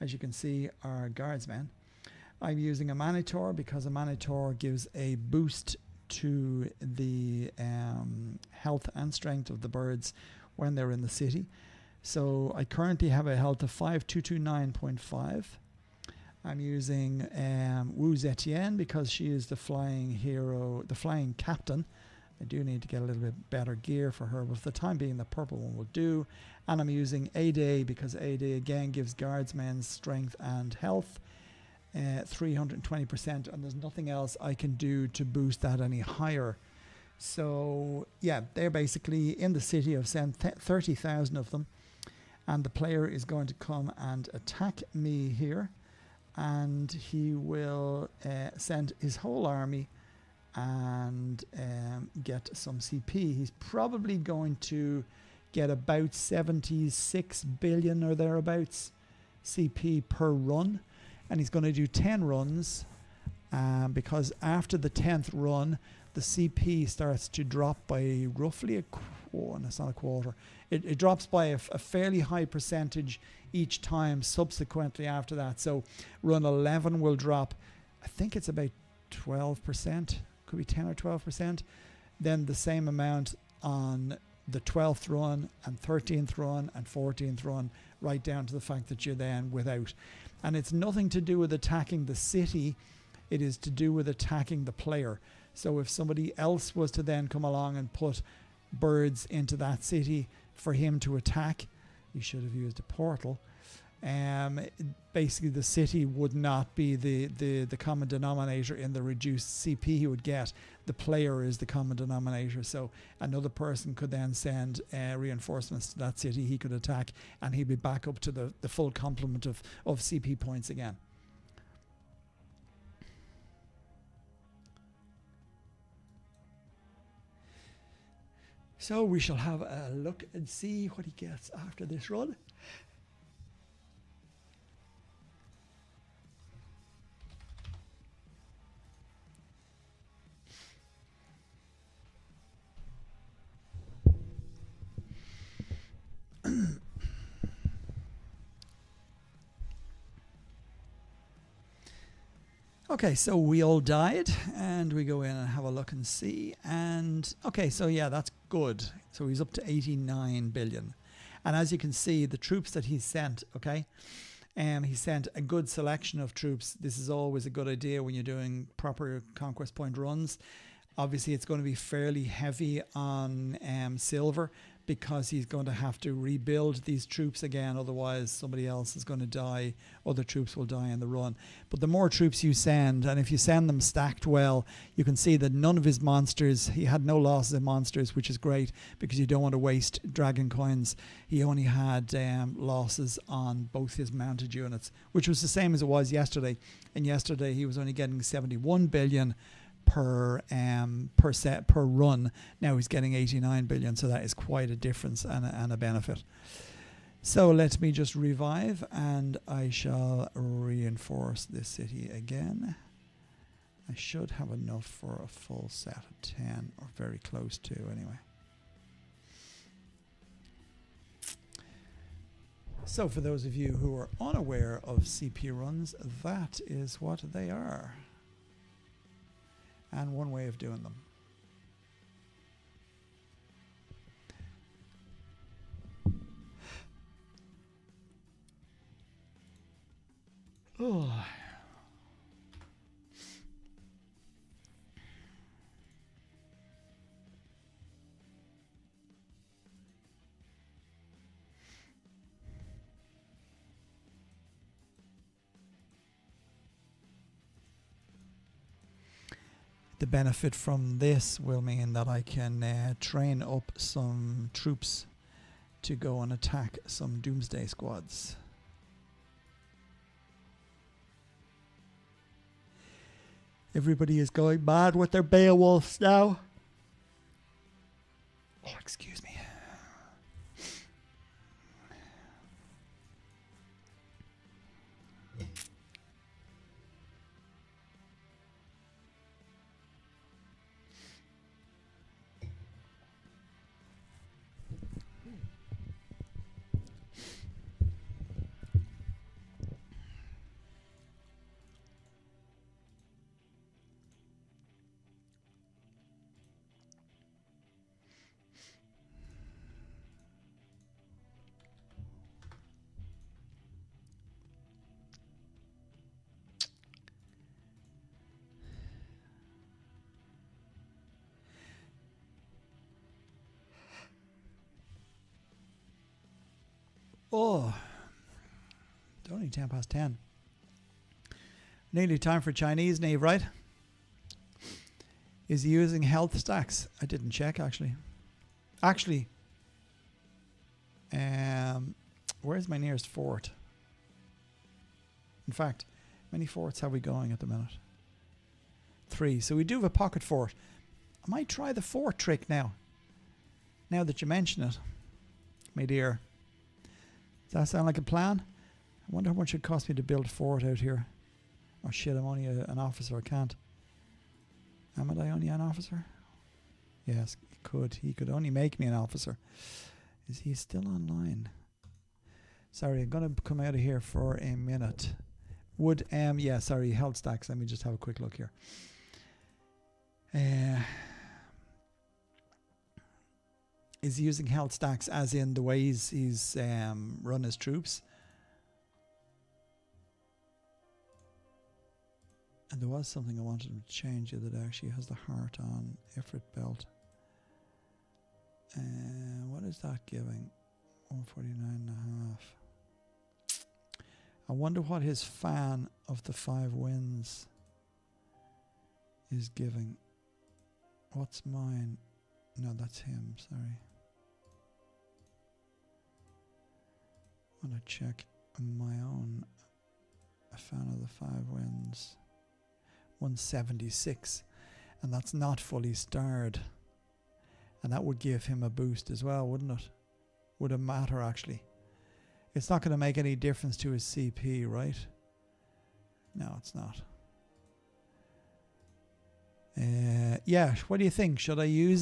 as you can see, are guardsmen. I'm using a Manitor because a Manitor gives a boost to the health and strength of the birds when they're in the city. So I currently have a health of 5229.5. I'm using Wu Zetienne because she is the flying hero, the flying captain. I do need to get a little bit better gear for her, but for the time being the purple one will do. And I'm using A-Day because A-Day again gives guardsmen strength and health, 320%, and there's nothing else I can do to boost that any higher. So yeah, they're basically in the city. I've sent 30,000 of them, and the player is going to come and attack me here, and he will send his whole army and get some CP. He's probably going to get about 76 billion or thereabouts CP per run, and he's going to do 10 runs because after the 10th run the CP starts to drop by roughly a quarter. It's not a quarter. It drops by a fairly high percentage each time subsequently after that. So run 11 will drop, I think it's about 12%, could be 10 or 12%. Then the same amount on the 12th run and 13th run and 14th run, right down to the fact that you're then without. And it's nothing to do with attacking the city, it is to do with attacking the player. So if somebody else was to then come along and put birds into that city for him to attack, you should have used a portal. Basically the city would not be the common denominator in the reduced CP he would get. The player is the common denominator. So another person could then send reinforcements to that city he could attack, and he'd be back up to the full complement of CP points again. So we shall have a look and see what he gets after this run. Okay, so we all died, and we go in and have a look and see. And okay, so yeah, that's good. So he's up to 89 billion. And as you can see, the troops that he sent, okay, he sent a good selection of troops. This is always a good idea when you're doing proper conquest point runs. Obviously, it's going to be fairly heavy on silver, because he's going to have to rebuild these troops again. Otherwise, somebody else is going to die. Other troops will die in the run. But the more troops you send, and if you send them stacked well, you can see that none of his monsters, he had no losses in monsters, which is great because you don't want to waste dragon coins. He only had losses on both his mounted units, which was the same as it was yesterday. And yesterday he was only getting 71 billion per run. Now he's getting 89 billion, so that is quite a difference and a benefit. So let me just revive, and I shall reinforce this city again. I should have enough for a full set of 10, or very close to anyway. So for those of you who are unaware of CP runs, that is what they are. And one way of doing them. Oh. The benefit from this will mean that I can train up some troops to go and attack some doomsday squads. Everybody is going mad with their Beowulfs now. Oh, excuse me. Oh, it's only 10 past 10. Nearly time for Chinese, Neve, right? Is he using health stacks? I didn't check, actually. Where's my nearest fort? In fact, how many forts have we going at the minute? 3. So we do have a pocket fort. I might try the fort trick now. Now that you mention it, my dear. Does that sound like a plan? I wonder how much it cost me to build a fort out here. Oh shit, I'm only an officer. I can't. Am I only an officer? Yes, he could. He could only make me an officer. Is he still online? Sorry, I'm going to come out of here for a minute. Yeah, sorry, health stacks. Let me just have a quick look here. Is he using health stacks as in the way he's run his troops? And there was something I wanted him to change the other day. She has the heart on Ifrit belt. What is that giving? 149.5. I wonder what his fan of the 5 winds is giving. What's mine? No, that's him. Sorry. I want to check my own. A fan of the 5 winds. 176. And that's not fully starred. And that would give him a boost as well, wouldn't it? Would it matter, actually? It's not going to make any difference to his CP, right? No, it's not. Yeah, what do you think? Should I use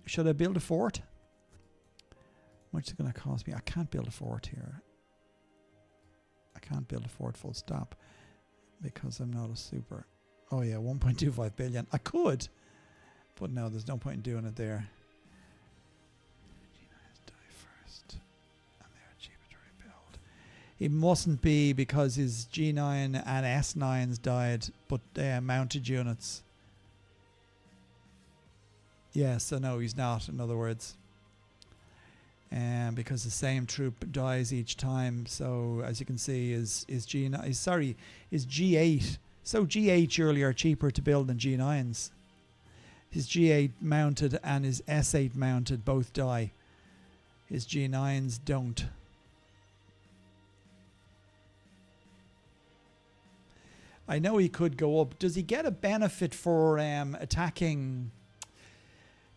should I build a fort? How much is it going to cost me? I can't build a fort here. I can't build a fort full stop because I'm not a super. Oh yeah, 1.25 billion. I could, but no, there's no point in doing it there. G9s die first, and they're cheaper to rebuild. It mustn't be because his G9 and S9s died, but mounted units. Yeah, so no, he's not, in other words. Because the same troop dies each time. So as you can see, is G8. So G8 surely are cheaper to build than G9s. His G8 mounted and his S8 mounted both die. His G9s don't. I know he could go up. Does he get a benefit for attacking?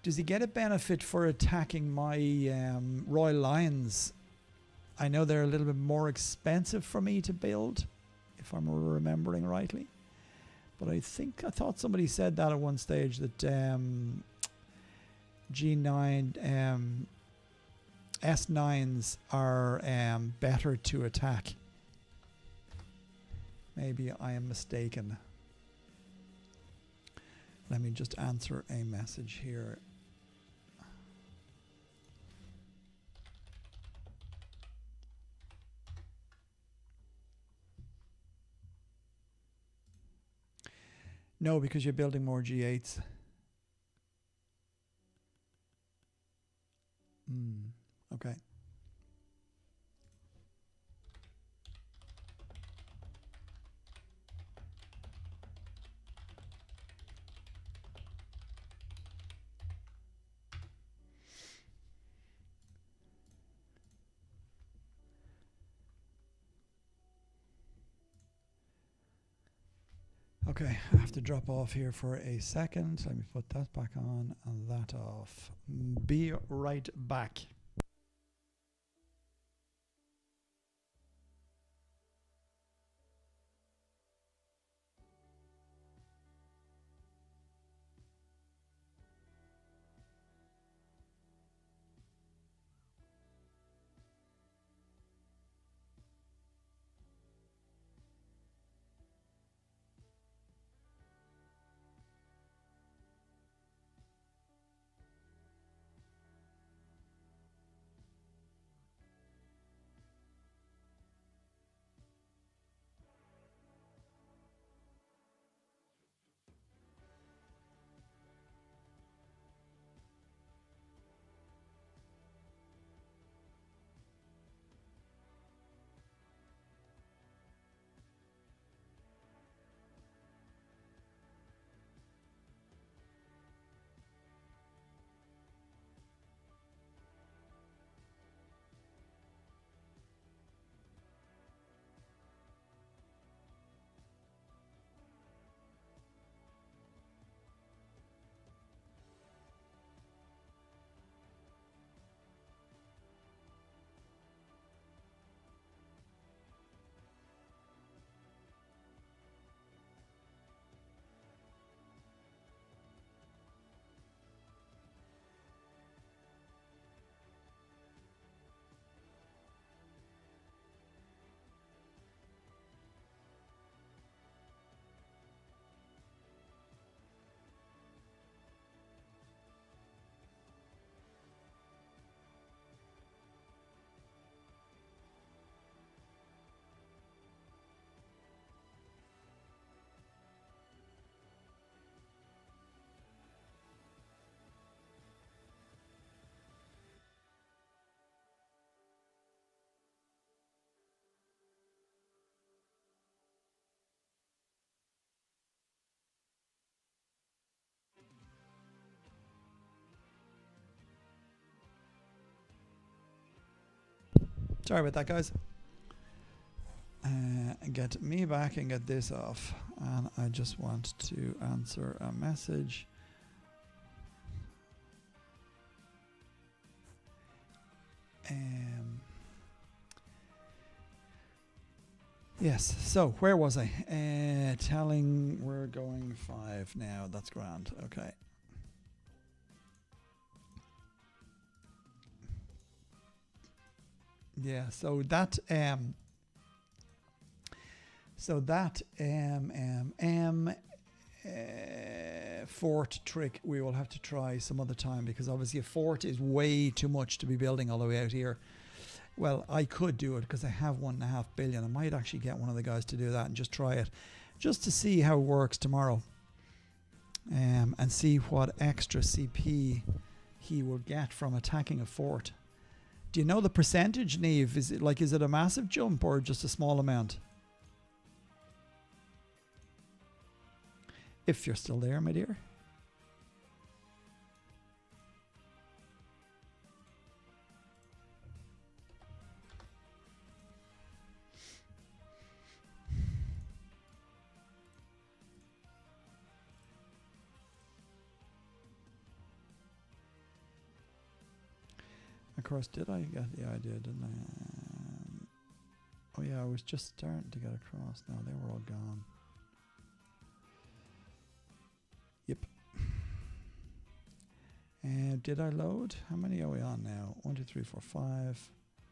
Does he get a benefit for attacking my Royal Lions? I know they're a little bit more expensive for me to build, if I'm remembering rightly. But I thought somebody said that at one stage, that G9 S9s are better to attack. Maybe I am mistaken. Let me just answer a message here. No, because you're building more G8s. Okay. Okay, I have to drop off here for a second. Let me put that back on and that off. Be right back. Sorry about that, guys. Get me back and get this off. And I just want to answer a message. Yes, so where was I? Telling we're going 5 now. That's grand. Okay. Yeah, so that fort trick we will have to try some other time, because obviously a fort is way too much to be building all the way out here. Well, I could do it because I have 1.5 billion. I might actually get one of the guys to do that and just try it, just to see how it works tomorrow, and see what extra CP he will get from attacking a fort. Do you know the percentage, Neve? Is it a massive jump or just a small amount? If you're still there, my dear. Of course, did I get the idea, didn't I? Oh yeah, I was just starting to get across. Now they were all gone. Yep. And did I load? How many are we on now? 1, 2, 3, 4, 5.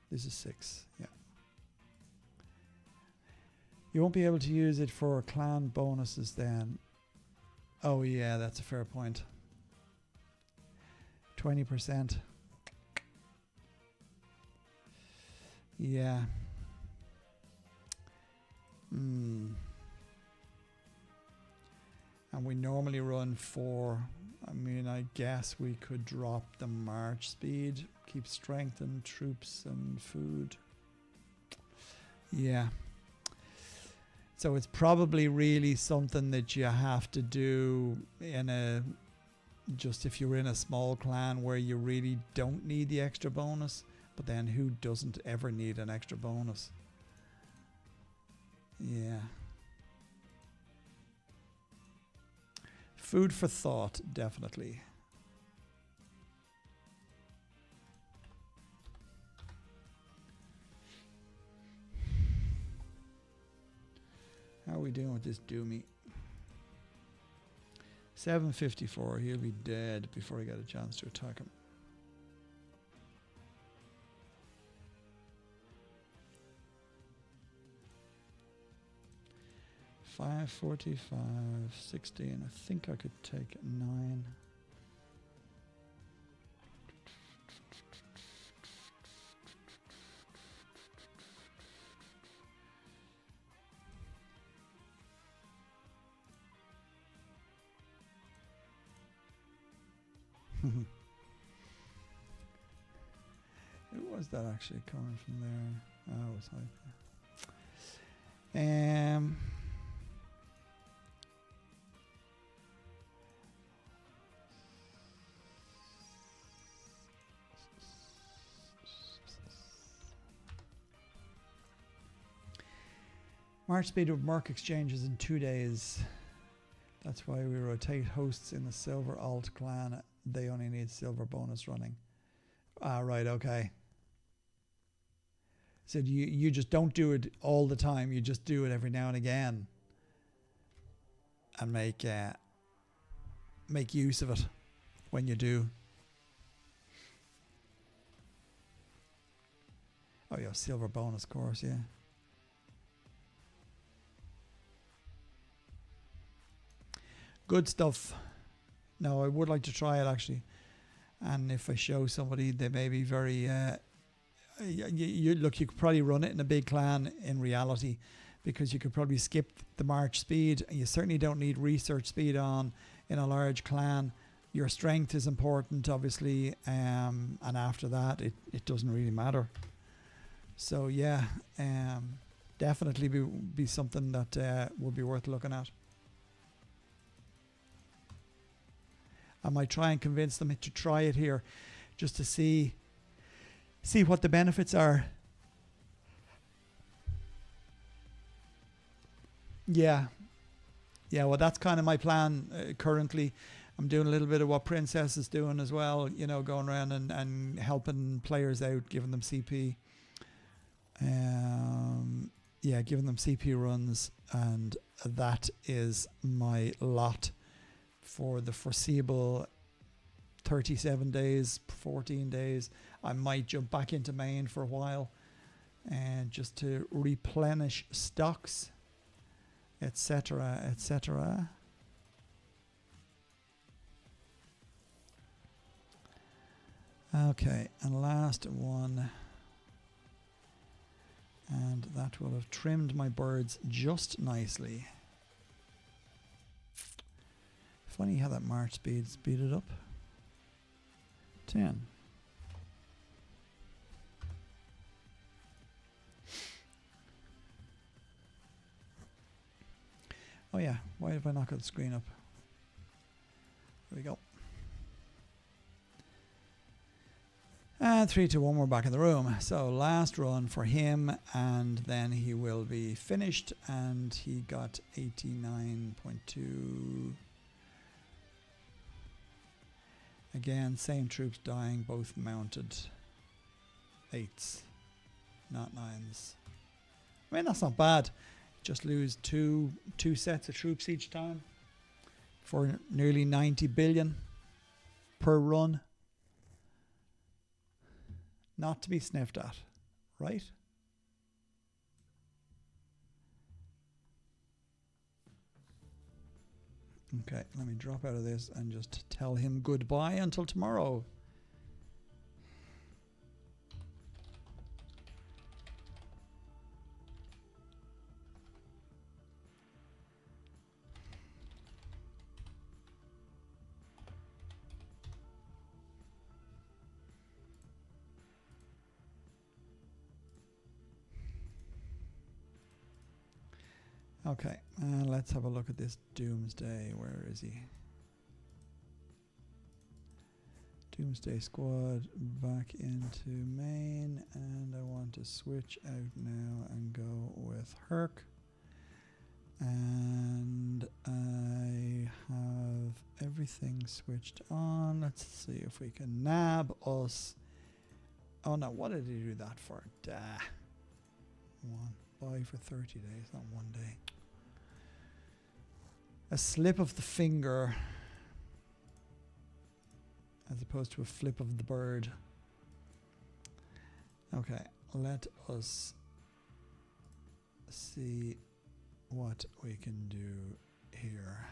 This is 6. Yeah. You won't be able to use it for clan bonuses then. Oh yeah, that's a fair point. 20%. Yeah. And we normally run 4. I mean, I guess we could drop the march speed, keep strength and troops and food. Yeah. So it's probably really something that you have to do in a, just if you're in a small clan where you really don't need the extra bonus. But then who doesn't ever need an extra bonus? Yeah. Food for thought, definitely. How are we doing with this Doomy? 754. He'll be dead before I get a chance to attack him. $5.45, 16. I think I could take 9. Who was that actually coming from there? Oh, it was like March speed of Merc exchanges in 2 days. That's why we rotate hosts in the silver alt clan. They only need silver bonus running. Ah, right, okay. So you just don't do it all the time. You just do it every now and again. And make use of it when you do. Oh yeah, silver bonus course, yeah. Good stuff. No, I would like to try it actually. And if I show somebody, they may be very... look, you could probably run it in a big clan in reality because you could probably skip the march speed. You certainly don't need research speed on in a large clan. Your strength is important, obviously, and after that, it doesn't really matter. So yeah, definitely be something that would be worth looking at. I might try and convince them to try it here just to see what the benefits are. Yeah, well, that's kind of my plan currently. I'm doing a little bit of what Princess is doing as well, you know, going around and helping players out, giving them CP. Yeah, giving them CP runs, and that is my lot for the foreseeable 37 days, 14 days. I might jump back into main for a while and just to replenish stocks, etc., etc. Okay, and last one. And that will have trimmed my birds just nicely. Funny how that march speeded up. 10. Oh yeah, why have I not got the screen up? There we go. And 3, 2, 1, we're back in the room. So last run for him, and then he will be finished, and he got 89.2. Again, same troops dying, both mounted 8s, not 9s. I mean, that's not bad. Just lose two sets of troops each time for nearly 90 billion. per run. Not to be sniffed at, right? Okay, let me drop out of this and just tell him goodbye until tomorrow. Okay, let's have a look at this Doomsday. Where is he? Doomsday squad back into main, and I want to switch out now and go with Herc. And I have everything switched on. Let's see if we can nab us. Oh no, what did he do that for? Duh. Buy for 30 days, not 1 day. A slip of the finger as opposed to a flip of the bird. Okay, let us see what we can do here.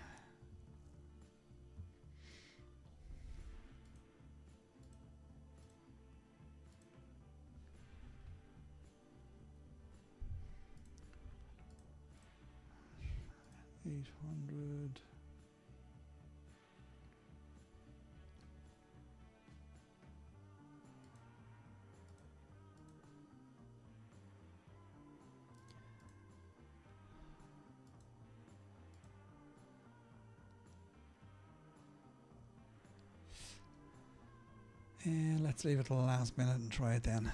$800. And let's leave it till the last minute and try it then.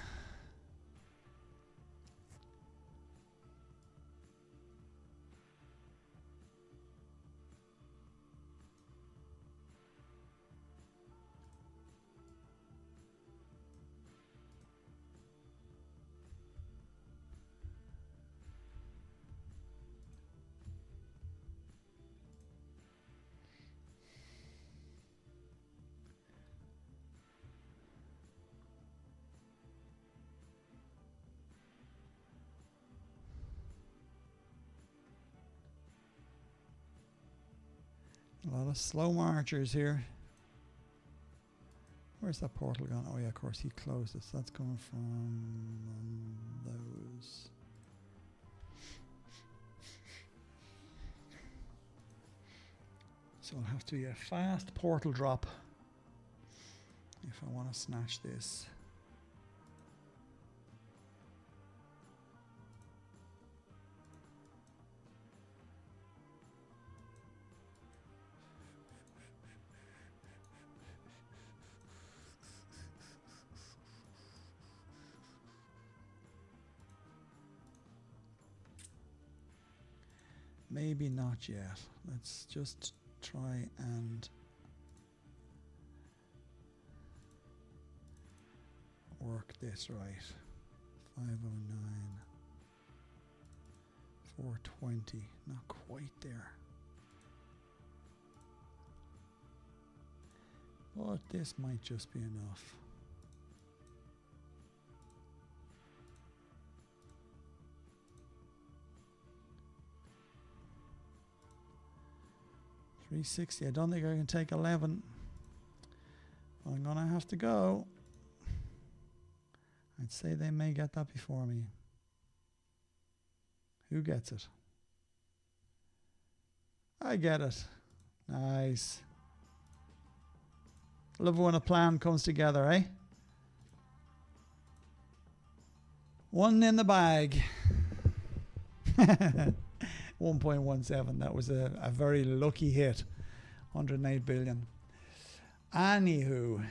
A lot of slow marchers here. Where's that portal gone? Oh yeah, of course he closed it. So that's coming from those. So it'll have to be a fast portal drop if I want to snatch this. Maybe not yet. Let's just try and work this right. 509, 420, not quite there. But this might just be enough. $360. I don't think I can take 11. I'm gonna have to go. I'd say they may get that before me. Who gets it? I get it. Nice. Love when a plan comes together, eh? One in the bag. 1.17. That was a very lucky hit. 108 billion. Anywho,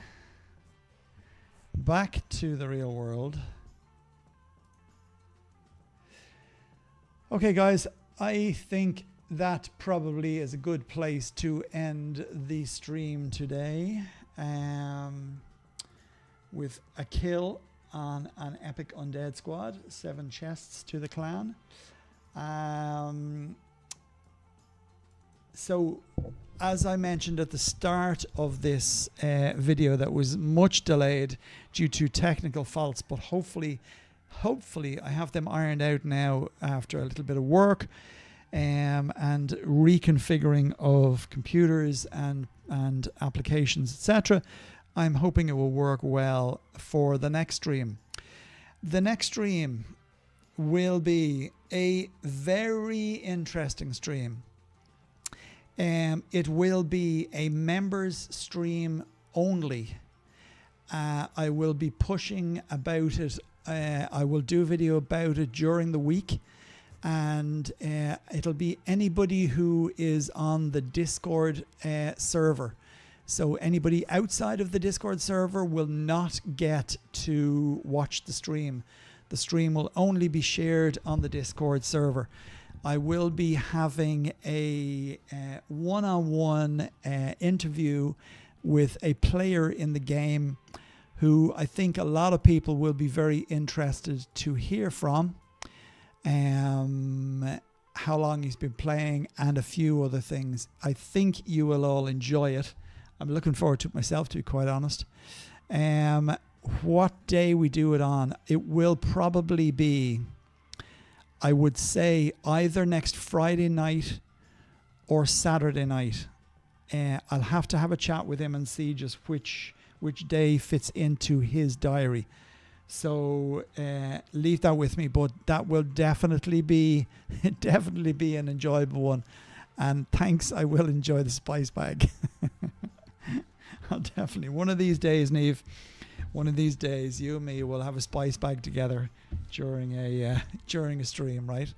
back to the real world. Okay, guys, I think that probably is a good place to end the stream today. With a kill on an epic undead squad, 7 chests to the clan. So, as I mentioned at the start of this video, that was much delayed due to technical faults, but hopefully I have them ironed out now after a little bit of work and reconfiguring of computers and applications, etc. I'm hoping it will work well for the next stream. The next stream will be a very interesting stream. It will be a members stream only. I will be pushing about it. I will do a video about it during the week, and it'll be anybody who is on the Discord server. So anybody outside of the Discord server will not get to watch the stream. The stream will only be shared on the Discord server. I will be having a one-on-one interview with a player in the game who I think a lot of people will be very interested to hear from. How long he's been playing and a few other things. I think you will all enjoy it. I'm looking forward to it myself, to be quite honest. What day we do it on? It will probably be, I would say, either next Friday night or Saturday night. I'll have to have a chat with him and see just which day fits into his diary. So leave that with me, but that will definitely be an enjoyable one. And thanks, I will enjoy the spice bag. I'll definitely, one of these days, Niamh, one of these days, you and me will have a spice bag together during a stream, right?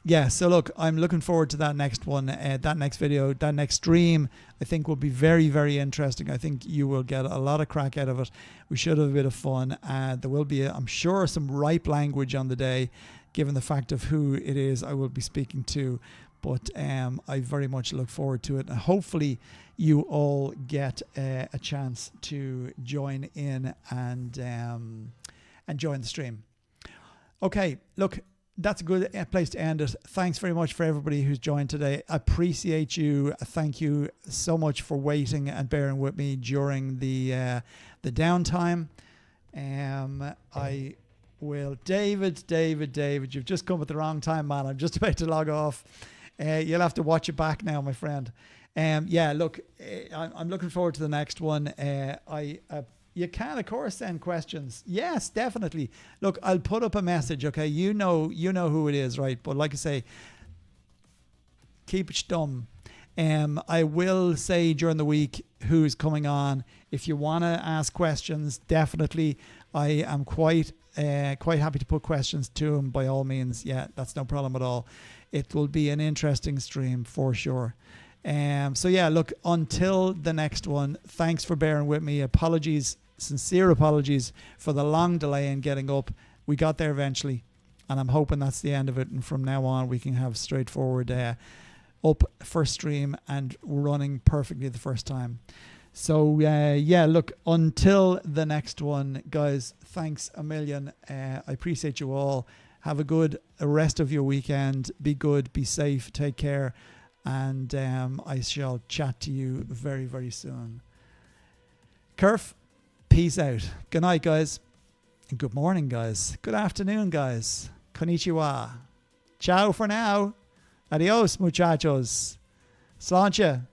Yeah, so look, I'm looking forward to that next one, that next video, that next stream. I think will be very, very interesting. I think you will get a lot of crack out of it. We should have a bit of fun. There will be, I'm sure, some ripe language on the day, given the fact of who it is I will be speaking to. But I very much look forward to it. And hopefully you all get a chance to join in and join the stream. Okay, look, that's a good place to end it. Thanks very much for everybody who's joined today. I appreciate you. Thank you so much for waiting and bearing with me during the downtime. I will, David, you've just come at the wrong time, man. I'm just about to log off. You'll have to watch it back now, my friend. Yeah, look, I'm looking forward to the next one. You can, of course, send questions. Yes, definitely. Look, I'll put up a message, okay? You know who it is, right? But like I say, keep it stum. I will say during the week who's coming on. If you want to ask questions, definitely. I am quite happy to put questions to him by all means. Yeah, that's no problem at all. It will be an interesting stream for sure. So yeah, look, until the next one, thanks for bearing with me. Apologies, sincere apologies for the long delay in getting up. We got there eventually, and I'm hoping that's the end of it. And from now on, we can have straightforward up first stream and running perfectly the first time. So yeah, look, until the next one, guys, thanks a million. I appreciate you all. Have a good rest of your weekend. Be good, be safe, take care. And I shall chat to you very, very soon. Kerf, peace out. Good night, guys. And good morning, guys. Good afternoon, guys. Konnichiwa. Ciao for now. Adios, muchachos. Sláinte.